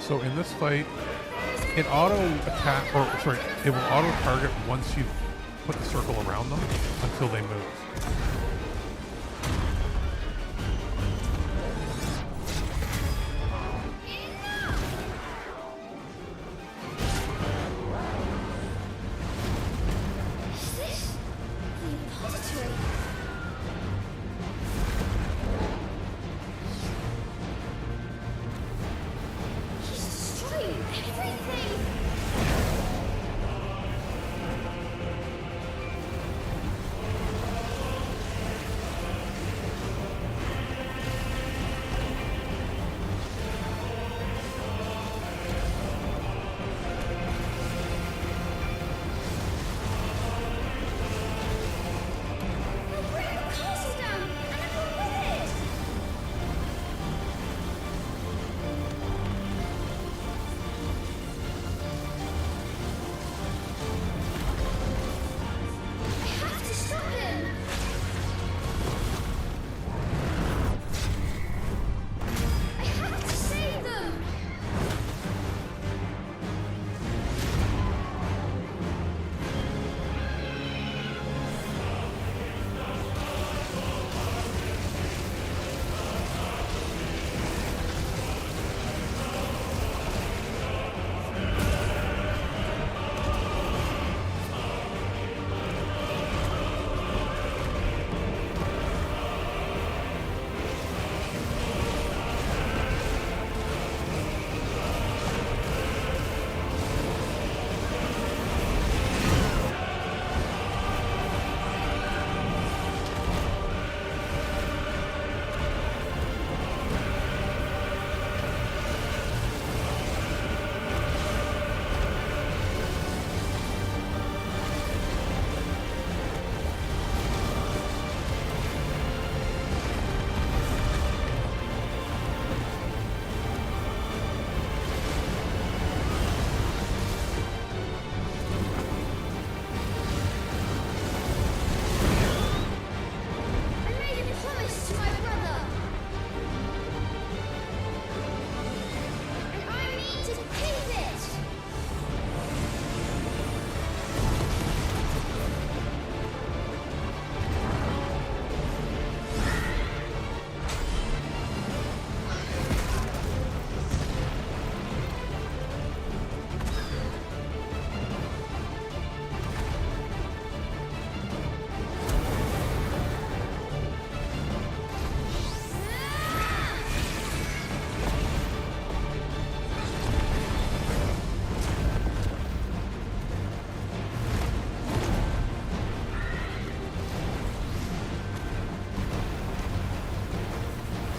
So in this fight, it auto attack, or sorry, it will auto target once you put the circle around them until they move.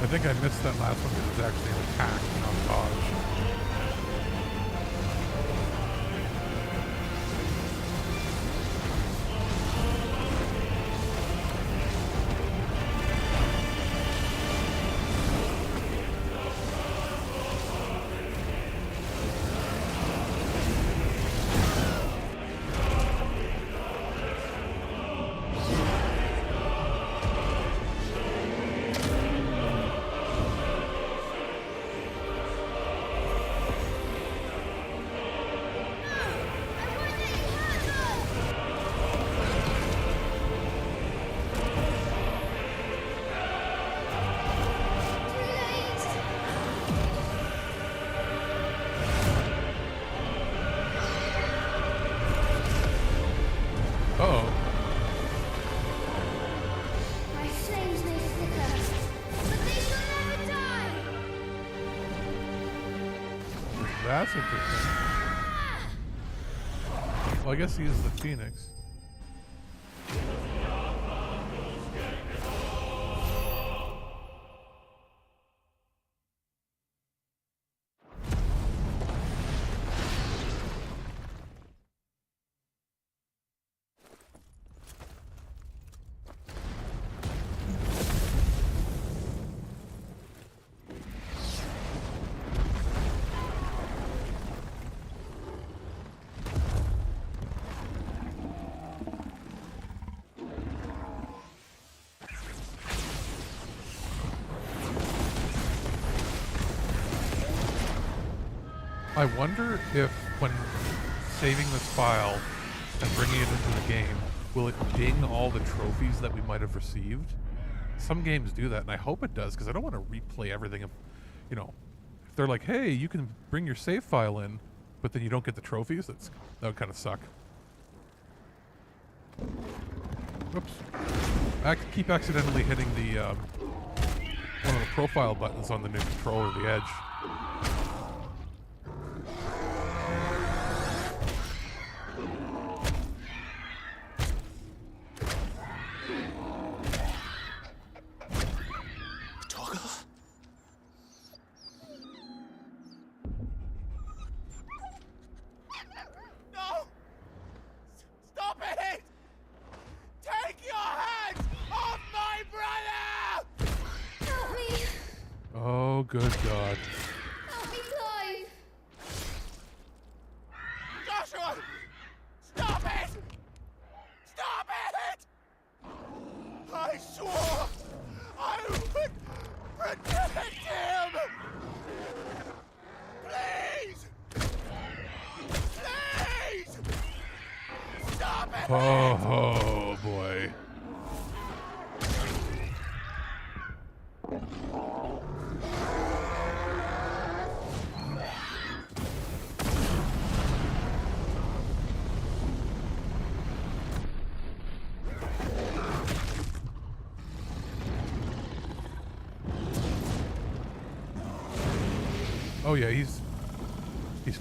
I think I missed that last one because it was actually an attack, not a dodge. that's interesting. Well, I guess he is the Phoenix. I wonder if, when saving this file and bringing it into the game, will it ding all the trophies that we might have received? Some games do that, and I hope it does, because I don't want to replay everything. If, you know, if they're like, hey, you can bring your save file in, but then you don't get the trophies, that would kind of suck. Whoops. I keep accidentally hitting the one of the profile buttons on the new controller, the Edge. Oh, good God. Help me, Clive! Joshua! Stop it! Stop it! I swore I would protect him! Please! Please! Stop it! Oh, boy. Oh yeah, he's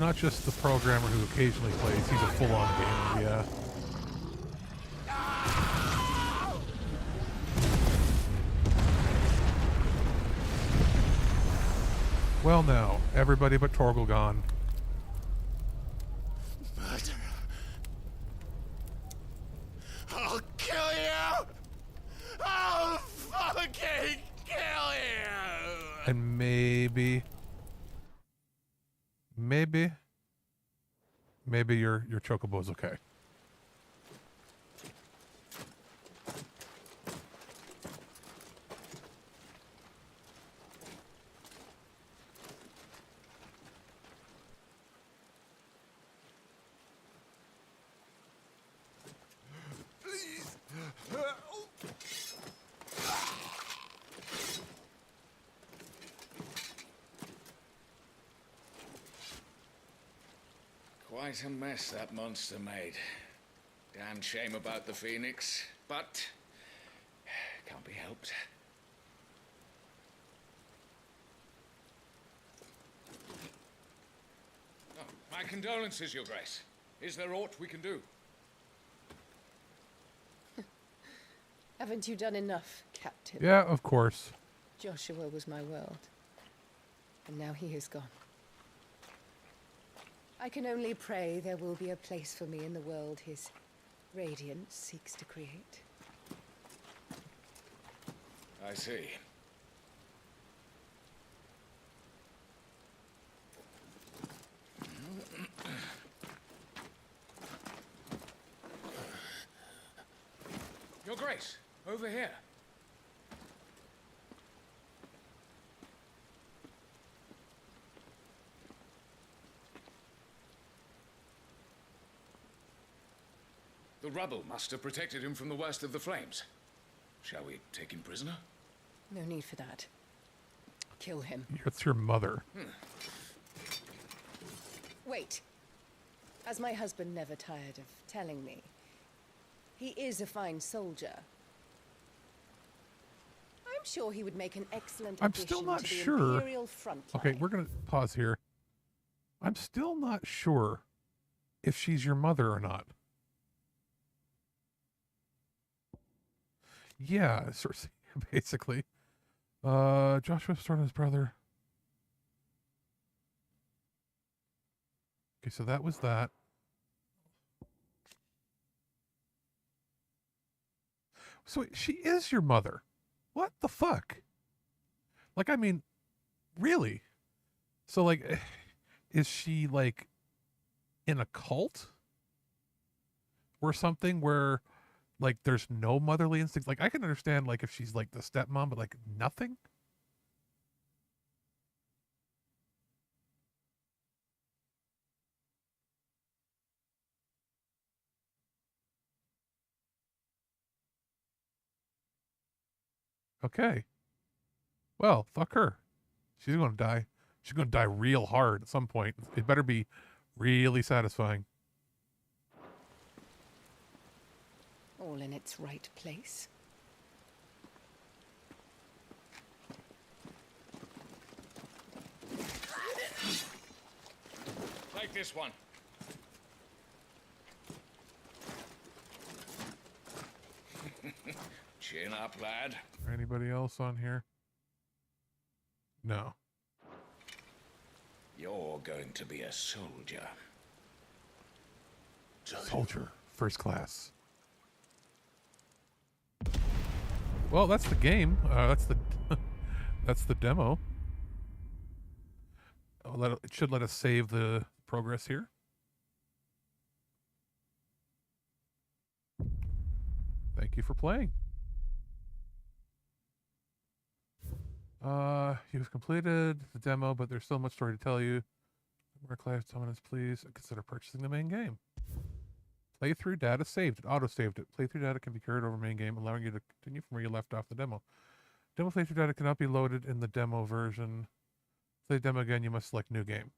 not just the programmer who occasionally plays, he's a full-on gamer, yeah. Well now, everybody but Torgal gone. Murderer. I'll kill you! I'll fucking kill you! And maybe your chocobo's okay. Please! Quite a mess that monster made. Damn shame about the Phoenix, but can't be helped. Oh, my condolences, Your Grace. Is there aught we can do? Haven't you done enough, Captain? Yeah, of course. Joshua was my world, and now he is gone. I can only pray there will be a place for me in the world his radiance seeks to create. I see. Your Grace, over here. The rubble must have protected him from the worst of the flames. Shall we take him prisoner? No need for that. Kill him. It's your mother. Wait. As my husband never tired of telling me, he is a fine soldier. I'm sure he would make an excellent I'm addition still not to the sure. Imperial front line. Okay, we're gonna pause here. I'm still not sure if she's your mother or not. Yeah, basically. Joshua's starting his brother. Okay, so that was that. So she is your mother. What the fuck? Like, I mean, really? So, like, is she, like, in a cult? Or something where, like, there's no motherly instincts? Like, I can understand, like, if she's, like, the stepmom, but, like, nothing? Okay. Well, fuck her. She's going to die. She's going to die real hard at some point. It better be really satisfying. All in its right place. Take this one. Chin up, lad. Anybody else on here? No. You're going to be a soldier. Soldier. First class. Well, that's the game. That's the that's the demo. It should let us save the progress here. Thank you for playing. You've completed the demo, but there's still much story to tell you. More class dominance, please. Consider purchasing the main game. Playthrough data saved. It auto-saved it. Playthrough data can be carried over main game, allowing you to continue from where you left off the demo. Demo playthrough data cannot be loaded in the demo version. Play demo again, you must select new game.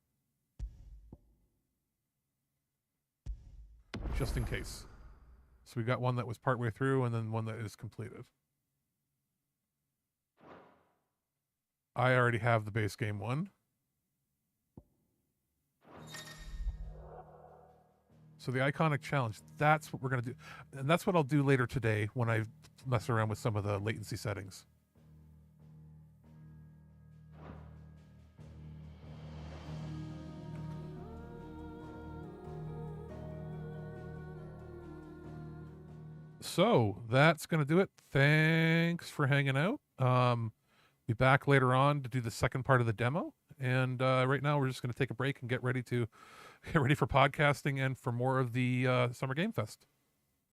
Just in case. So we got one that was partway through and then one that is completed. I already have the base game one. So the iconic challenge, that's what we're going to do. And that's what I'll do later today when I mess around with some of the latency settings. So that's going to do it. Thanks for hanging out. Be back later on to do the second part of the demo. And right now we're just going to take a break and get ready for podcasting and for more of the Summer Game Fest.